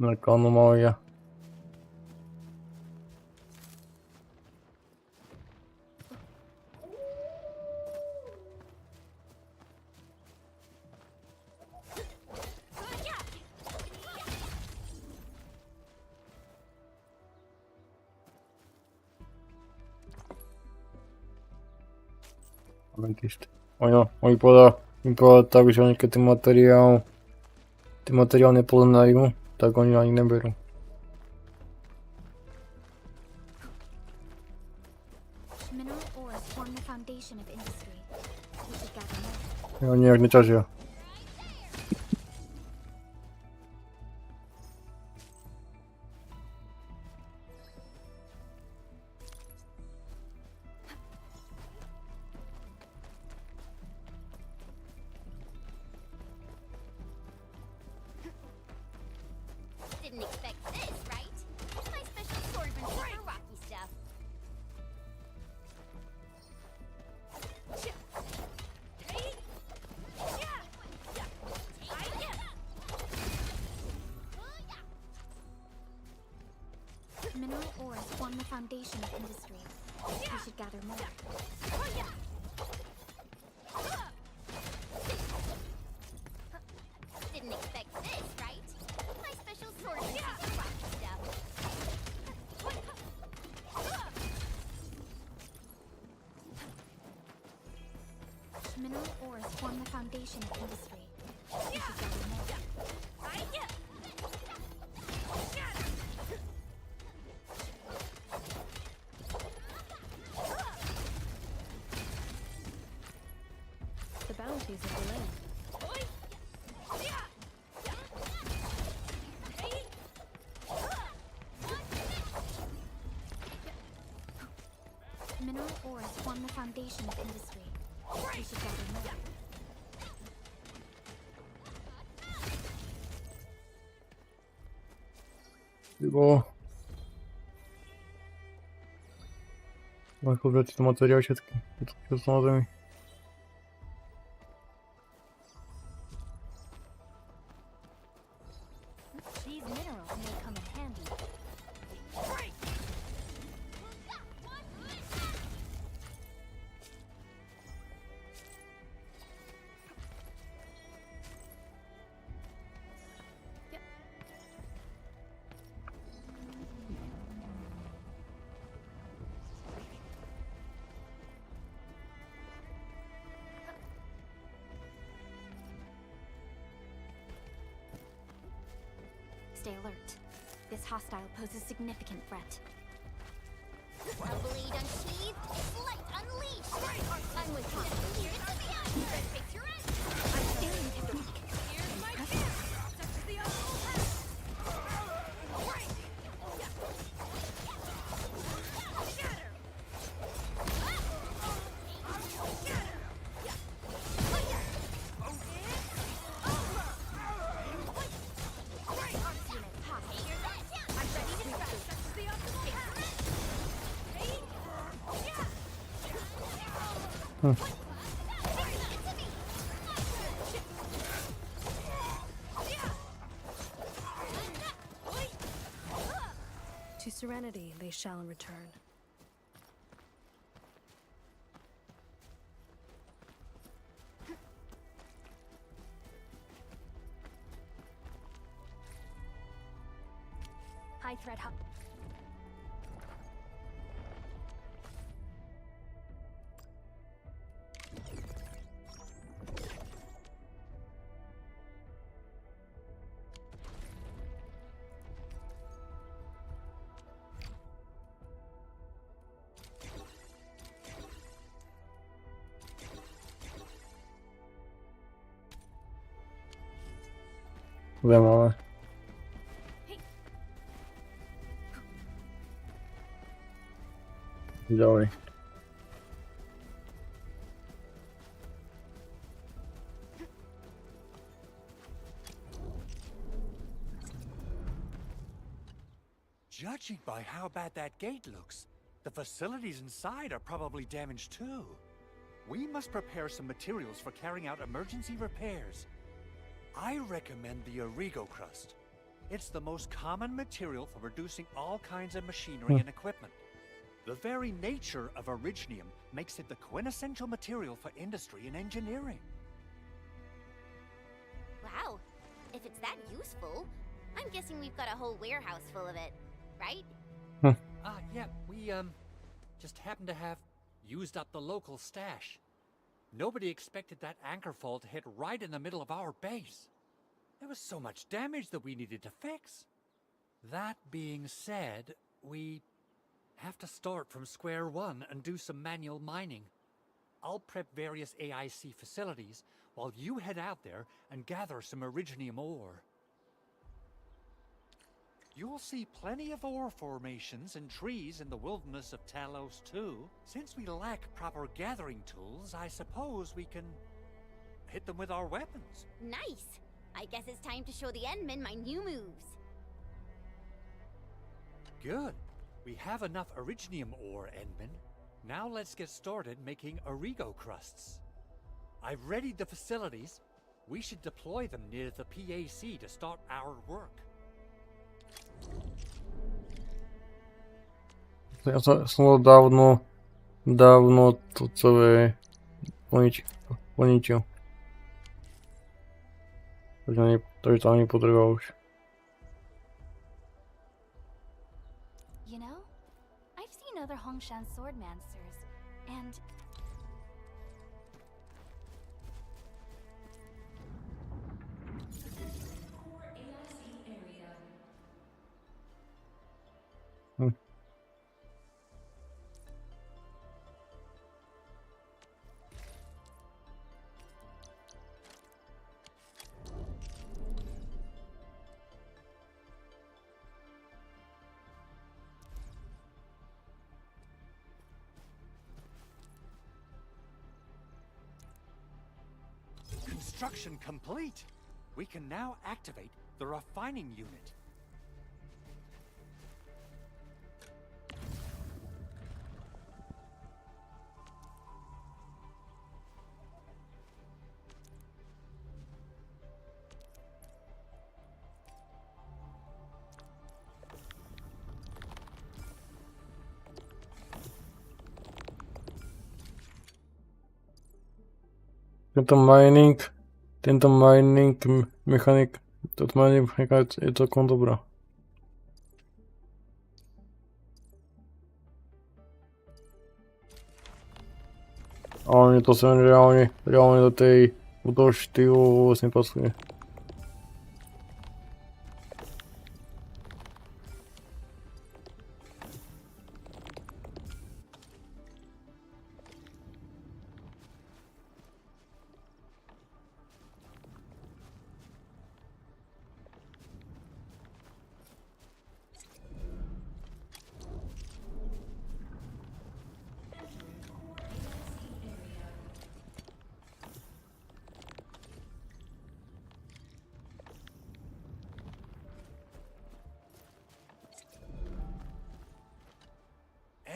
Nejaká anomália. Ametist. Oni povedali tak, že oni keď ten materiál nepoznajú, tak oni ani neberú. Mineral ores form the foundation of industry. We should gather more. Oni nejak neťažia. Didn't expect this, right? My special swordsmanship for Rocky stuff. Mineral ores form the foundation of industry. We should gather more. Didn't expect this, right? My special swordsmanship for Rocky stuff. Mineral ores form the foundation of industry. We should gather more. The bounties of the land. Mineral ores form the foundation of industry. We should gather more. Bo... Mám vybrať tieto materiály všetky, čo sú na zemi. These minerals may come in handy. Stay alert. This hostile poses significant threat. A blade unsheathed, light unleashed. I'm with you. Here's the beyond. Face your end. I'm stealing technique. Here's my chance. Such is the awful path. To serenity they shall return. High threat hub. Vem, ale... Ďalej. Judging by how bad that gate looks, the facilities inside are probably damaged too. We must prepare some materials for carrying out emergency repairs. I recommend the Origo crust. It's the most common material for producing all kinds of machinery and equipment. The very nature of originium makes it the quintessential material for industry and engineering. Wow. If it's that useful, I'm guessing we've got a whole warehouse full of it, right? Yeah, we, just happen to have used up the local stash. Nobody expected that anchor fall to hit right in the middle of our base. There was so much damage that we needed to fix. That being said, we have to start from square one and do some manual mining. I'll prep various AIC facilities while you head out there and gather some Originium ore. You'll see plenty of ore formations and trees in the wilderness of Talos too. Since we lack proper gathering tools, I suppose we can hit them with our weapons. Nice! I guess it's time to show the Endmen my new moves. Good. We have enough Originium ore, Endman. Now let's get started making Origo crusts. I've readied the facilities. We should deploy them near the PAC to start our work. Ja som dávno to celé poničil. Takže to ani potreboval už. You know, I've seen other Hongshan swordmancers, and Construction complete. We can now activate the refining unit. Tento mining mechanik, je celkom dobrá. Ale mne to sem reálne do toho štýlu vôbec nepasuje.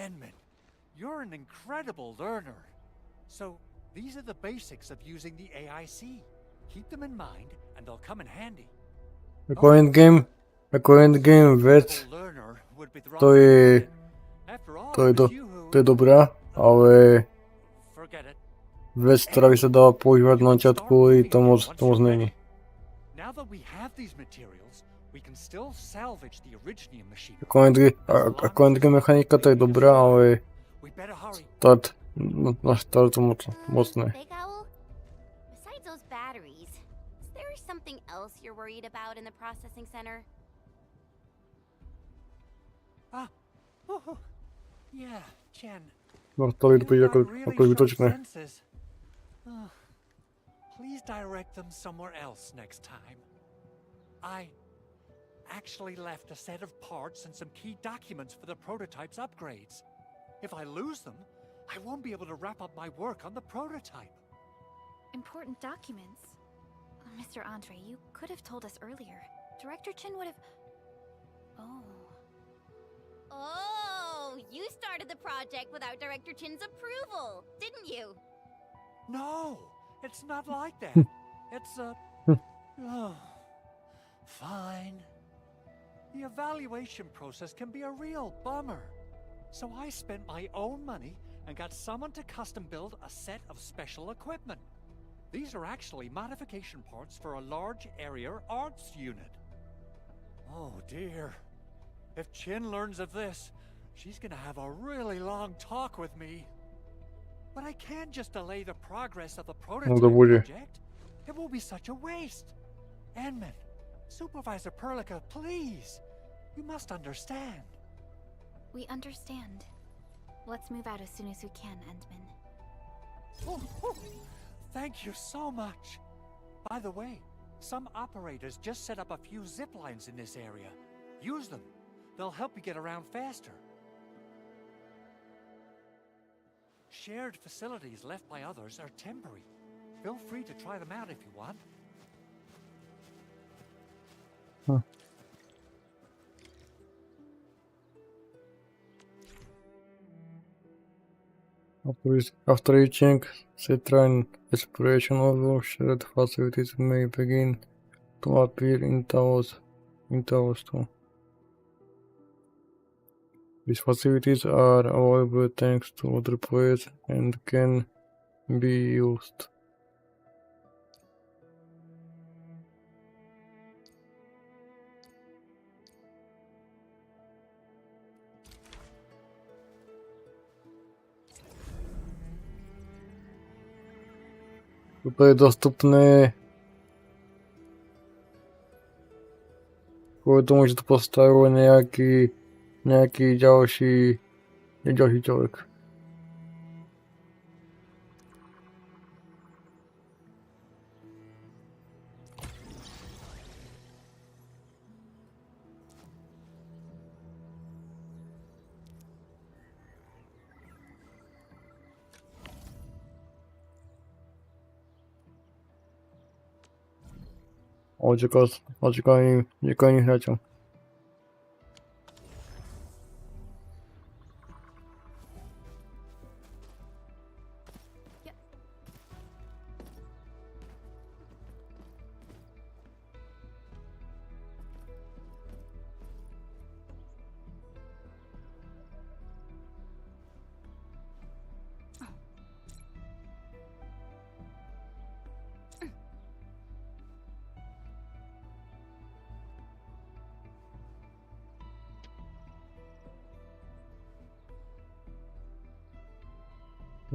Endman, you're an incredible learner. So, these are the basics of using the AIC. Keep them in mind, and they'll come in handy. Ako endgame vec, to je dobrá, ale vec, ktorá by sa dala používať na začiatku, to moc není. Now that we have these materials, we can still salvage the Originium machine. Ako endgame mechanika to je dobrá, ale na štart to moc ne. Big Owl? Besides those batteries, is there something else you're worried about in the processing center? Yeah, Chen. No, to je ako zbytočné. Please direct them somewhere else next time. I actually left a set of parts and some key documents for the prototype's upgrades. If I lose them, I won't be able to wrap up my work on the prototype. Important documents? Mr. Andre, you could have told us earlier. Director Chin would have... Oh, you started the project without Director Chin's approval, didn't you? No, it's not like that. It's fine. The evaluation process can be a real bummer. So I spent my own money and got someone to custom build a set of special equipment. These are actually modification parts for a large area arts unit. Oh dear. If Chin learns of this, she's gonna have a really long talk with me. But I can't just delay the progress of the No prototype to bude. project. It will be such a waste. Edmund, Supervisor Perlica, please. You must understand. We understand. Let's move out as soon as we can, Endman. Oh, thank you so much. By the way, some operators just set up a few zip lines in this area. Use them. They'll help you get around faster. Shared facilities left by others are temporary. Feel free to try them out if you want. After reaching the train exploration level, shared facilities may begin to appear in towers too. These facilities are available thanks to other players and can be used. Toto je dostupné kvôli tomu, že to postavil nejaký ďalší človek. Očakávání hráčov.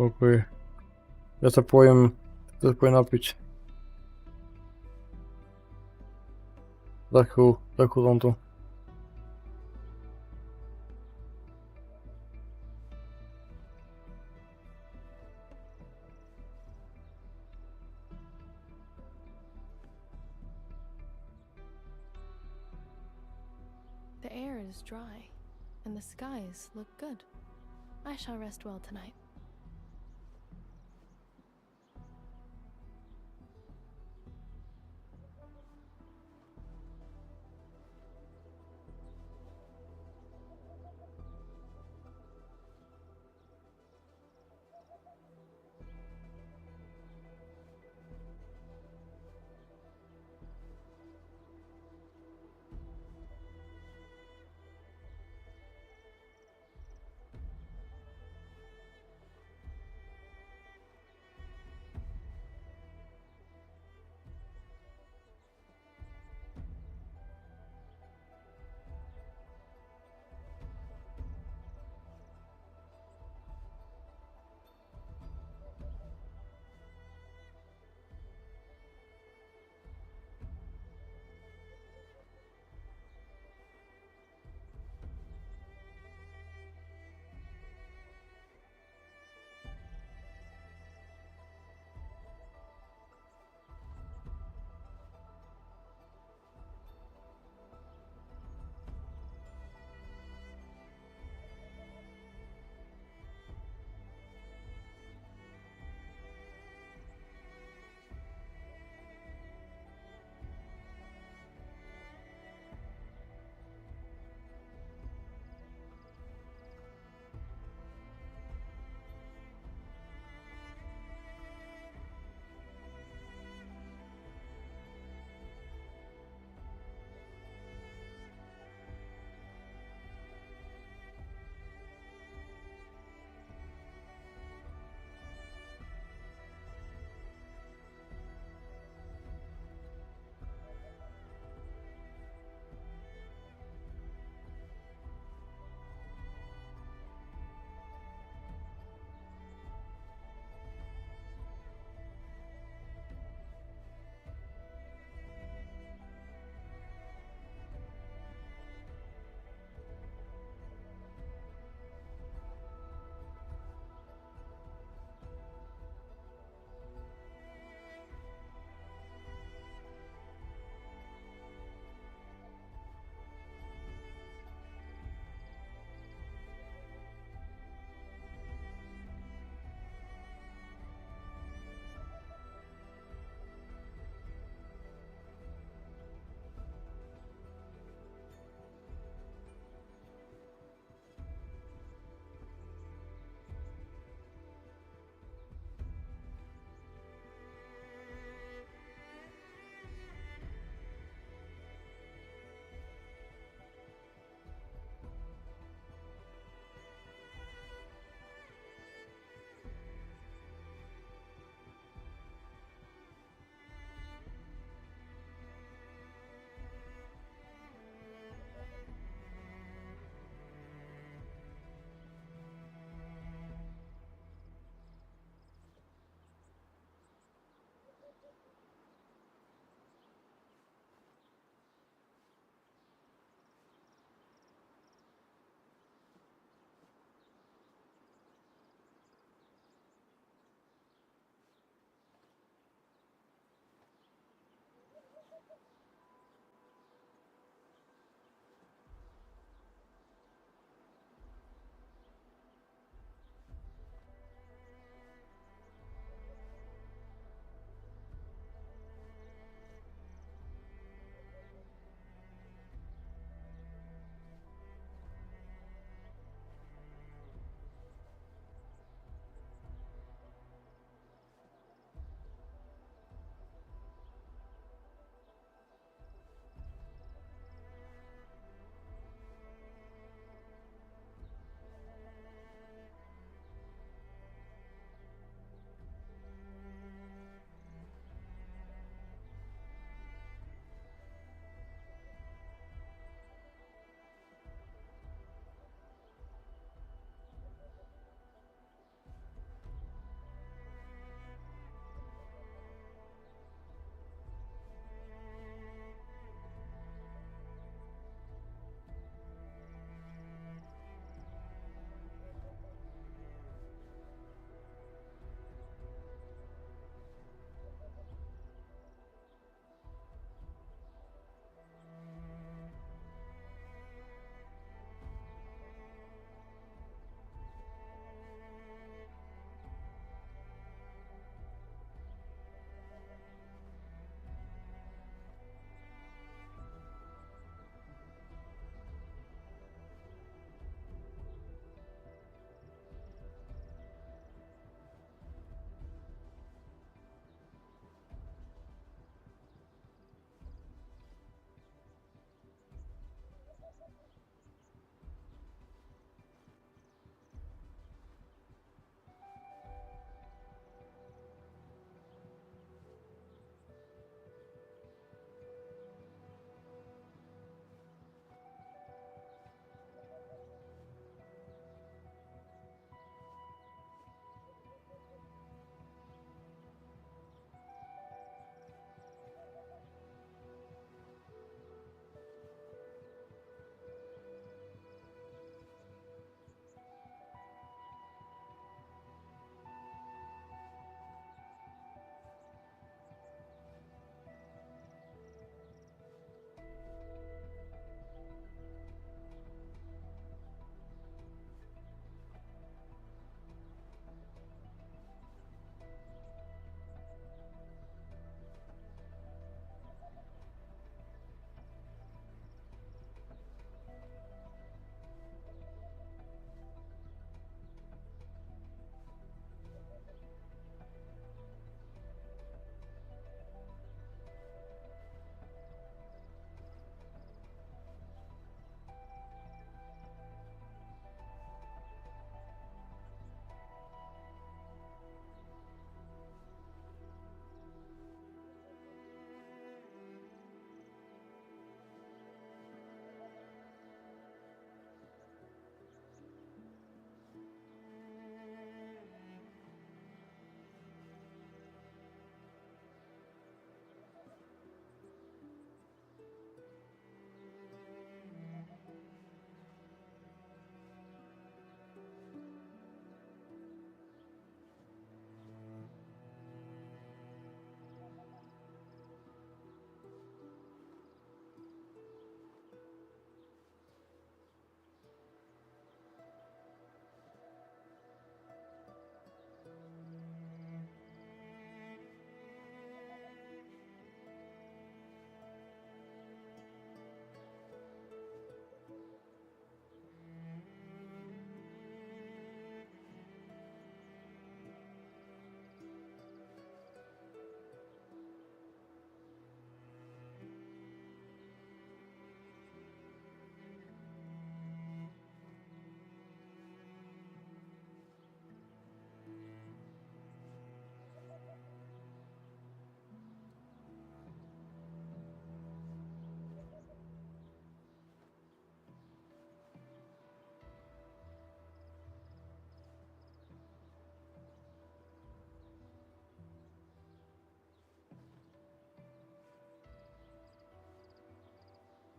Okay. Ja sa pojem napiť. Za chvíľu tu. The air is dry, and the skies look good. I shall rest well tonight.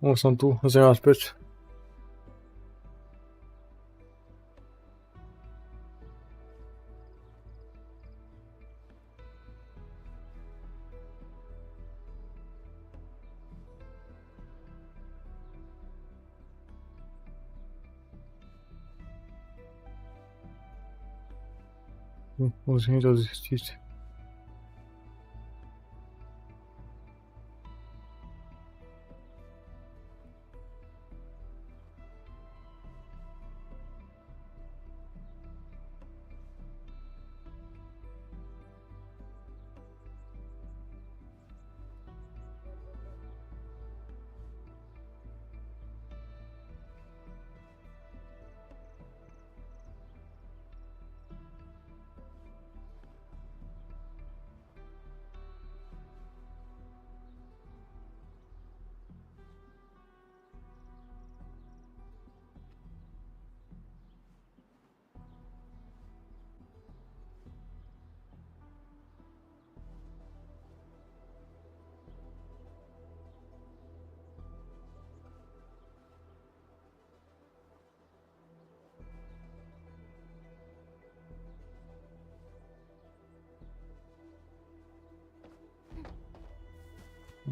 Som tu, zem naspäť. Musím to zistiť.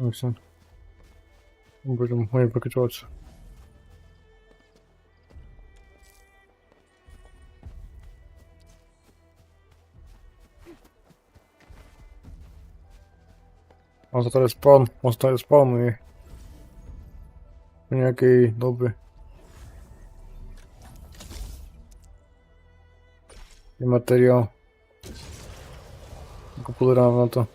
Myslím. Budem hodně pokračovat. On se tady spawnuje. V nějaké době. Je materiál. Jako podrám na to.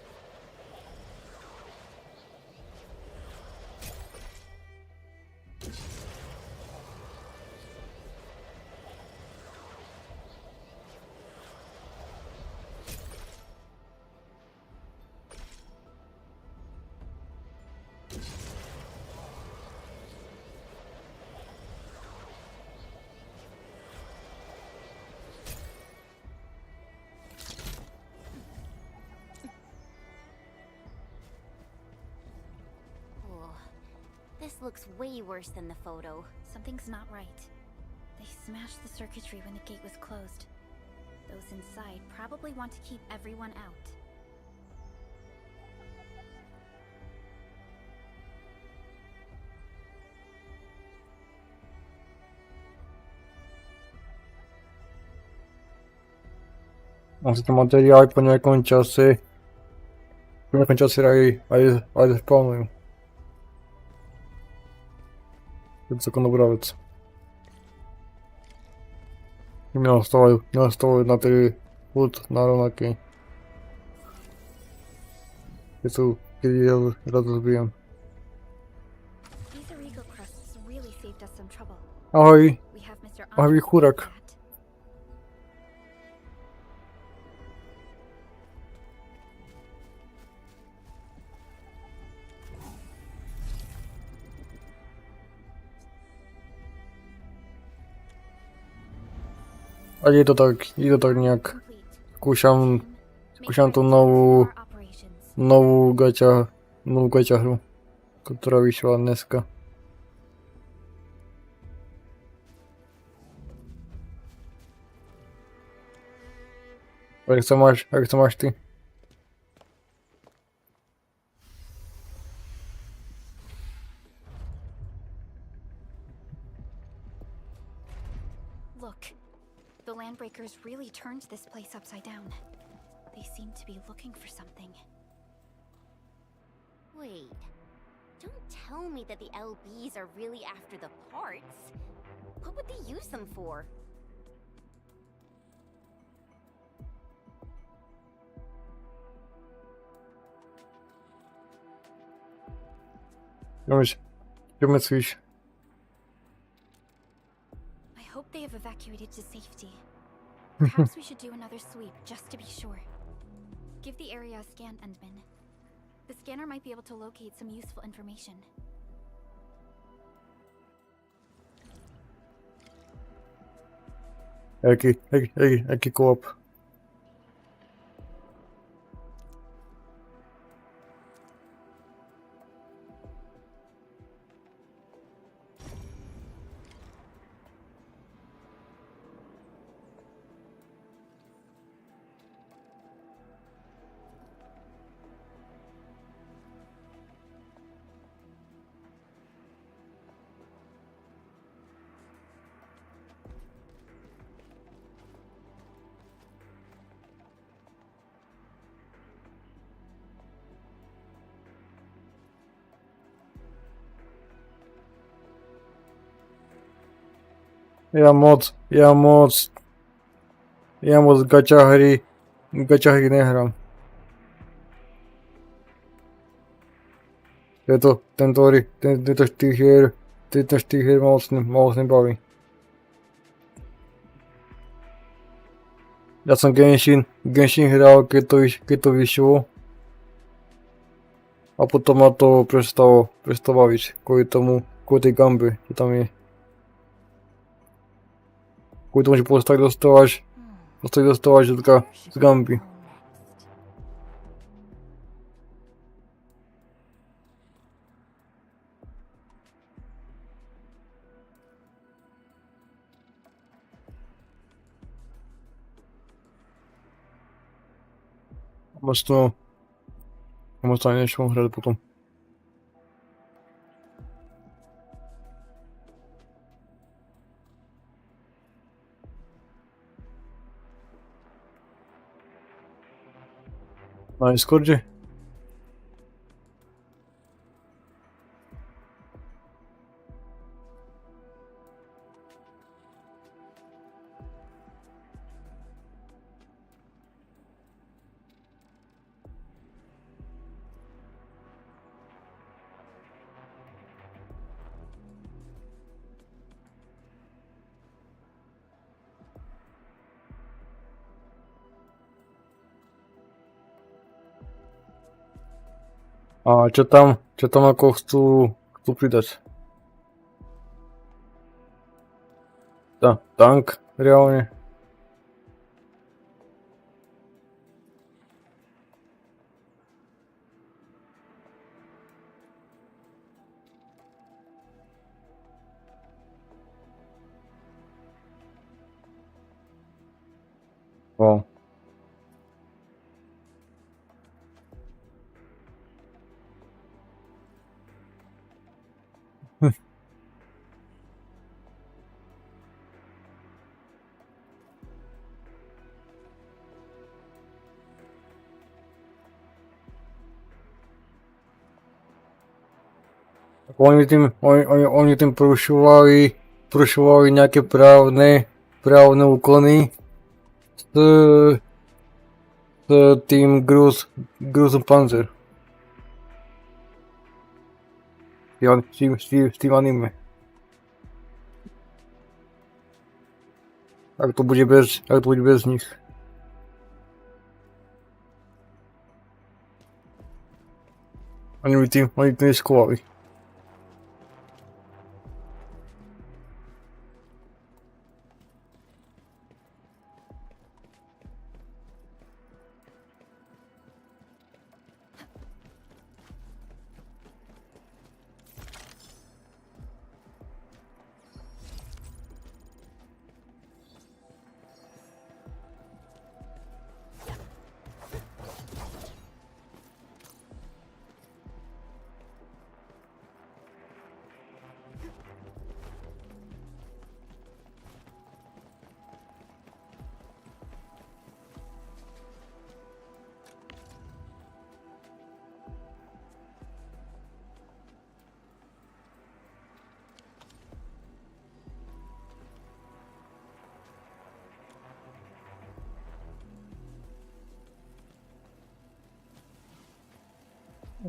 This looks way worse than the photo. Something's not right. They smashed the circuitry when the gate was closed. Those inside probably want to keep everyone out. Asi to materiály po nejakom čase aj spawnujú. Je to celkom dobrá vec. Neostávajú na tej hud na rovnakej. Keď ja rád zbijem. Ahoj. Ahoj, chudák. A je to tak nejak. Skúšam tú novú gaťa hru, ktorá vyšla dneska. Jak sa máš ty? The Landbreakers really turned this place upside down. They seem to be looking for something. Wait, don't tell me that the LBs are really after the parts. What would they use them for? Čo myslíš? I hope they have evacuated to safety. Perhaps we should do another sweep, just to be sure. Give the area a scan, Endman. The scanner might be able to locate some useful information. Jaký koop? Ja moc gača hry nehrám. Tento štýl hier moc nebaví. Ja som Genshin hral, keď to vyšlo. A potom ma to prestalo baviť, kvôli tej gambe, čo tam je. Kvôli tomu, že postať dostávaš z gamby. Možno aj nešlo hrať potom. Na Discorde? A čo tam ako chcú pridať? Tank, reálne. Wow. Oni tým porušovali nejaké právne úkony s tým Gruzom Panzer. S tým anime. Ak to bude bez nich. Oni tým riskovali.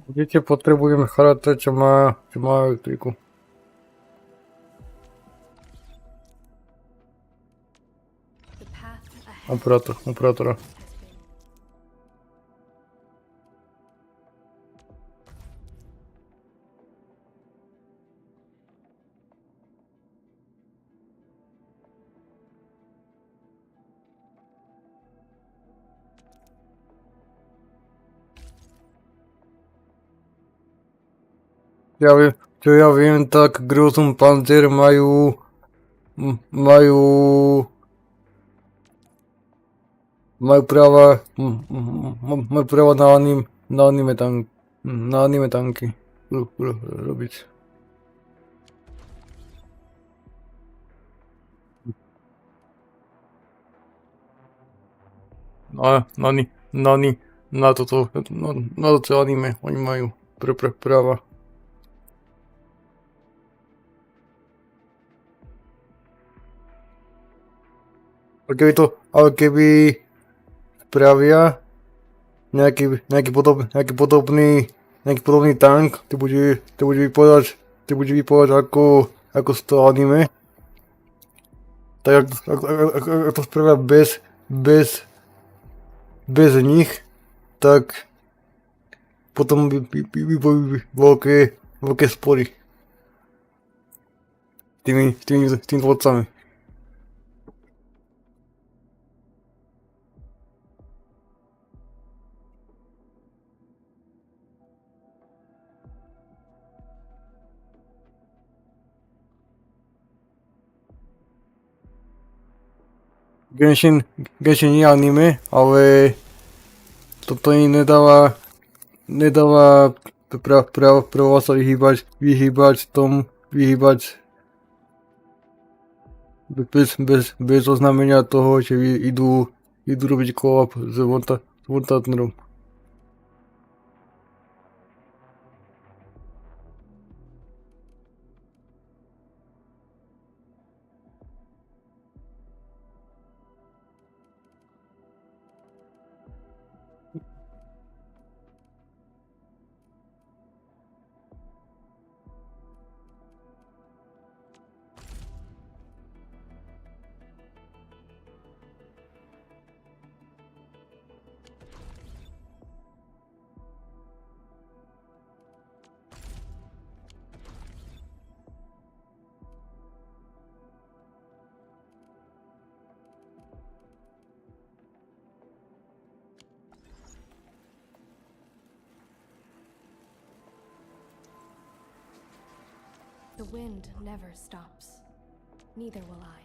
Dieťa potrebujeme charakter, čo má elektriku. Operátora. Čo ja viem, tak Gruzum Panzer majú práva na anime tanky robiť. Na toto anime oni majú práva. Ale keby spravia nejaký podobný tank, ty bude vypadať ako z toho anime, tak ako to spravia bez nich, tak potom by boli veľké spory s tými vodcami. Genshin nie je anime, ale toto im nedáva právo sa vyhýbať bez oznámenia toho, že idú robiť co-op s Vontatnerom. The wind never stops. Neither will I.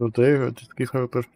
To je vždycky cháper.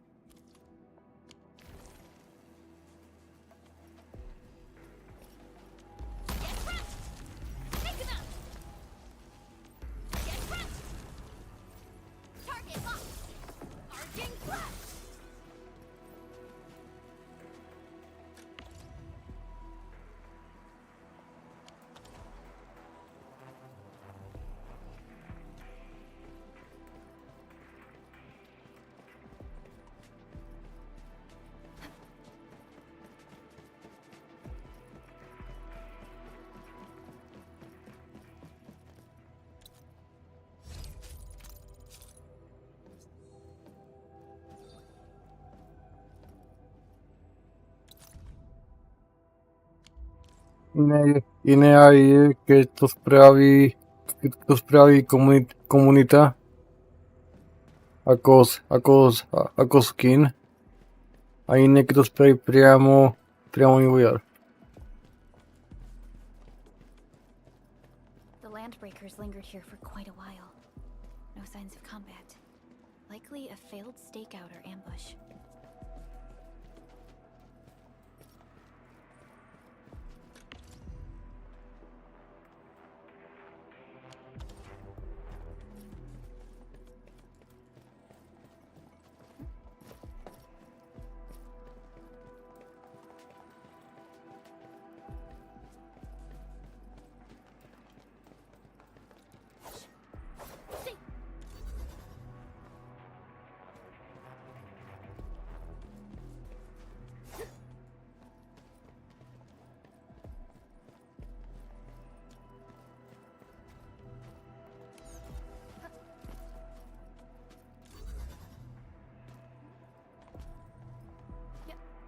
Iné aj je, keď to spraví komunita ako skin, a iné, keď to spraví priamo vývojár. The landbreakers lingered here for quite a while. No signs of combat. Likely a failed stakeout or ambush.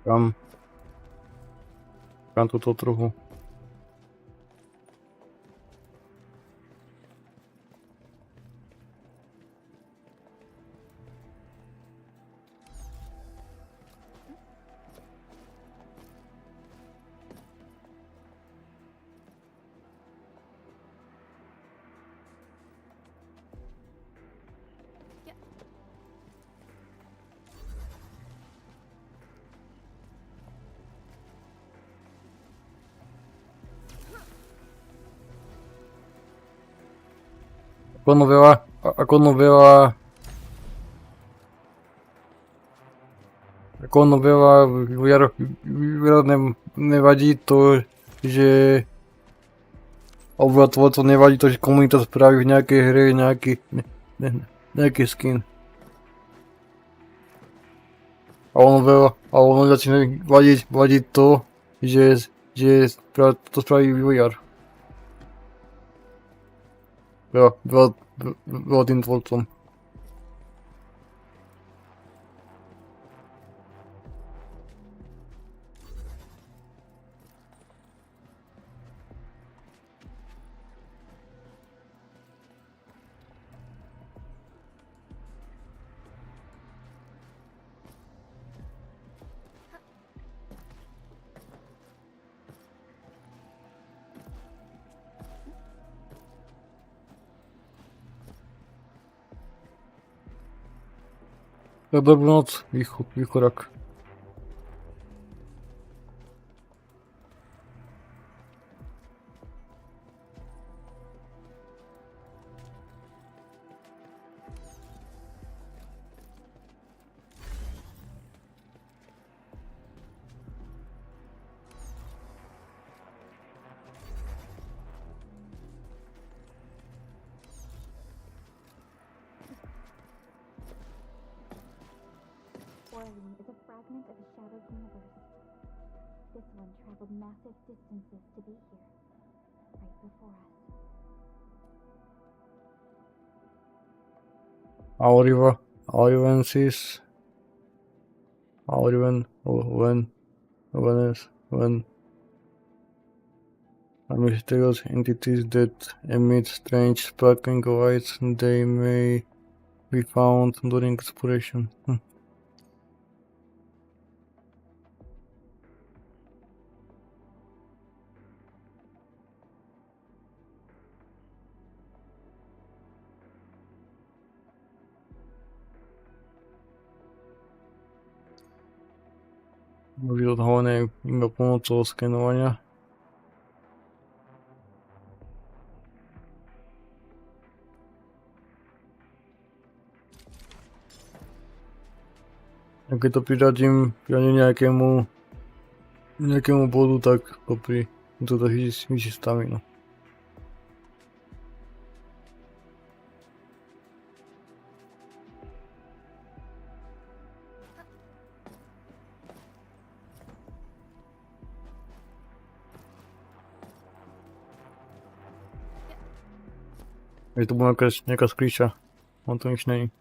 Kam toto trochu. Ako novela nevadí to, že obyvateľstvo nevadí to, že komunita spraví v nejakej hre nejaký skin. a ono začne vadit to, že to spraví vývojář. Byl tím tvůrcem. Dobrou noc, východak. Orlean is a fragment of a shattered universe. This one traveled massive distances to be here, right before us. Audiences. When mysterious entities that emit strange sparkling lights, they may be found during exploration. Může odhalené iba pomocou skenovania. A keď to priradím nejakému bodu, tak to vyšší stamina. Je to bude nejaká sklíča, on to nič není.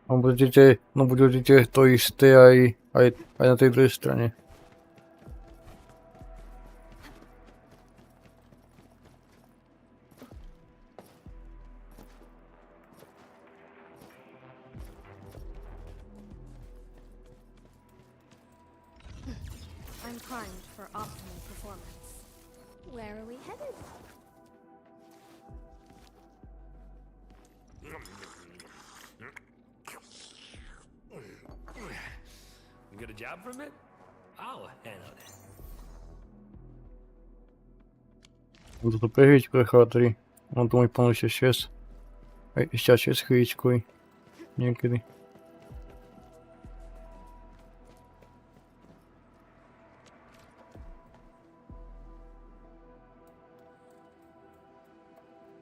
No bude určite to isté aj na tej druhej strane. I'm primed for optimal performance. Where are we headed? You get a job from it? I'll handle it. Budu to chvíličku chátrý. Mám to můj plán ještě 6. Ještě 6 chvíličku. Někdy.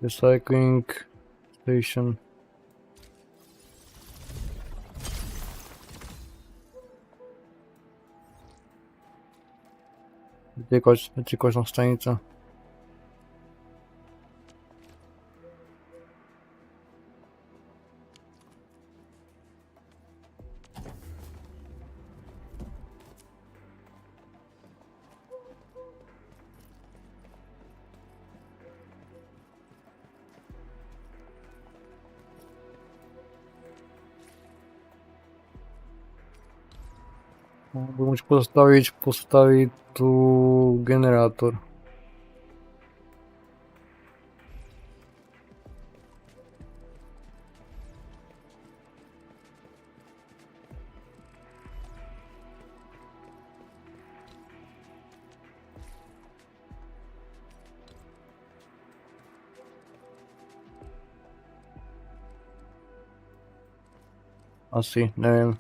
Recycling station. Vytěkačná stanice. Budu muset postavit tu generátor. Asi, nevím.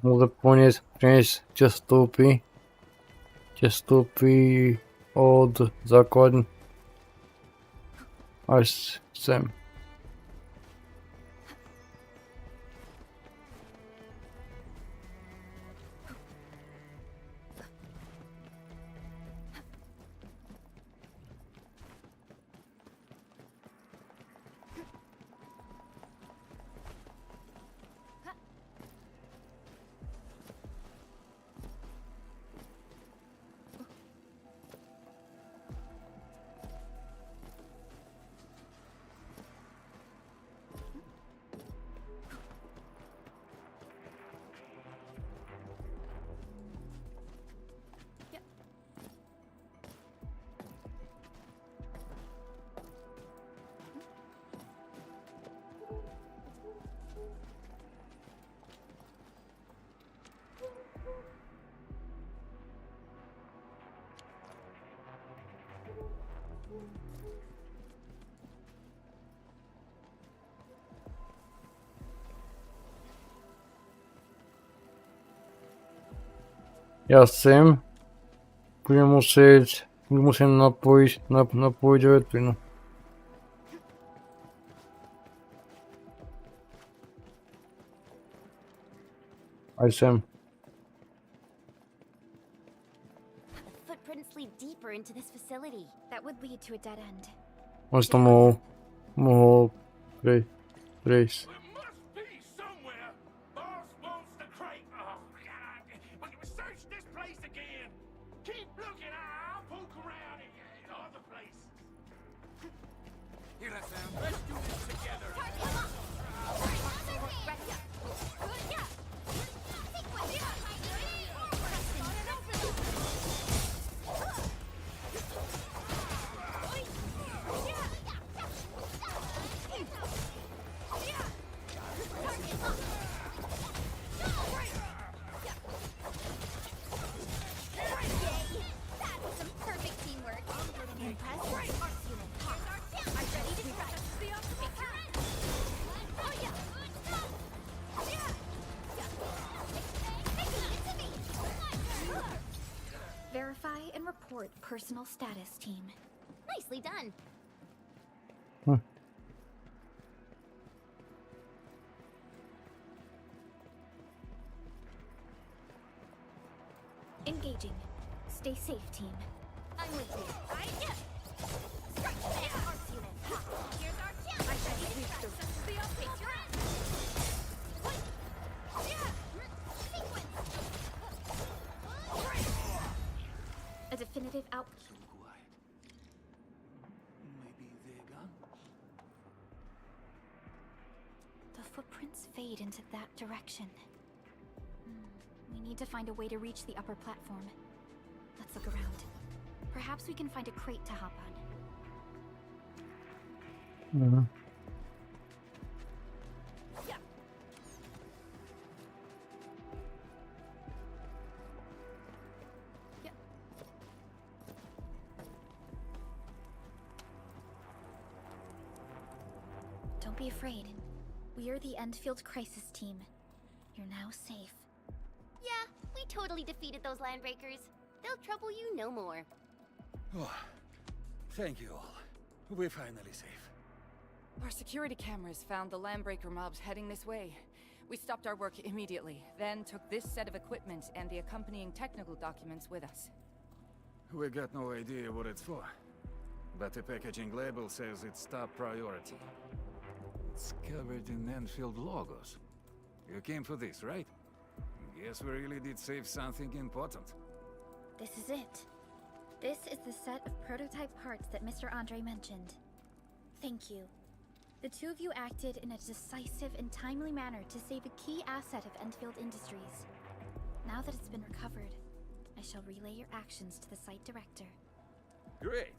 může přinést čestopy od základny až sem. Já jsem budu muset napojit elektrinu. A jsem. Footprints lead deeper into this facility. That would lead to a dead end. On to mohl prejsť. Verify and report personal status, team. Nicely done. Engaging. Stay safe, team. I'm with you. Strike that arts unit. Here's our chance. I ready to successfully update your ass. A definitive out. Maybe they're gone? The footprints fade into that direction. We need to find a way to reach the upper platform. Let's look around. Perhaps we can find a crate to hop on. Don't be afraid. We are the Endfield crisis team. You're now safe. Yeah, we totally defeated those landbreakers. They'll trouble you no more. Oh, thank you all. We're finally safe. Our security cameras found the landbreaker mobs heading this way. We stopped our work immediately, then took this set of equipment and the accompanying technical documents with us. We got no idea what it's for, but the packaging label says it's top priority. It's covered in Enfield logos. You came for this, right? Guess we really did save something important. This is it. This is the set of prototype parts that Mr. Andre mentioned. Thank you. The two of you acted in a decisive and timely manner to save a key asset of Endfield Industries. Now that it's been recovered, I shall relay your actions to the site director. Great.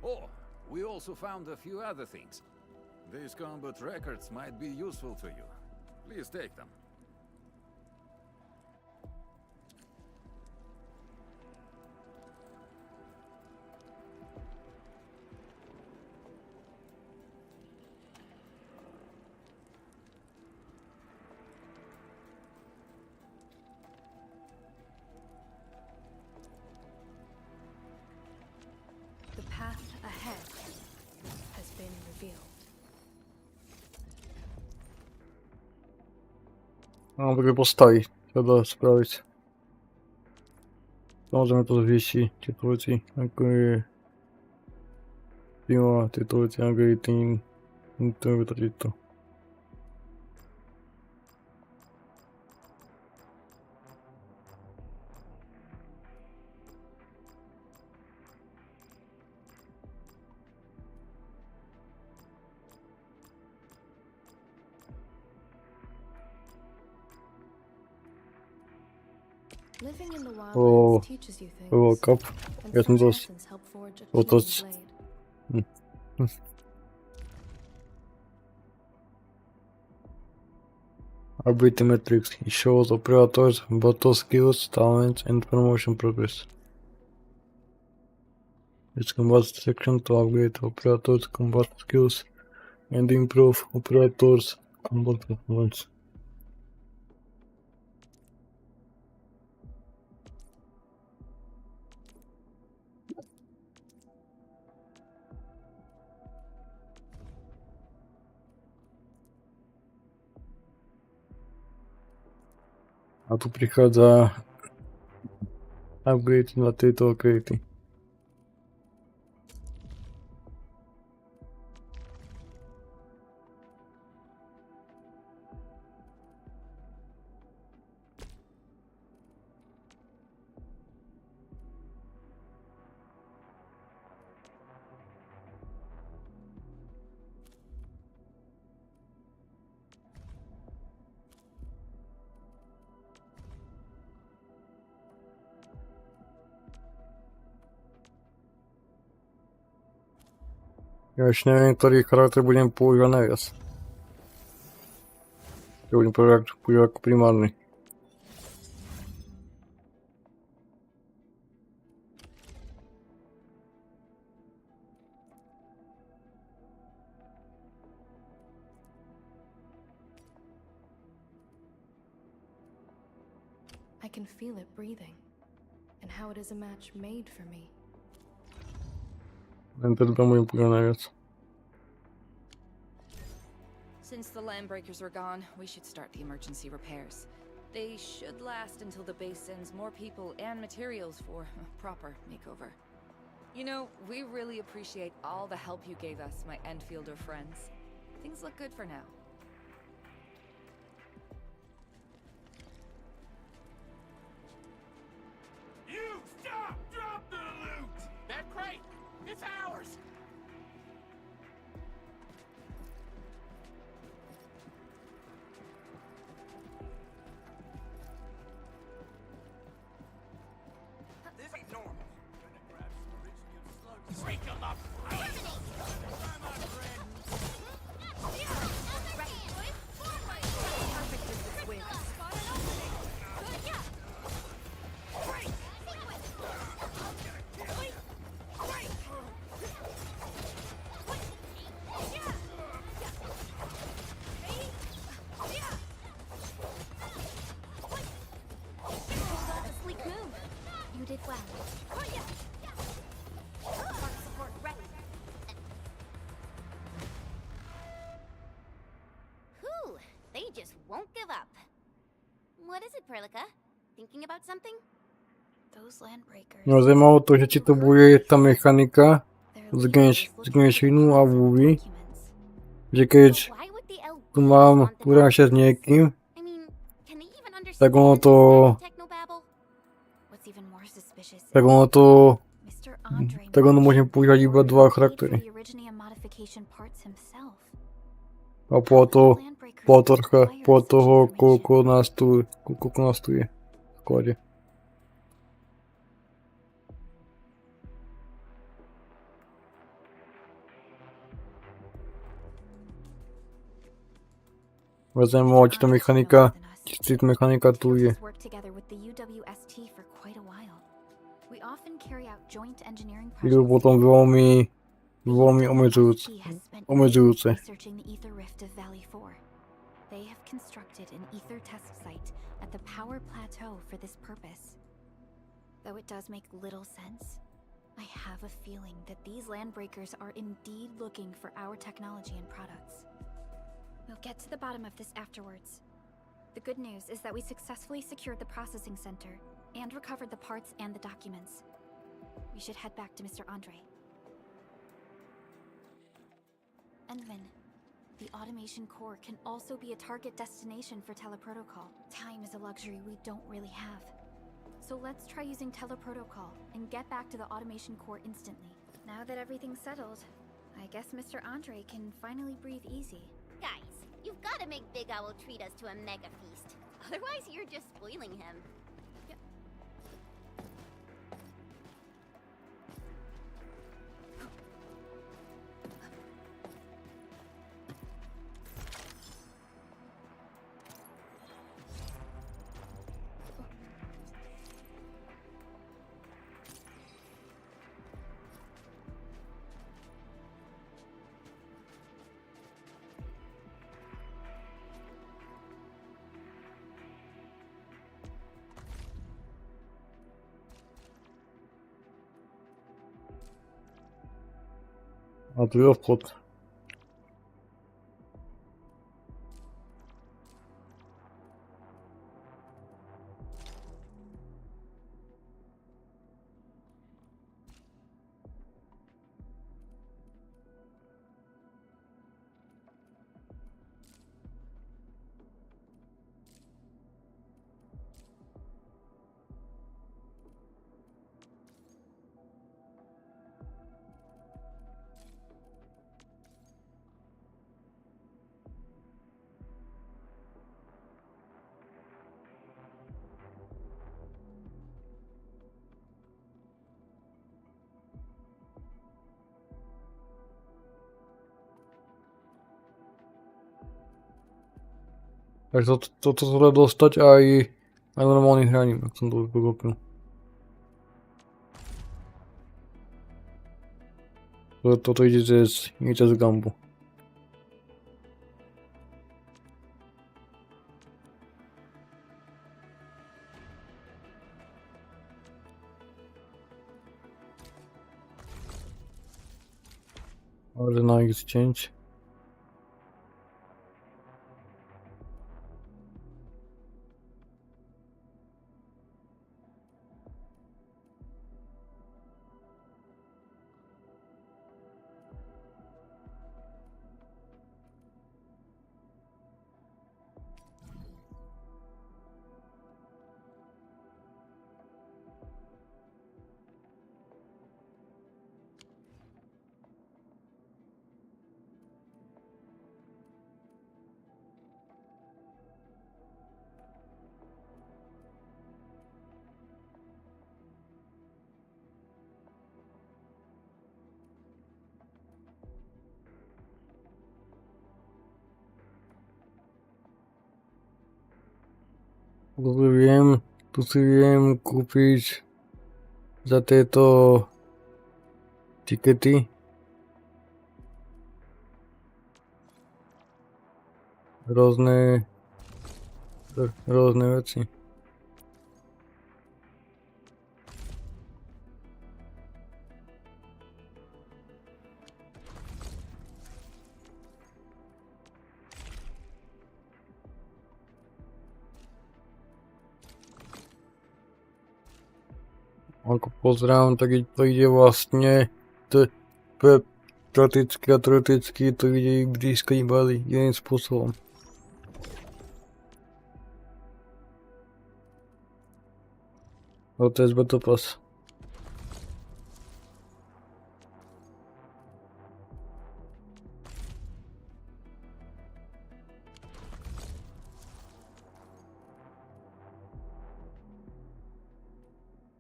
Oh, we also found a few other things. These combat records might be useful to you. Please take them. path ahead has been revealed. Mam takie postawić, trzeba sprawić. Możemy to zwiesić, tytułki, jakby... Prima, tytułki, jakby tym... Tym wytracić to. Living in the O, wildlands teaches you było things, kap. and Jestem such dos. lessons help forge a Oto... keen blade. Ability metrics. It shows operators' battle skills, talents, and promotion progress. Its combat section to upgrade operators' combat skills and improve operators' combat performance. A tu prichádza upgrade na tieto okryty. Ja już nie wiem, który charakter budem používať najviac. Ja budem používať ako primárny. I can feel it breathing, and how it is a match made for me. Ten też budem používať najviac. Since the landbreakers were gone, we should start the emergency repairs. They should last until the base sends more people and materials for a proper makeover. You know, we really appreciate all the help you gave us, my Enfielder friends. Things look good for now. You stop! Drop the loot! That crate! It's ours! This ain't normal. Gonna grab some original slugs. Break 'em up! Perfect as this win. A sleek move. You did well. Spark support ready. Whew, they just won't give up. What is it, Perlica? Thinking about something? Those landbreakers. No zajímało to, že či to bude tá mechanika zgnieš inú a vúvy. Že keď tu mám urážať s niekým, tak ono to... Tak ono to... Tak ono môžem používať iba dva charaktery. A po toho, koľko nás tu je v sklade. Vezmeme či to mechanika, či to mechanika tu je. Je potom veľmi omedzujúce. They have constructed an ether test site at the power plateau for this purpose. Though it does make little sense, I have a feeling that these landbreakers are indeed looking for our technology and products. We'll get to the bottom of this afterwards. The good news is that we successfully secured the processing center and recovered the parts and the documents. We should head back to Mr. Andre. Endman, the automation core can also be a target destination for teleprotocol. Time is a luxury we don't really have. So let's try using teleprotocol and get back to the automation core instantly. Now that everything's settled, I guess Mr. Andre can finally breathe easy. Guys, you've got to make Big Owl treat us to a mega feast. Otherwise, you're just spoiling him. A tu je obchod. Takže toto sa dá dostať aj na normálnych hraním, ak som to pochopil. Toto ide cez gambu. Môže na exchange. Tu si viem kúpiť za tieto tikety rôzne veci. Ako pozerám, tak to ide vlastne prakticky a teoreticky to ide blízko iba jedným spôsobom. A to je Battle Pass.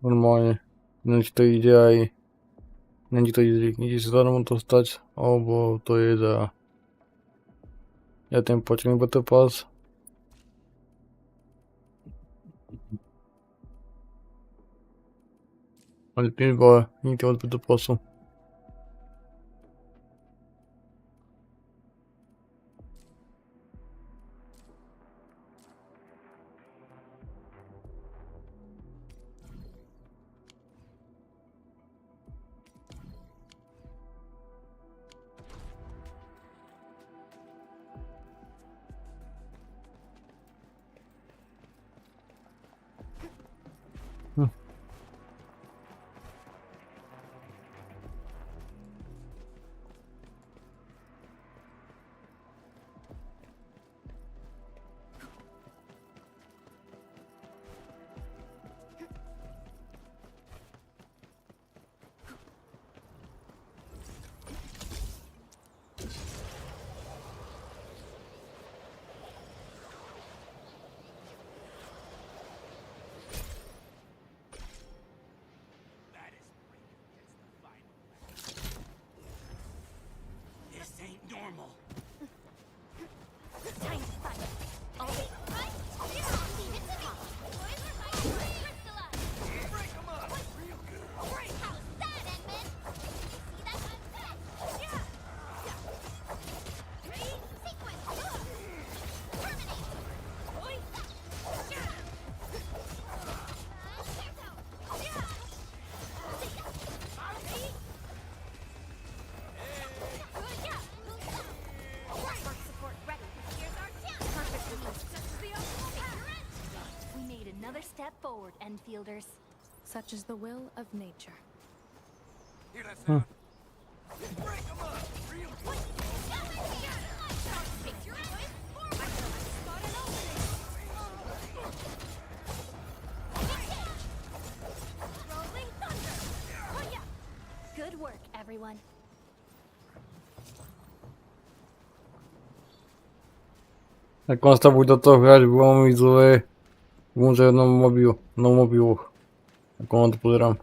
Normálne. Neviem, či to ide aj... Neviem, či to ide sa zadarmo to stať, alebo to je za... Ja ten počkám Battle Pass. Ale iba nikto od Battle Passu. forward, Enfielders. Such is the will of nature. Good work, everyone. Jak on stawił do toho hrať, budem mít zlé. Může na mobilu. Jak on to pozerám.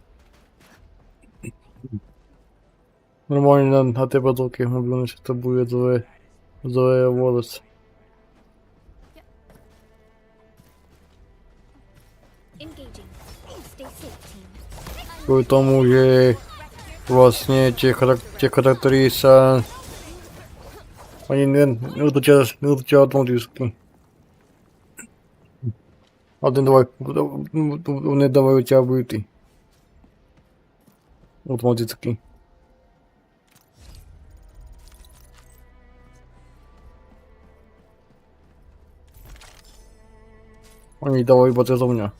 Normálně na té bazooky mobilní se to bude zlé vůbec. Kvůli tomu, že vlastně těch charakterí se ani neutočí automaticky. A ten nedávají tě ability. Automaticky. Oni dávají iba cezovňa.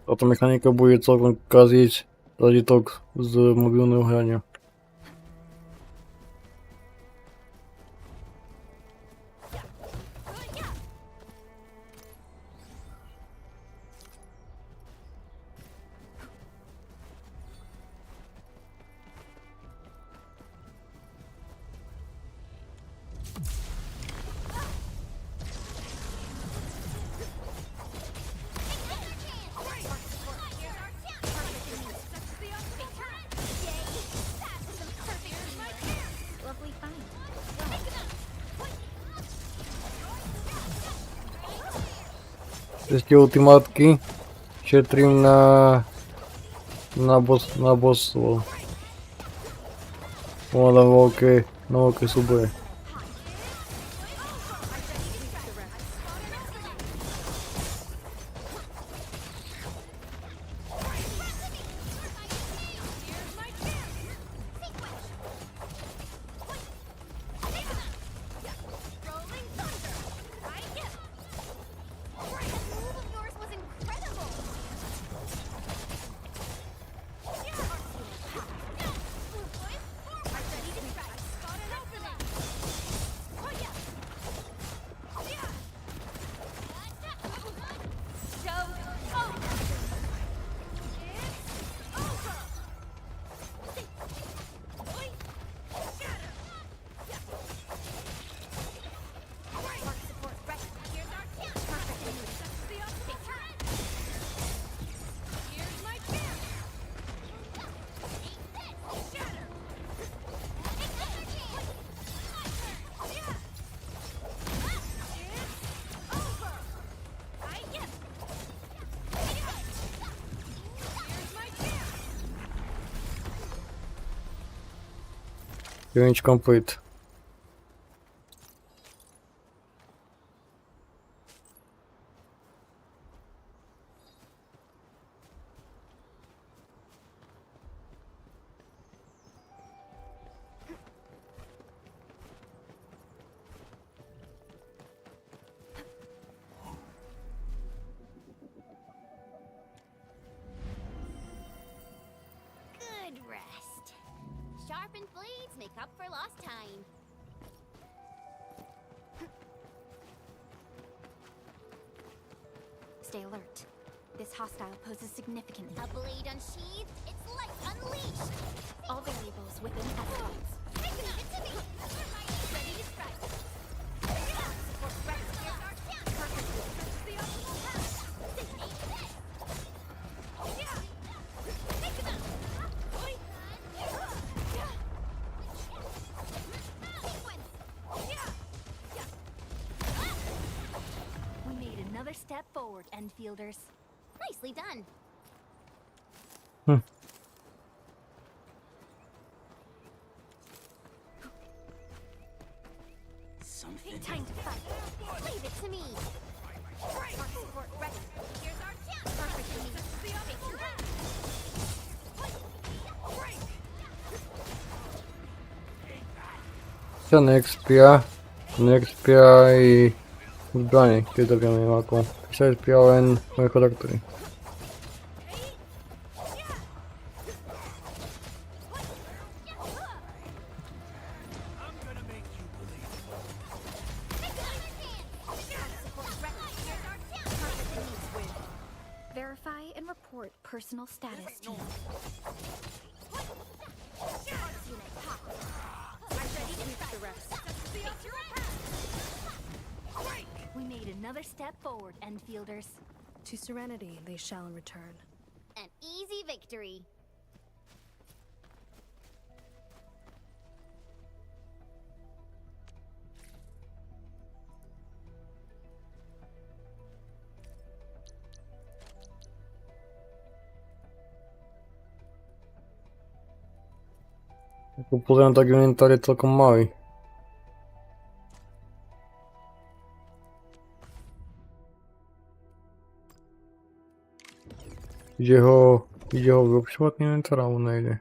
Táto mechanika bude celkom kaziť zážitok z mobilného hrania. Ještě ultimátky šetrím na bossu. Mám velké souboje. Range complete. Good rest. Sharpened blades make up for lost time. Stay alert. This hostile poses significant. A blade unsheathed, its light unleashed. All variables within estimates. Take it to me. Ready to strike. We made another step forward, Enfielders. Nicely done. Something. Time to fight. Leave it to me. Our support ready. Here's our chance. Perfect for me. Take your back. To neexpia i zbranie, kiedy dowiemy jaką. Się expiałem moje kolektory. Verify and report personal status team. We made another step forward, Enfielders. To Serenity they shall return. An easy victory. Kupuję tak inwentory całkiem mały. Idzie ho w przypadku inwentora na ile.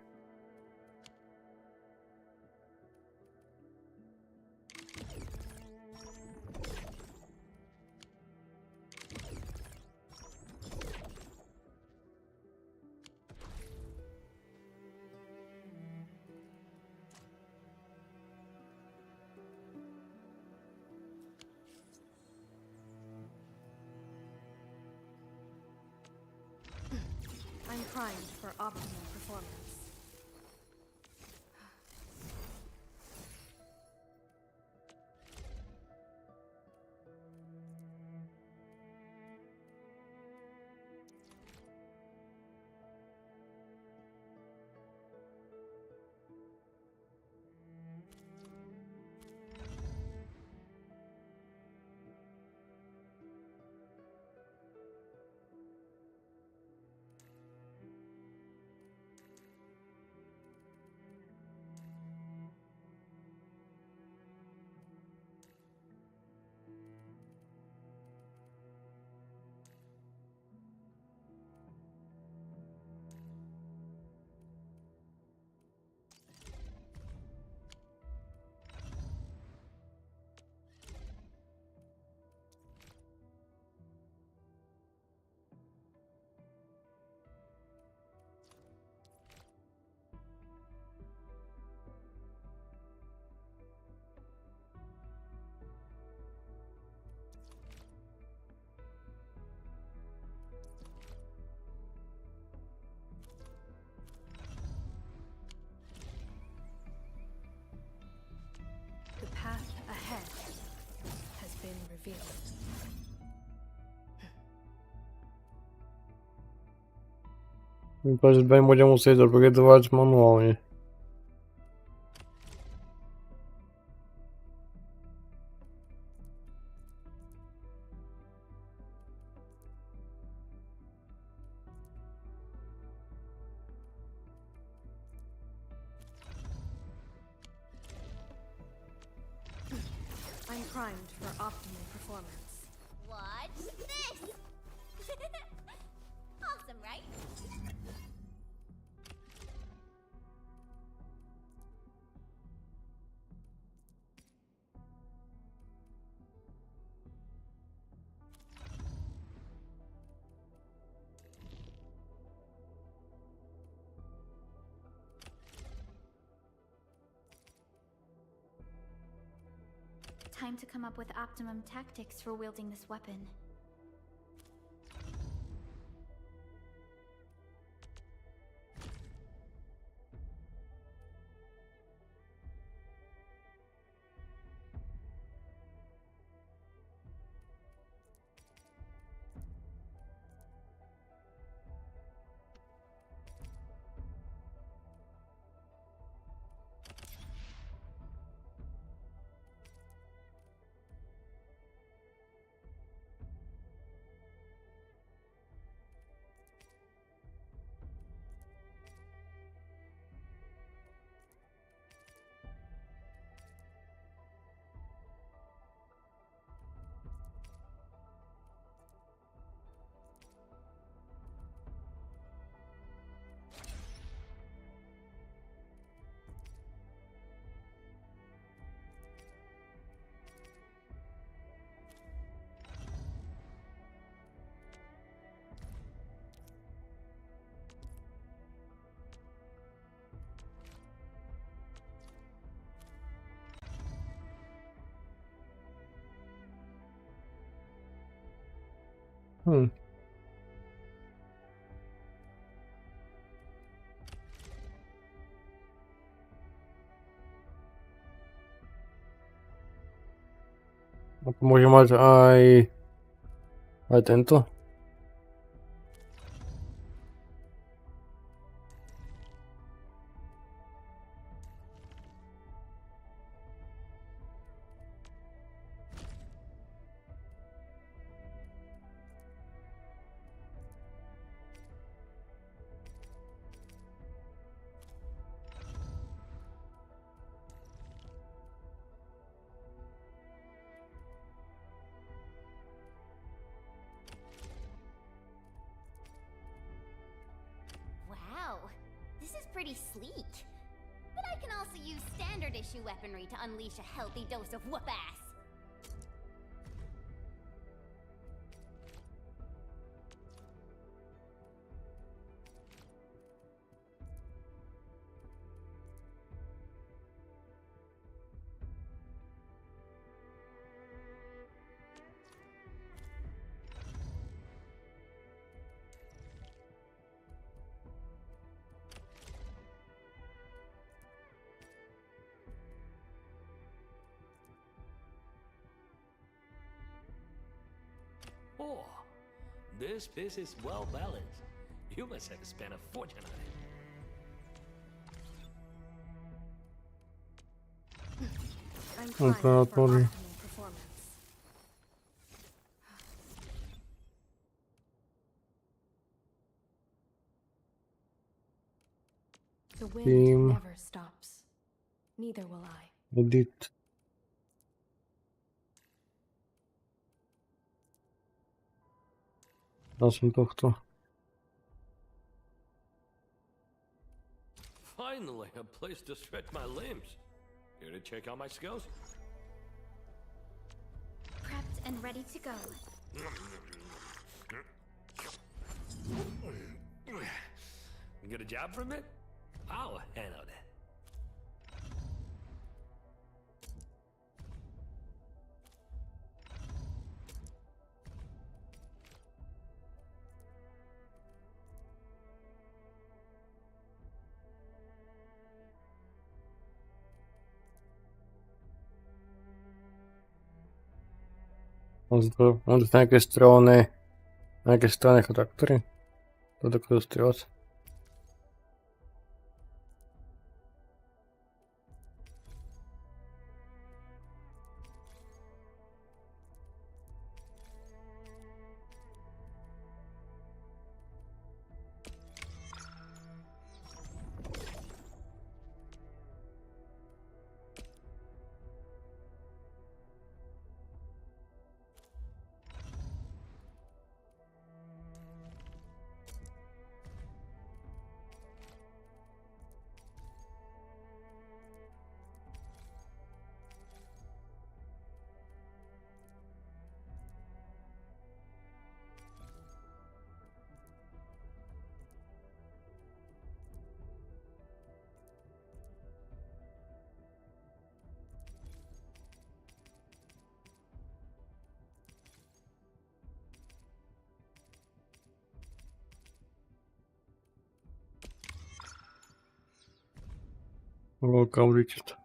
I'm primed for optimal performance. The path ahead has been revealed. Będę musiał doprecyzować manualnie. I'm primed for optimal performance. Watch this! Awesome, right? Time to come up with optimum tactics for wielding this weapon. Môže mať aj tento. Wow, this is pretty sleek. But I can also use standard issue weaponry to unleash a healthy dose of whoop-ass. Oh, this piece is well balanced. You must have spent a fortune on it. I'm primed for optimal performance. The wind Team. never stops. Neither will I. Edit. Dal som tohto. Finally, a place to stretch my limbs. Here to check out my skills? Prepped and ready to go. You get a job from it? I'll handle that. On z nejakej strany charaktery. To dokážu strieľať. Welcome, Richard.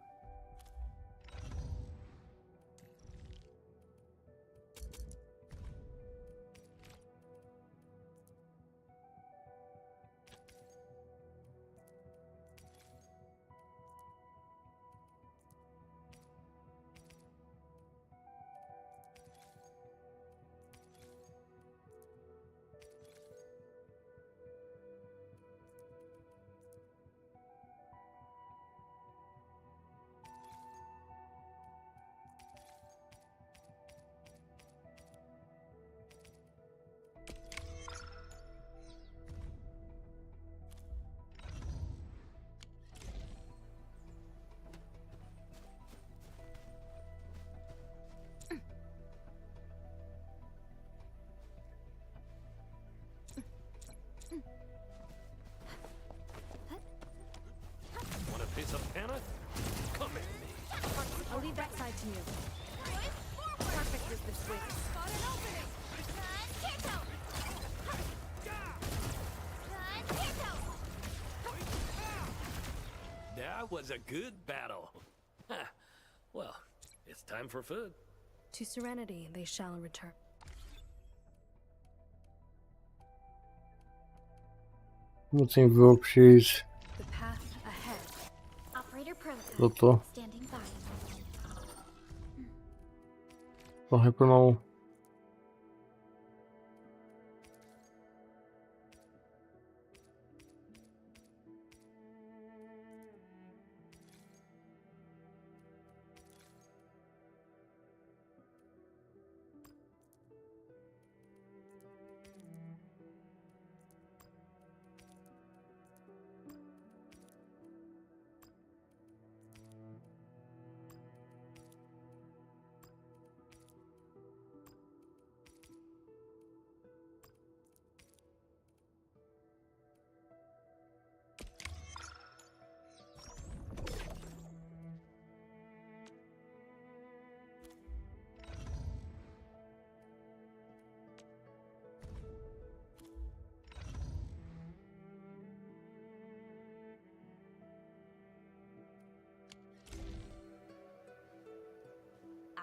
Want a piece of Hannah? Come at me. I'll leave that side to you. Perfect as this wing. Spot an opening! Time, kick out! That was a good battle. Huh. Well, it's time for food. To serenity they shall return. Musím vylepšit The path ahead. Operator prototype. toto. Standing by. Trochę pomału.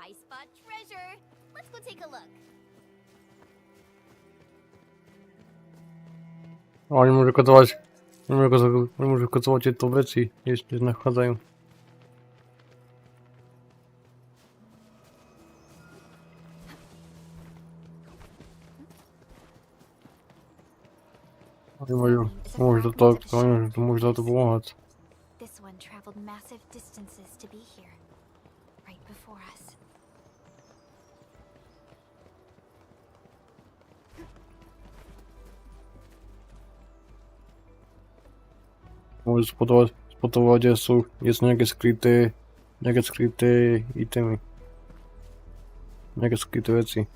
I spot treasure. Let's go take a look. O, nie może kotować. Nie może kotować to w Reakcji. Jeszcze nachadzają. Nie może to pomagać. This one traveled massive distances to be here, right before us. Może spotować jest nejaké skryté itemy. Nejaké skryté veci.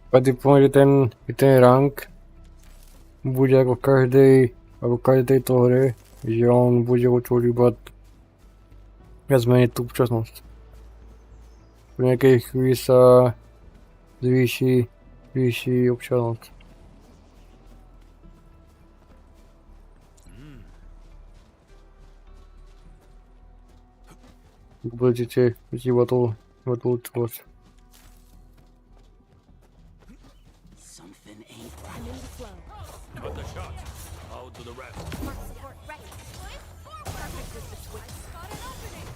Pwede pomôže ten rank bude ako v každej to hre, že on bude otvoriť viac menej tú včasnosť. V nejakej chvíli sa zvýši občasnosť. Budete iba to otvoriť. Cut the shots. Out to the rest. Mark support ready. Perfect with the switch. Got an opening.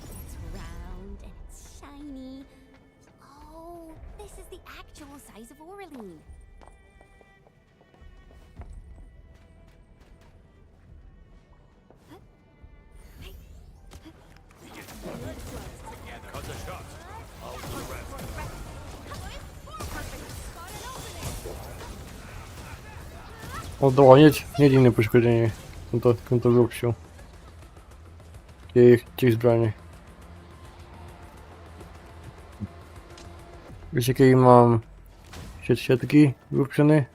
It's round and it's shiny. Oh, this is the actual size of Oraline. Cut the shots. Out to the rest. O, dobra, nie inne poszkodzenie. Kto wyopsił. Tych zbranie. Wiecie jakiej mam siatki wyopsione?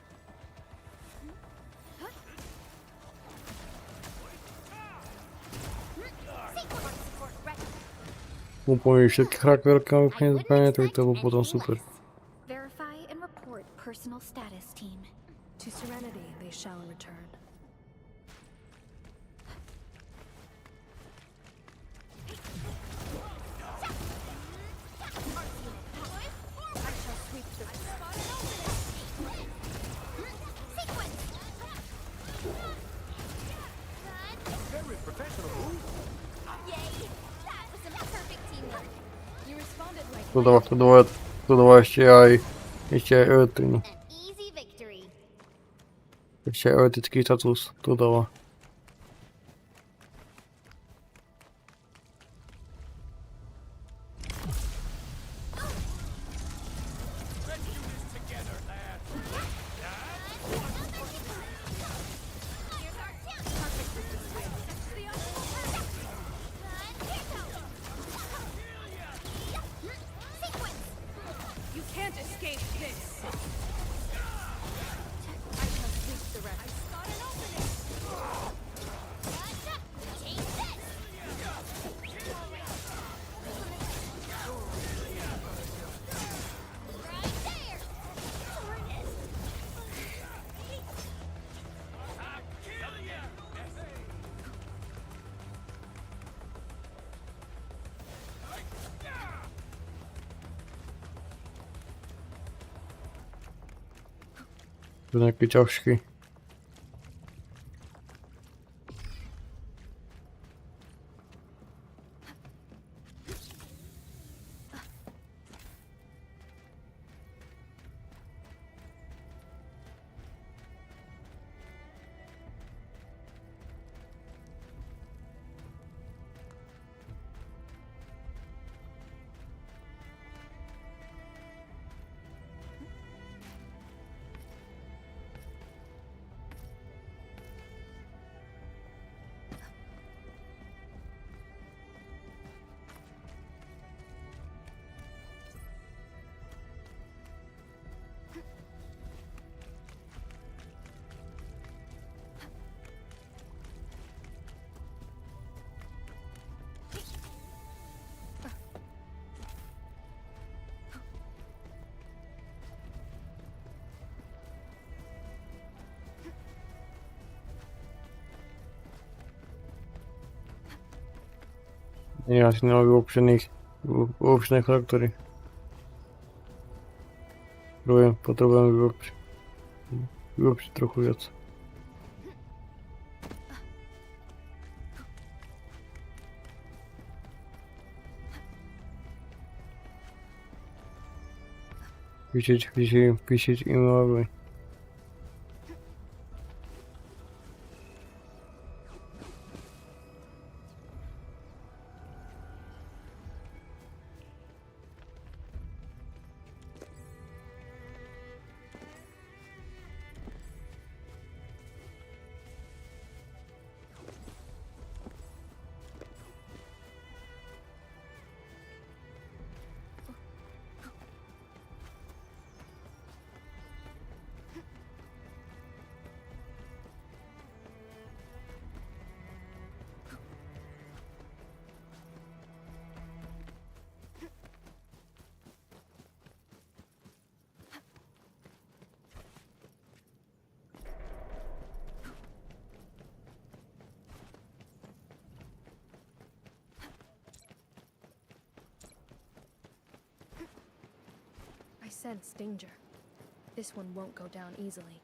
Upomnij wszystkich charakterów, to było potem super. Verify and report personal status, team. To serenity they shall return. Very professional move. Yay! That was some perfect teamwork. You responded like To dała jeszcze ten. Easy victory. Jeszcze etycki status to dała. To nejaký ťažký. Nie, asi nemá vylepšené charaktery. Potrebujem vylepšiť trochu viac. Píšiť im hlavy. I sense danger. This one won't go down easily.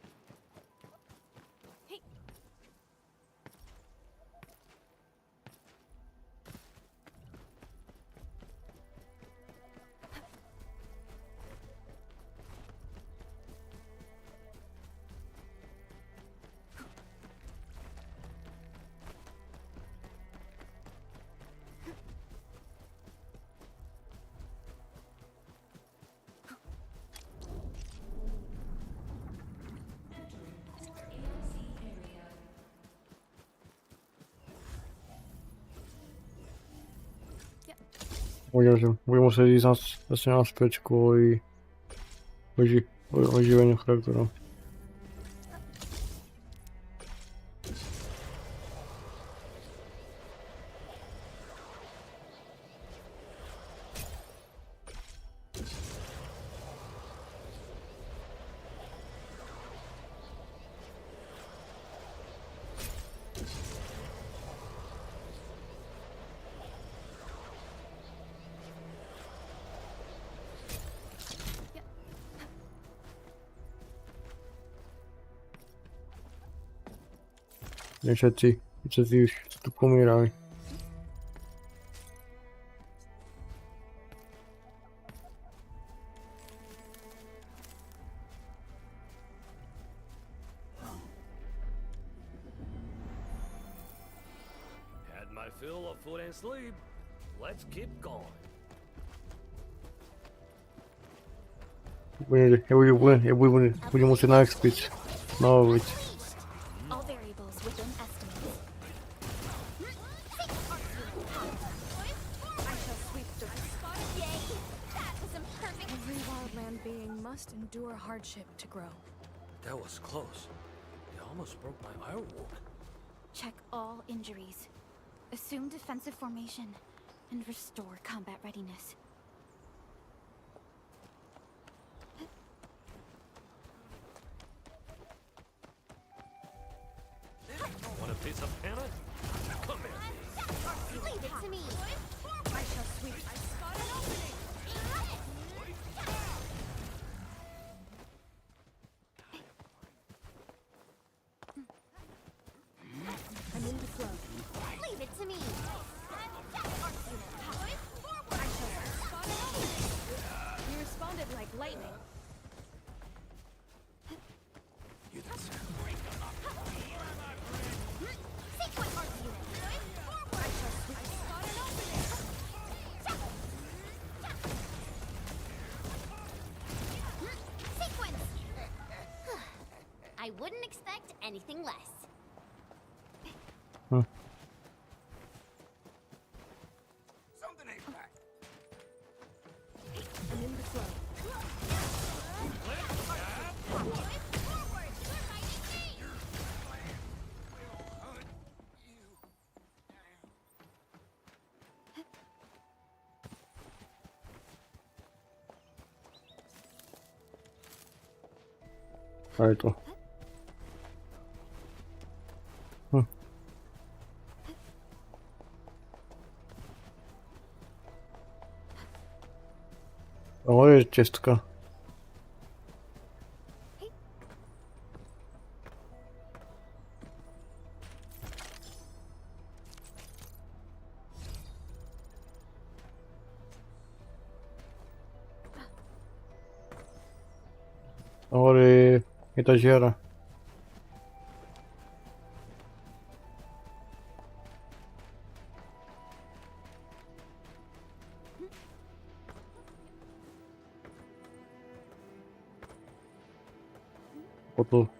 Budem musieť ísť zase naspäť kvôli oživeniu charakterov. Všetci už tu pomírali. Had my fill of food and sleep. Let's keep going. Budem musieť naexpiť. Naoviť. Endure hardship to grow. That was close. It almost broke my eye wound. Check all injuries. Assume defensive formation. And restore combat readiness. Want a piece of panic? Come here. Leave it to me. I shall sweep. I spot an opening. anything less. Something ain't right. I'm in the flow. Alter. Oj, czystka. Ori, i to ziera.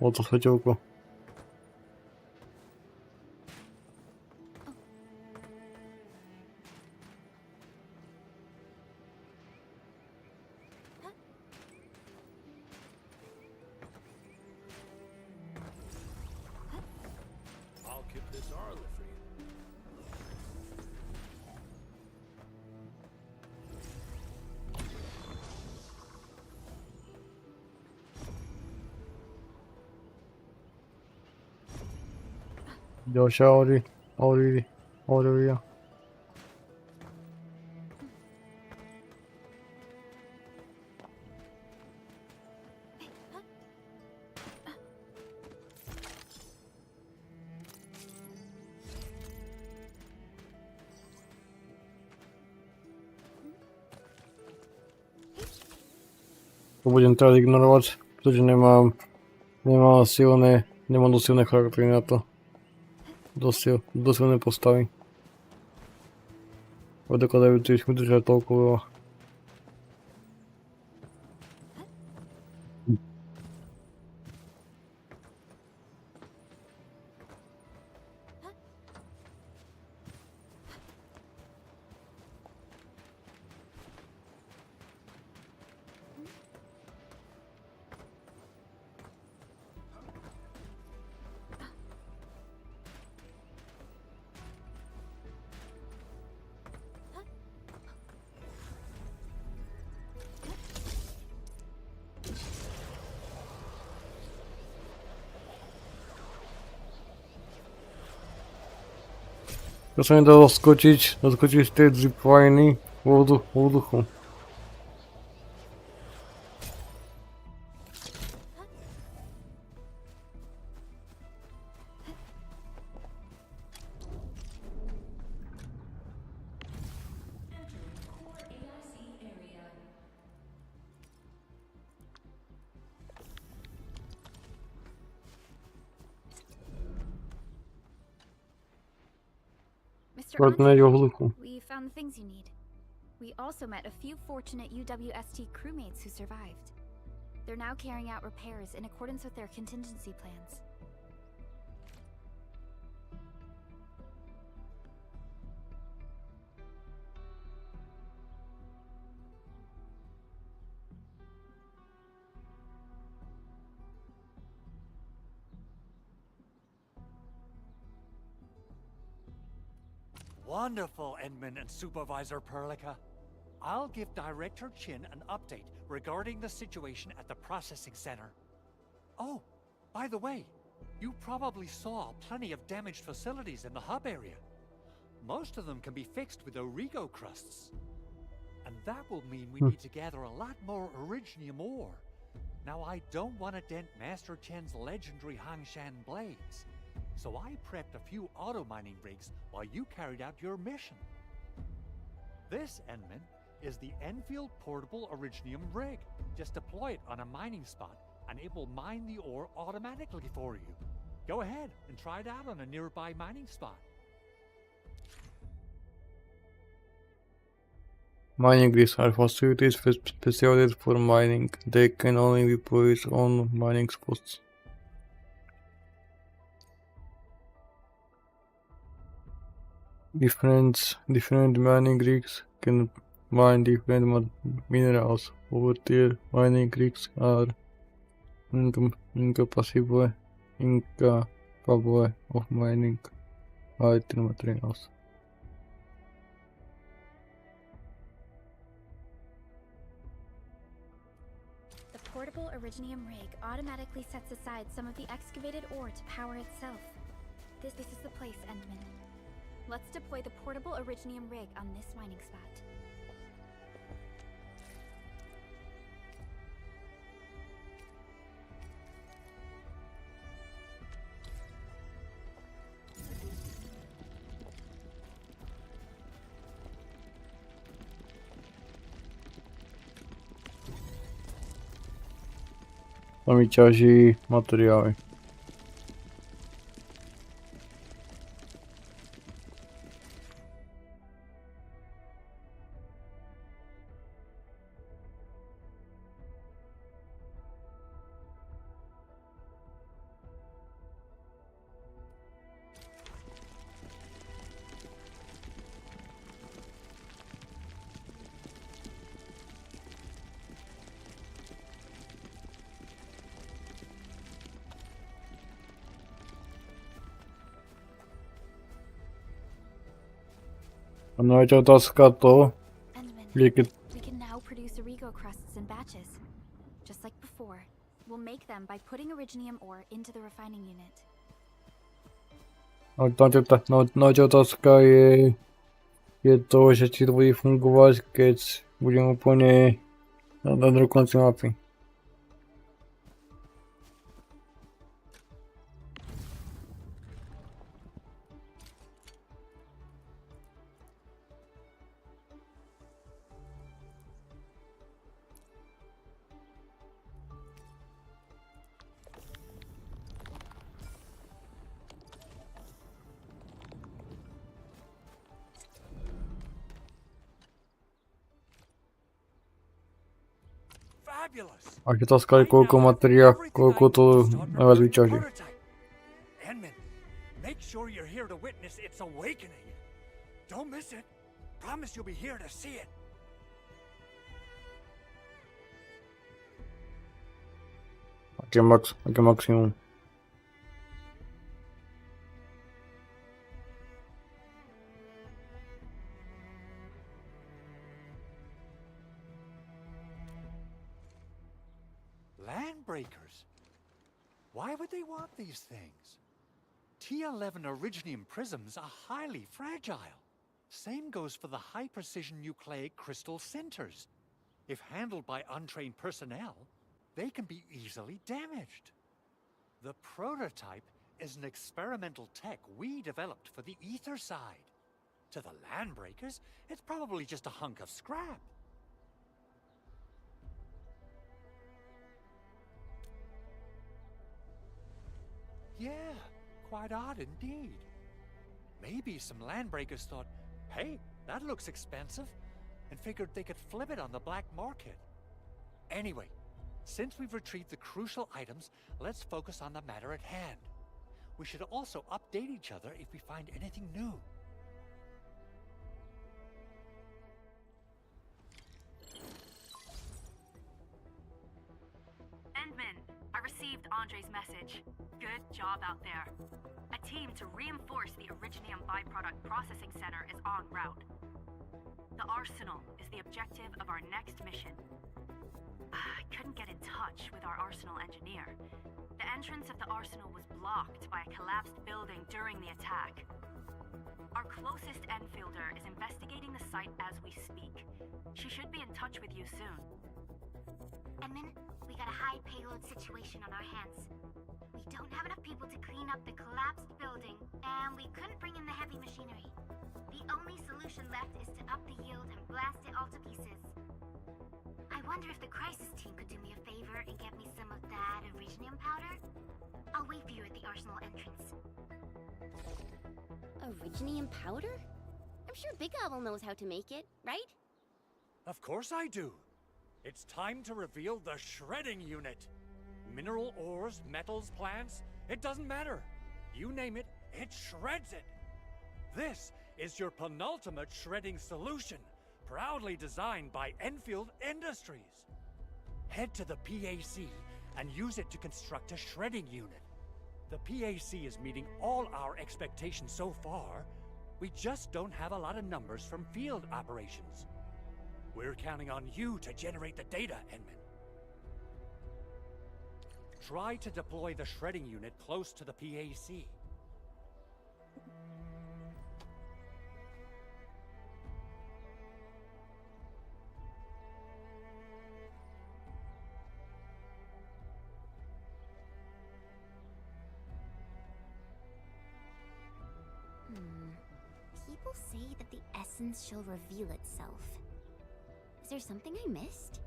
O to chodziło. I'll keep this early for you. Josia, Aurelia. To będę teraz ignorować, przecież nie mam silnej charakteru na to. Do silnej postawy. Będę kładał gdzieś wydržać толкова. Czasami da doskoczyć z tej zipline w woduchu. Mr. Ładne woduchu. We found the things you need. We also met a few fortunate UWST crewmates who survived. They're now carrying out repairs in accordance with their contingency plans. Wonderful, Edmund and Supervisor Perlica. I'll give Director Chin an update regarding the situation at the processing center. Oh, by the way, you probably saw plenty of damaged facilities in the hub area. Most of them can be fixed with Origo crusts. And that will mean we need to gather a lot more Originium ore. Now, I don't want to dent Master Chen's legendary Hangshan blades, so I prepped a few auto-mining rigs while you carried out your mission. This, Enman, is the Enfield Portable Originium rig. Just deploy it on a mining spot, and it will mine the ore automatically for you. Go ahead and try it out on a nearby mining spot. Mining rigs are facilities specialized for mining. They can only be placed on mining spots. different mining rigs can mine different minerals. Over there, mining rigs are incapable of mining vital materials. The portable Originium rig automatically sets aside some of the excavated ore to power itself. This is the place, Endman. Let's deploy the portable Originium rig on this mining spot. To mi ťaží materiály. No je otázka to, We can now produce Origo crusts in batches. Just like before, we'll make them by putting Originium ore into the refining unit. no otázka je to, že či to bude fungovať, keď budem úplne na druhom konci mapy. A je otázka je koľko materiál, koľko to najviac vyťaží. Endman, make sure you're here to witness its awakening. Don't miss it. Promise you'll be here to see it. Aké maximum? Landbreakers? Why would they want these things? T11 Originium prisms are highly fragile. Same goes for the high-precision nucleic crystal centers. If handled by untrained personnel, they can be easily damaged. The prototype is an experimental tech we developed for the ether side. To the Landbreakers, it's probably just a hunk of scrap. Yeah, quite odd indeed. Maybe some Landbreakers thought, hey, that looks expensive, and figured they could flip it on the black market. Anyway, since we've retrieved the crucial items, let's focus on the matter at hand. We should also update each other if we find anything new. Endman, I received Andre's message. Good job out there. A team to reinforce the Originium byproduct processing center is en route. The arsenal is the objective of our next mission. I couldn't get in touch with our arsenal engineer. The entrance of the arsenal was blocked by a collapsed building during the attack. Our closest Enfielder is investigating the site as we speak. She should be in touch with you soon. Endman, we got a high payload situation on our hands. We don't have enough people to clean up the collapsed building, and we couldn't bring in the heavy machinery. The only solution left is to up the yield and blast it all to pieces. I wonder if the crisis team could do me a favor and get me some of that Originium powder? I'll wait for you at the arsenal entrance. Originium powder? I'm sure Big Owl knows how to make it, right? Of course I do. It's time to reveal the shredding unit. Mineral ores, metals, plants, it doesn't matter. You name it, it shreds it. This is your penultimate shredding solution, proudly designed by Enfield Industries. Head to the PAC and use it to construct a shredding unit. The PAC is meeting all our expectations so far. We just don't have a lot of numbers from field operations. We're counting on you to generate the data, Enman. Try to deploy the shredding unit close to the PAC. People say that the essence shall reveal itself. Is there something I missed?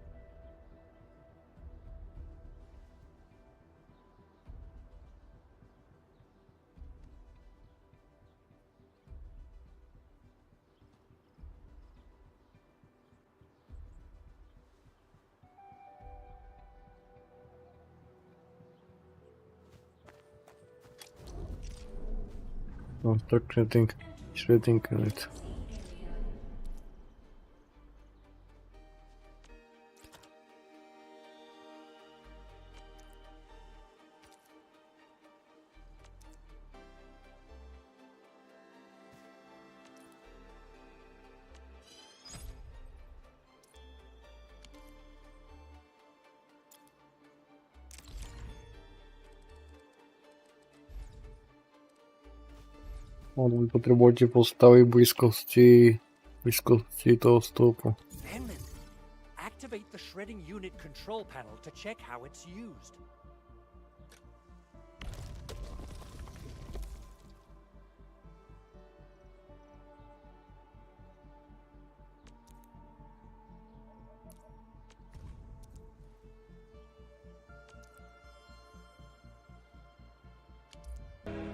Oh, start shredding unit. Vy potrebujete postaviť blízkosti toho stĺpu. Enman, activate the shredding unit control panel to check how it's used.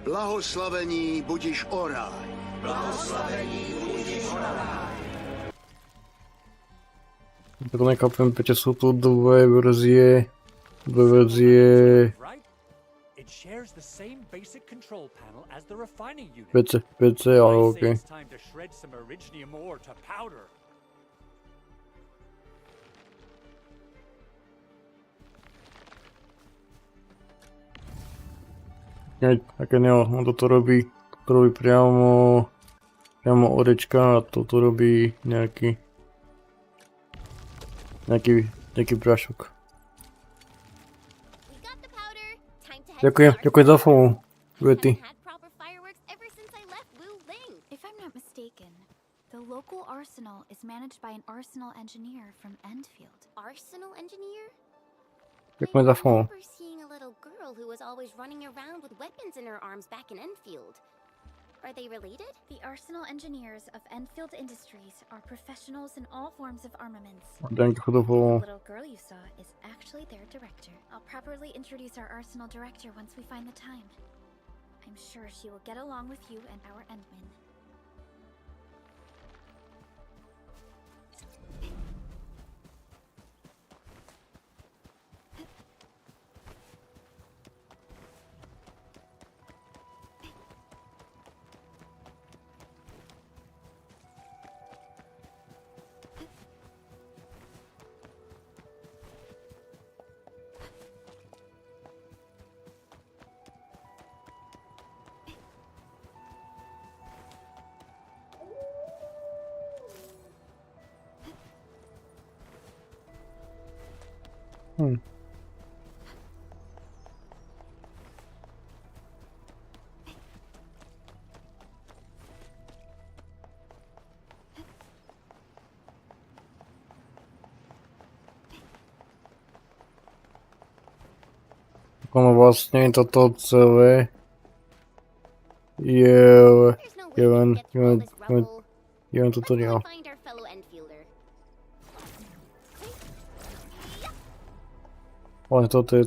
Blahoslavení budiš oraj. Blahoslavení budiš oraj. To nechápem, prečo sú tu dve verzie. It shares the same basic control panel as the refining unit. PC, ale okej. It's time to shred some originium ore to powder. Také ne, on toto robí priamo orečka a toto robí nejaký prášok. Ďakujem za follow, Betty. If I'm not mistaken, the local arsenal is managed by an arsenal engineer from Endfield. Arsenal engineer? Ďakujem za follow. I remember seeing a little girl who was always running around with weapons in her arms back in Enfield. Are they related? The arsenal engineers of Enfield Industries are professionals in all forms of armaments. Thank you for the follow. The little girl you saw is actually their director. I'll properly introduce our arsenal director once we find the time. I'm sure she will get along with you and our Endman. Ono vlastne toto celé je len tutoriál. Ale toto je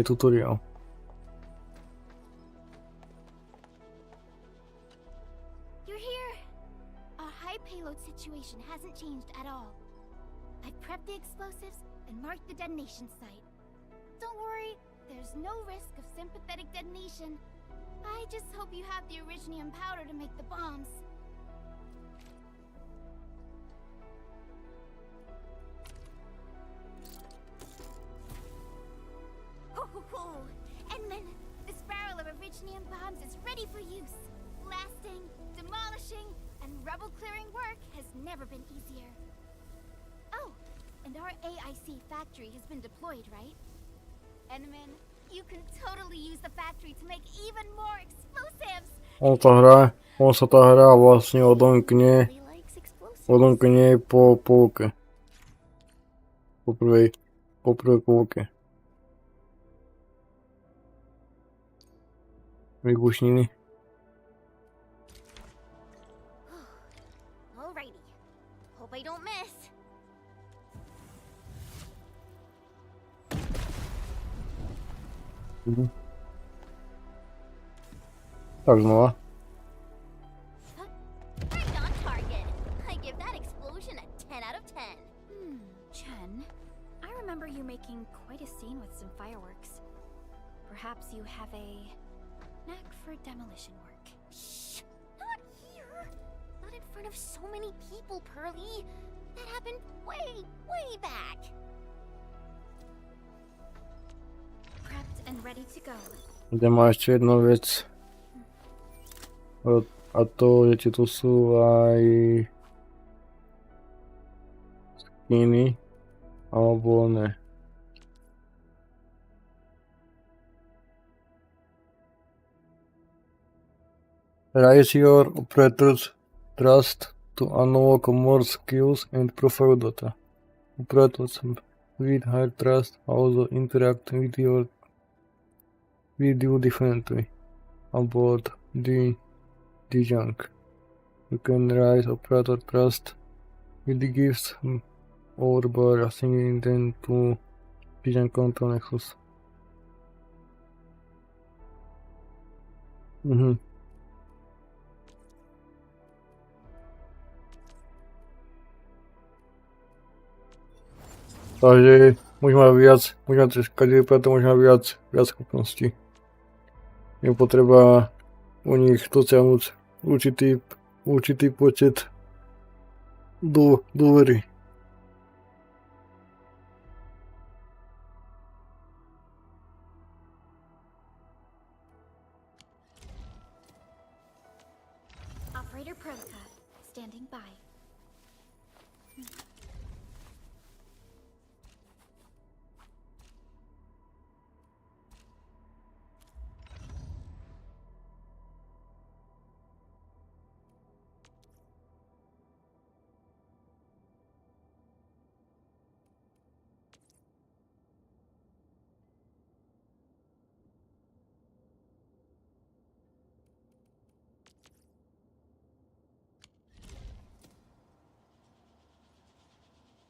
tutoriál. You're here! Our high payload situation hasn't changed at all. I've prepped the explosives and marked the detonation site. Don't worry, there's no risk of sympathetic detonation. I just hope you have the originium powder to make the bombs. Ho! Edmund, this barrel of originium bombs is ready for use. Blasting, demolishing, and rubble-clearing work has never been easier. Oh, and our AIC factory has been deployed, right? Edmund, you can totally use the factory to make even more explosives. On sa tá hra vlastne odomkne po polke. Po prvej polke. Výbušniny. Alrighty. Hope I don't miss. Tak znova. Right on target. I give that explosion a 10 out of 10. Chen, I remember you making quite a scene with some fireworks. Perhaps you have a knack for demolition work. Shh! Not here! Not in front of so many people, Pearly. That happened way back. Prepped and ready to go. Kde má ešte jednu vec. A to, že či tu sú aj skiny, alebo ne. Raise your operators trust to unlock more skills and profile data. Operators with higher trust also interact with you differently about the junk. You can raise operator trust with the gifts or by assigning them to the junk control nexus. Takže môžeme viac, každý operátor môže mať viac schopností. Je potreba u nich dosiahnuť určitý počet dôvery. Operator Protocol, standing by.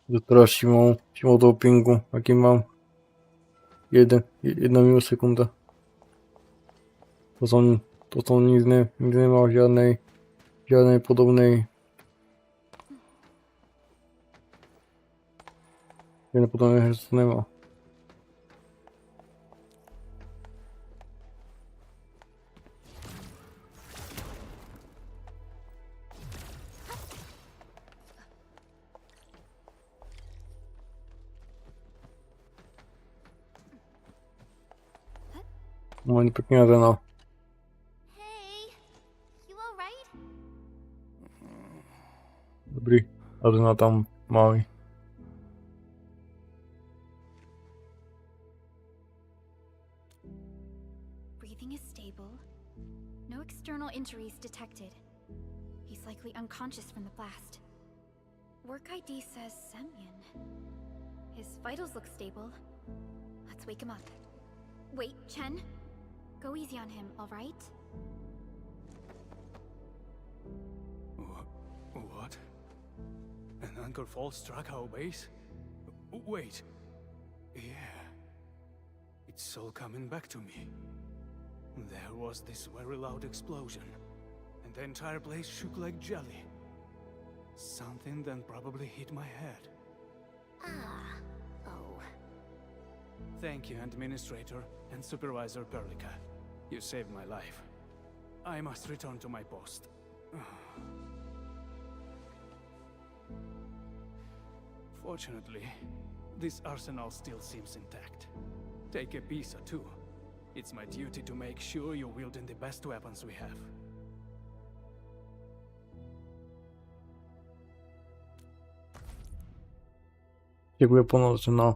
Teraz všimol toho pingu, aký mám. 1 milisekunda. To som nikdy nemal žiadnej podobnej. Žiadnej podobnej, že to nemal. Môj pekne Adena. Hey, you alright? Dobrý, Adena tam mali. Breathing is stable. No external injuries detected. He's likely unconscious from the blast. Work ID says Semyon. His vitals look stable. Let's wake him up. Wait, Chen? Go easy on him, alright? What? An anchor fall struck our base? Wait. Yeah. It's all coming back to me. There was this very loud explosion, and the entire place shook like jelly. Something then probably hit my head. Oh. Thank you, Administrator and Supervisor Perlica. You saved my life. I must return to my post. Fortunately, this arsenal still seems intact. Take a piece or two. It's my duty to make sure you're wielding the best weapons we have. Dziękuję ponownie, no.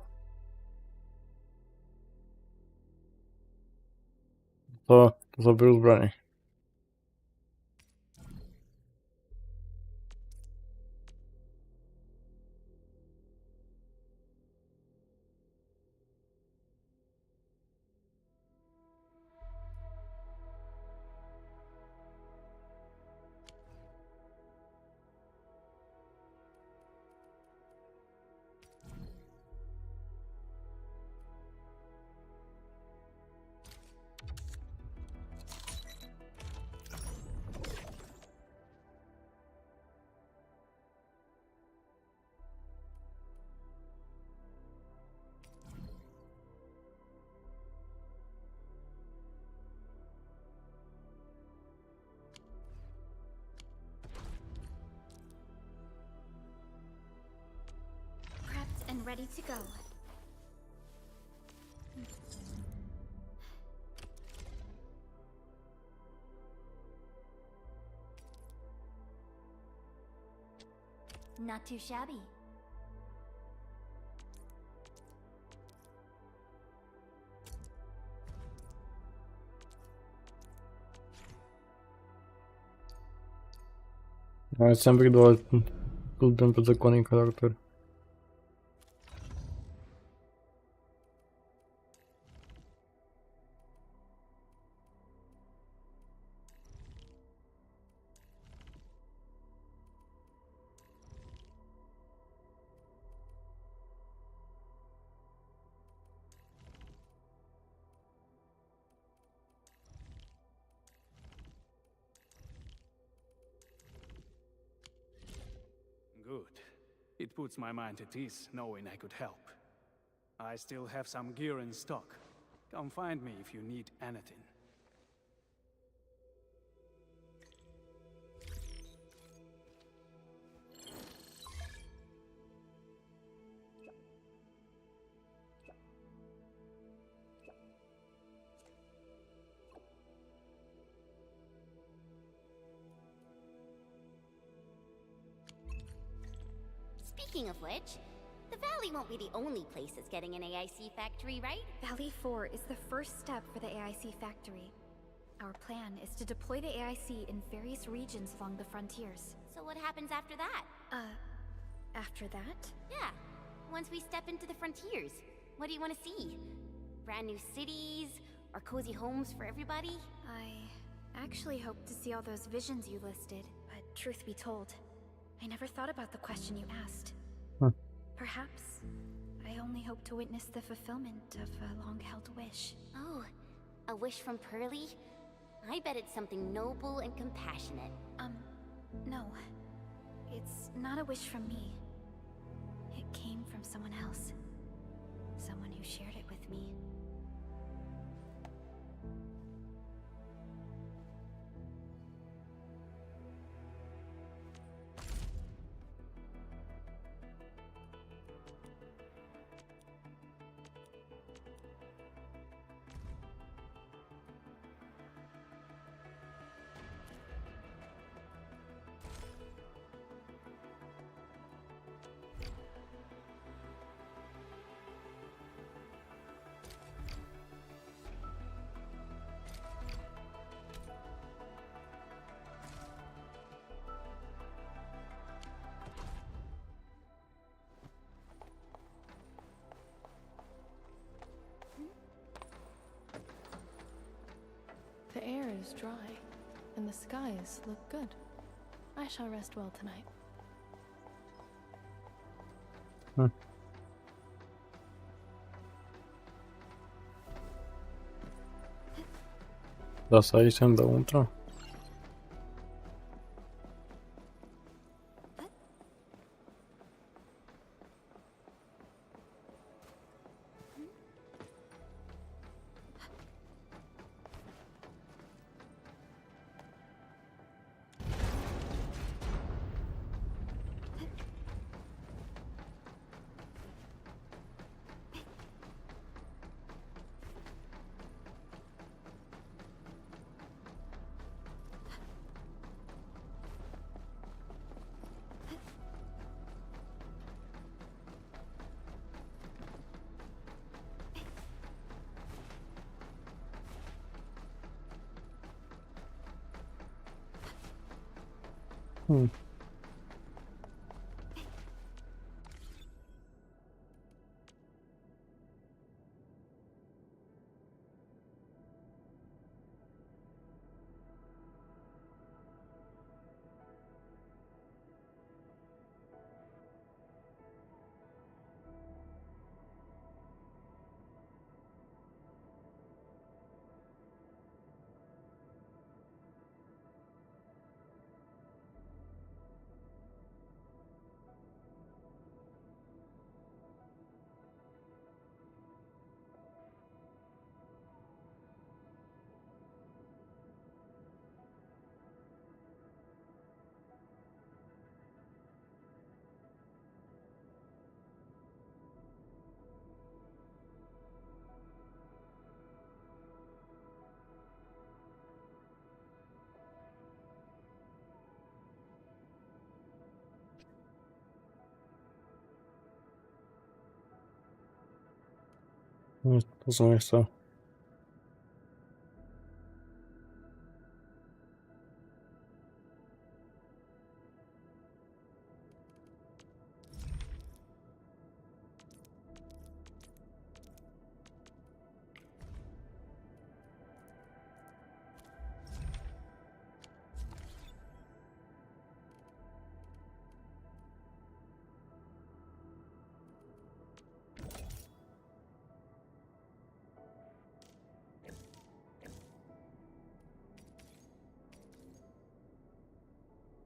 To zabij uzbranie. Prepped and ready to go. Not too shabby. Ale sam wyglądał trudny pod zakładnik charakter. Good. It puts my mind at ease knowing I could help. I still have some gear in stock. Come find me if you need anything. Speaking of which, the Valley won't be the only place that's getting an AIC factory, right? Valley 4 is the first step for the AIC factory. Our plan is to deploy the AIC in various regions along the frontiers. So what happens after that? After that? Yeah, once we step into the frontiers, what do you want to see? Brand new cities? Or cozy homes for everybody? I actually hoped to see all those visions you listed, but truth be told, I never thought about the question you asked. Perhaps I only hope to witness the fulfillment of a long-held wish. Oh, a wish from Pearly? I bet it's something noble and compassionate. No. It's not a wish from me. It came from someone else. Someone who shared it with me. The air is dry, and the skies look good. I shall rest well tonight. Zasadzić się do ultra. To som nechcel.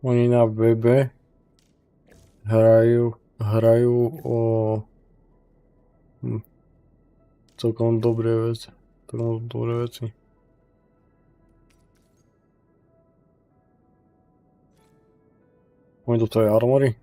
Oni na webe hrajú o celkom dobré veci. Oni dostali armory?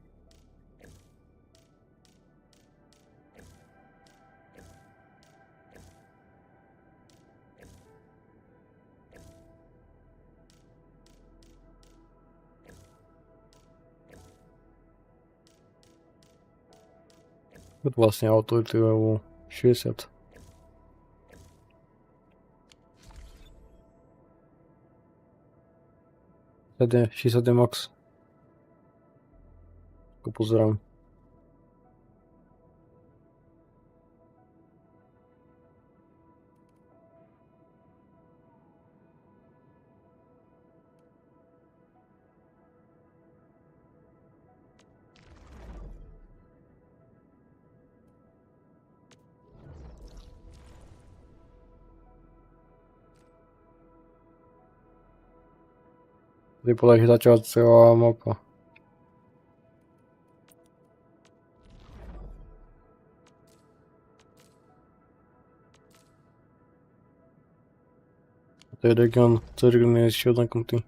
Vlastne autority level 60. She said the max. Ako pozerám. Vypadá, že začala celá mapa. To je region, je ešte odnaknutý.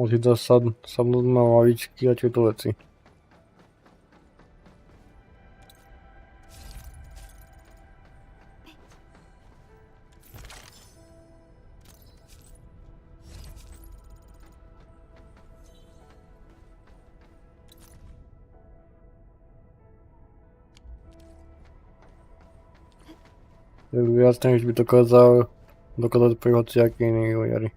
Musí sadnúť na lavičky a tieto veci. Viac než by dokázať pri hociaký iný hojari.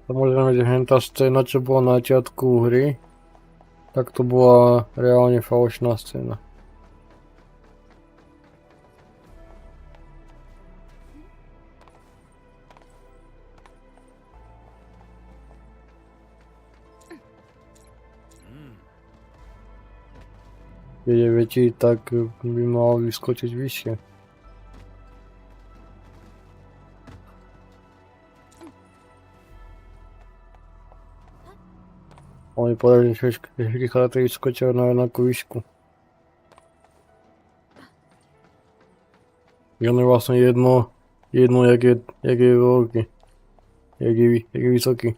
Samozrejme, že tá scéna, čo bola na začiatku hry, tak to bola reálne falošná scéna. Keď je väčší, tak by mal vyskočiť vyššie. Oni povedali, že všetky charaktery skočia na rovnakú výšku. Je vlastne jedno, jak je veľký, jak je vysoký.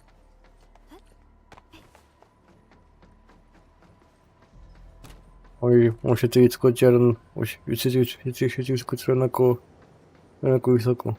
Oni všetci vyskočia rovnako vysoko.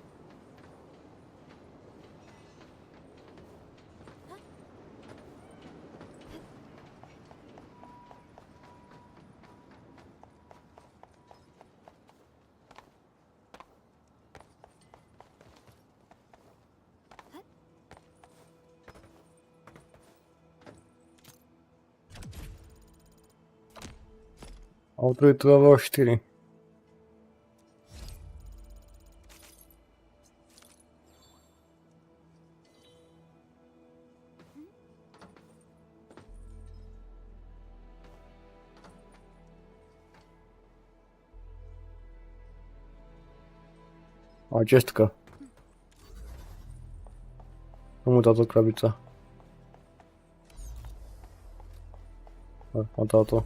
Auto je tu level 4. A čestka. Komu táto krabica? A táto.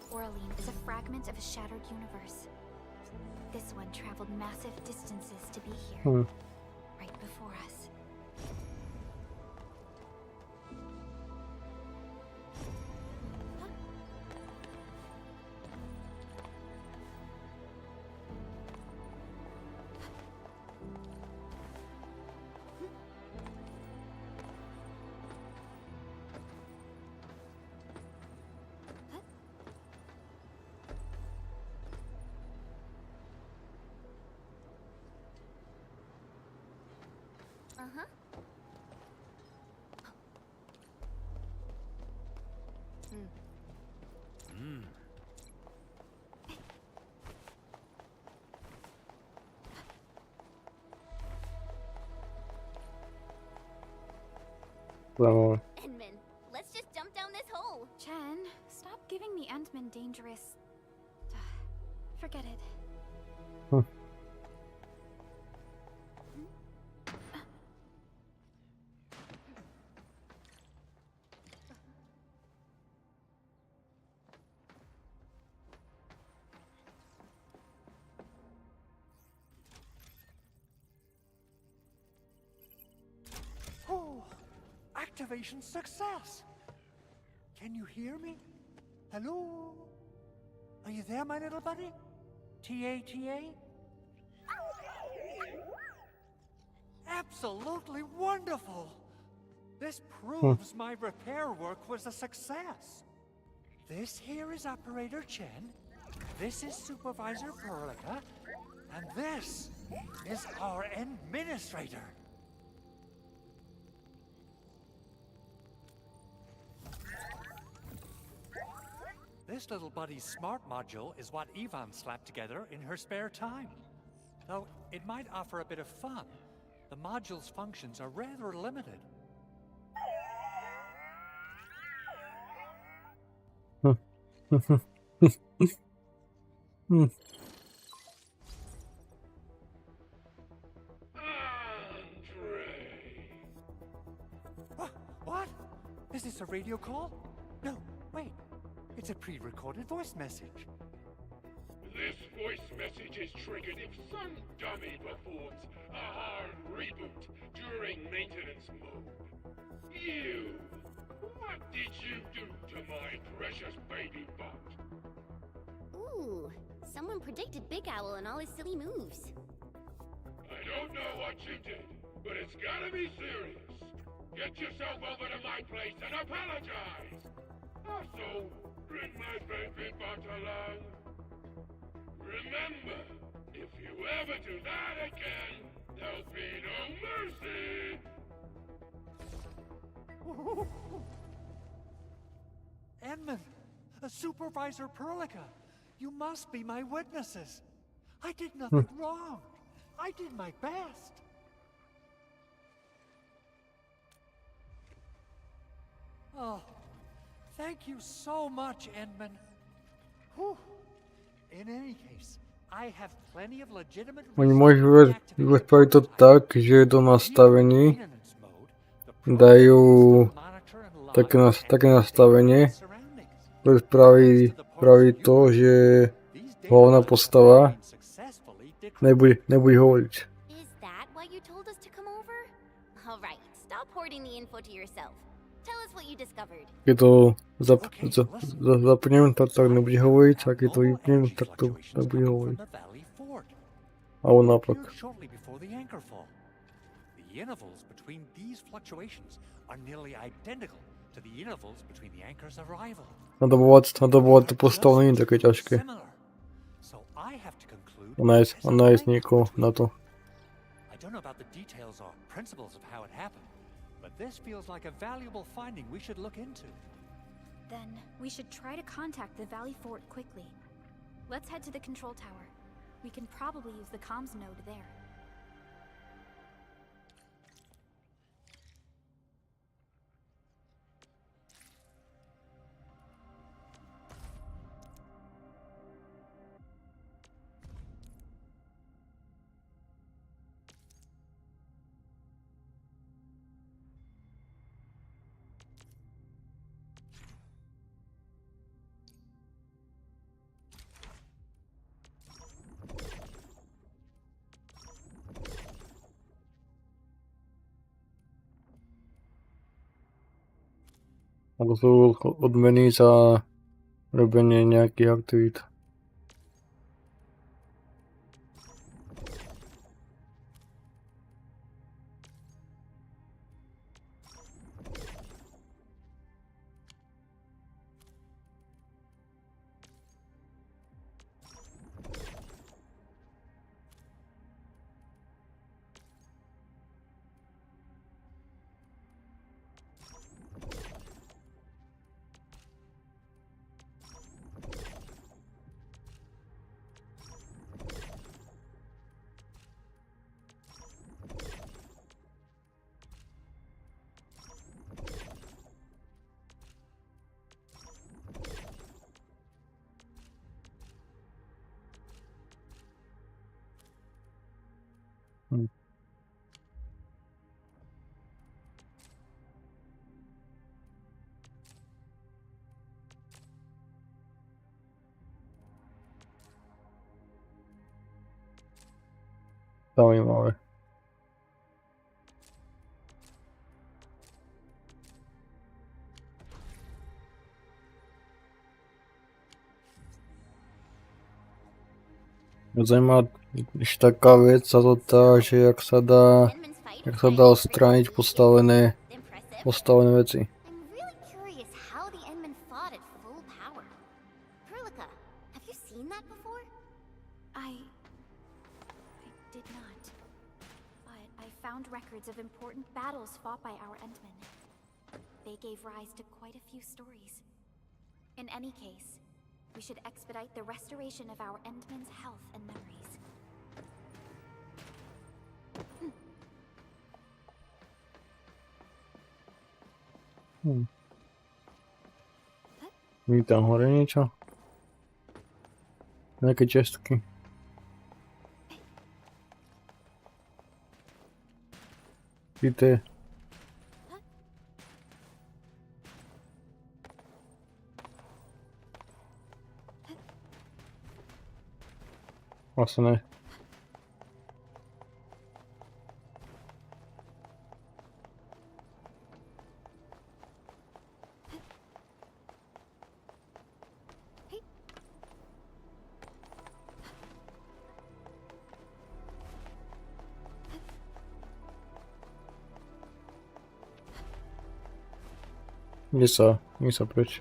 Oraline is a fragment of a shattered universe. This one traveled massive distances to be here, right before us. Uh-huh. Well, Endman, let's just jump down this hole. Chen, stop giving the Endman dangerous... Forget it. Oh, activation success! Can you hear me? Hello? Are you there, my little buddy? T-A-T-A? Absolutely wonderful! This proves my repair work was a success. This here is Operator Chen, this is Supervisor Perlica, and this is our Administrator. This little buddy's smart module is what Yvonne slapped together in her spare time. though it might offer a bit of fun. The module's functions are rather limited. What? Is this a radio call? No, wait. It's a pre-recorded voice message. This voice message is triggered if some dummy performs a hard reboot during maintenance mode. You! What did you do to my precious baby bot? Ooh, someone predicted Big Owl and all his silly moves. I don't know what you did, but it's gotta be serious. Get yourself over to my place and apologize! Also, bring my baby bot along. Remember, if you ever do that again, there'll be no mercy! Edmund, Supervisor Perlica, you must be my witnesses. I did nothing wrong. I did my best. Oh, thank you so much, Edmund. Whew. In any case, I have plenty of legitimate Oni môžu vybaviť to tak, že do nastavení dajú také nastavenie, ktoré spraví to, že hlavná postava nebude hovoriť. Is that why you told us to come over? All right, stop hoarding the info to yourself. Tell us what you discovered. Keď to zapnem, tak nebude hovoriť, a keď to vypnem, tak to nebude hovoriť. Alebo naopak. The intervals between these fluctuations are nearly identical to the intervals between the anchor's arrival. Nadobovať to postavu nie je také ťažké. A nájsť niekoho na to. I don't know about the details or principles of how it happened, but this feels like a valuable finding we should look into. Then we should try to contact the Valley Fort quickly. Let's head to the control tower. We can probably use the comms node there. A to sú odmeny za robenie nejakých aktivít. Zaujímavé. Zajímá ešte taká vec, a to tá, že jak sa dá odstrániť postavené veci. I'm really curious how the Endmen fought at full power. Perlica, have you seen that before? I did not. But I found records of important battles fought by our Endmen. They gave rise to quite a few stories. In any case, we should expedite the restoration of our Endmen's health and memories. Nie tam hore niečo? Nejaké čestky. Ty. Asi ne. Nie sa preč.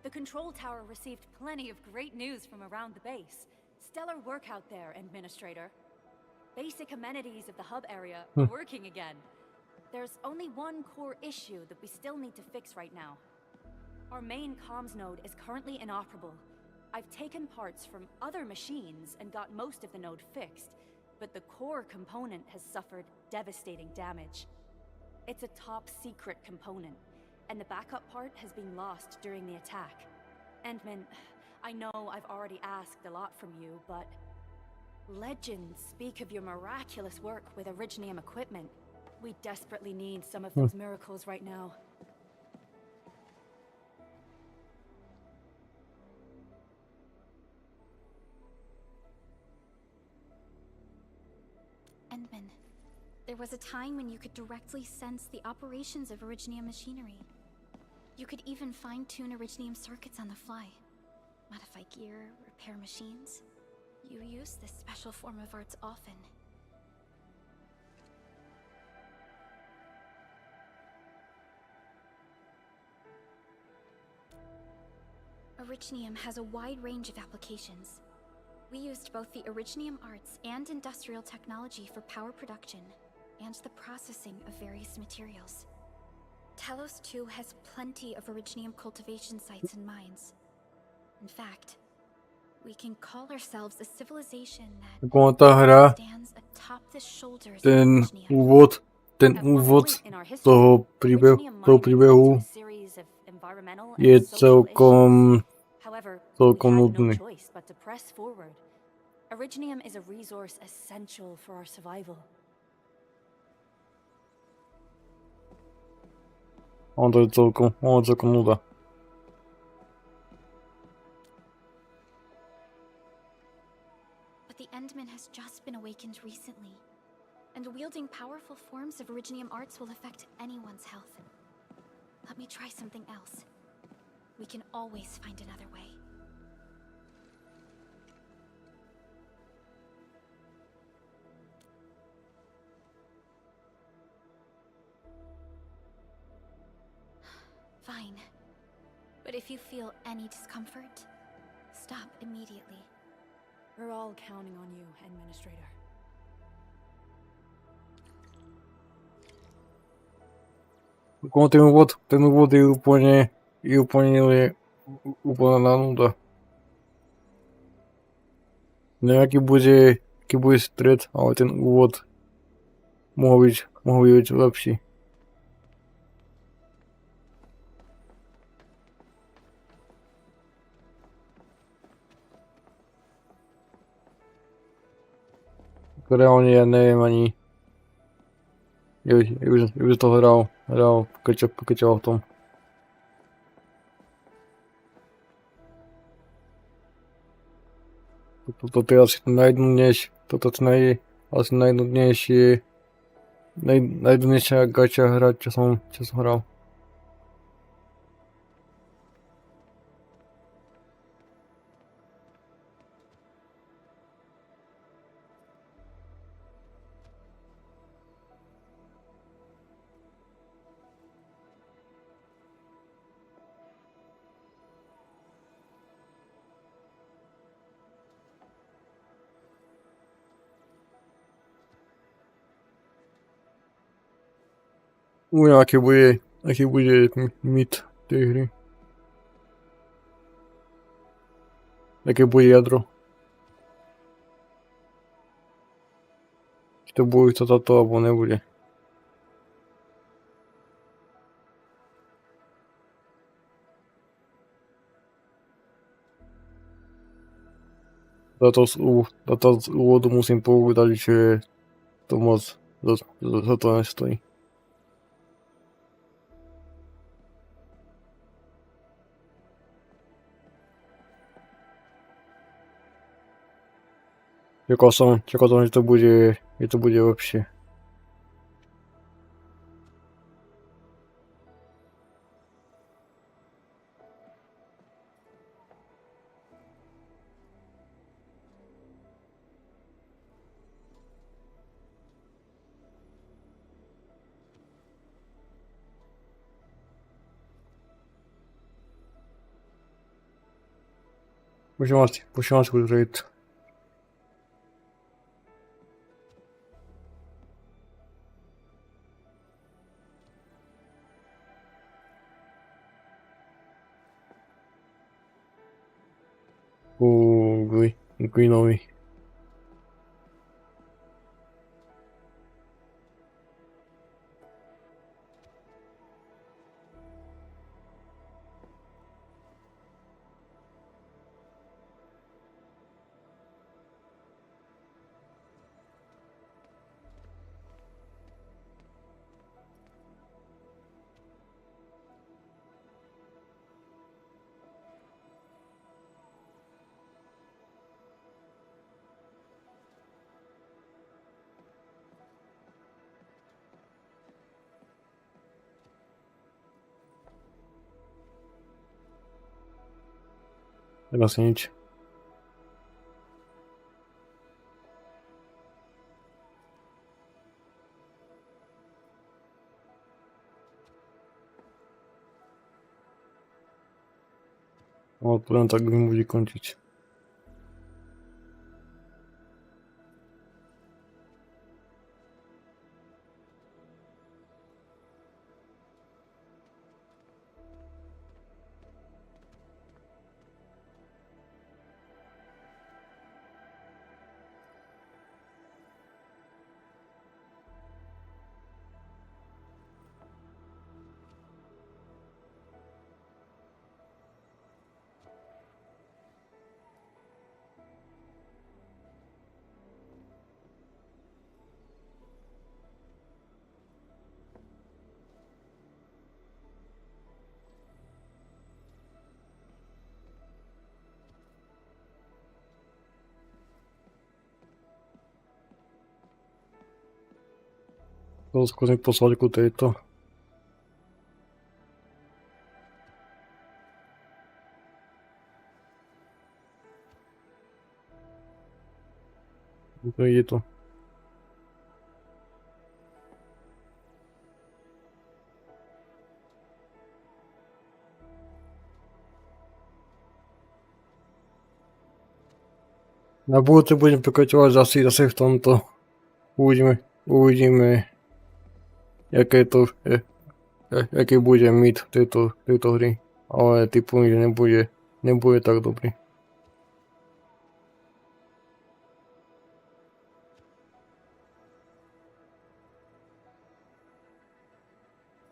The control tower received plenty of great news from around the base. Stellar work out there, Administrator. Basic amenities of the hub area are working again. There's only one core issue that we still need to fix right now. Our main comms node is currently inoperable. I've taken parts from other machines and got most of the node fixed, but the core component has suffered devastating damage. It's a top secret component, and the backup part has been lost during the attack. Endman, I know I've already asked a lot from you, but legends speak of your miraculous work with Originium equipment. We desperately need some of those miracles right now. Endman, there was a time when you could directly sense the operations of Originium machinery. You could even fine-tune Originium circuits on the fly. Modify gear, repair machines. You use this special form of arts often. Originium has a wide range of applications. We used both the Originium arts and industrial technology for power production and the processing of various materials. Telos 2 has plenty of Originium cultivation sites and mines. In fact, we can call ourselves a civilization that stands atop the shoulders of Originium. Ten úvod toho príbehu je celkom nudný. Originium is a resource essential for our survival. To je celkom nuda. But the Endman has just been awakened recently, and wielding powerful forms of Originium arts will affect anyone's health. Let me try something else. We can always find another way. Fine. But if you feel any discomfort, stop immediately. We're all counting on you, Administrator. Ten úvod je úplne na nuda. Neviem, aký bude stred, ale ten úvod mohol byť lepší. Reálne ja neviem ani... Ja by to hral, pokračoval v tom. Toto je asi najnudnejšia gača hra, čo som hral. Uvidím, aký bude mid tej hry. Aké bude jadro. Či to bude toto, alebo nebude. Toto z úvodu musím povedať, že to moc za to nestojí. Čakal som, že to bude lepšie. Můžeme vás uzřít. Greenovi. Asi nič. No, len tak mi bude končiť. To skúsim poslať ku tejto. Ide to. Na budúce budem pokračovať zase v tomto. Uvidíme, aký bude mid tejto hry. Ale typujem, že nebude tak dobrý.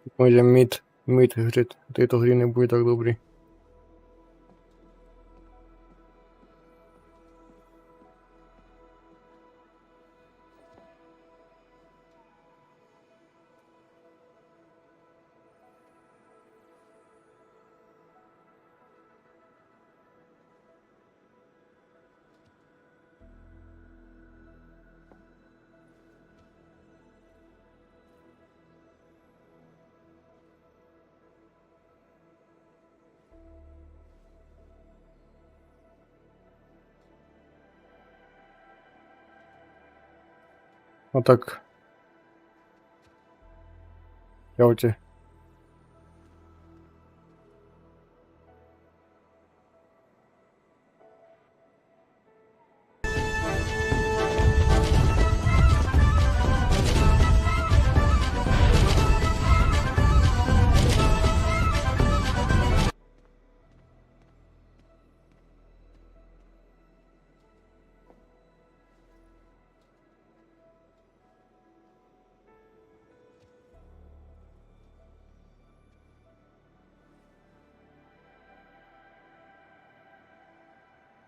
Typujem, že mid tejto hry nebude tak dobrý. No tak. Čaute.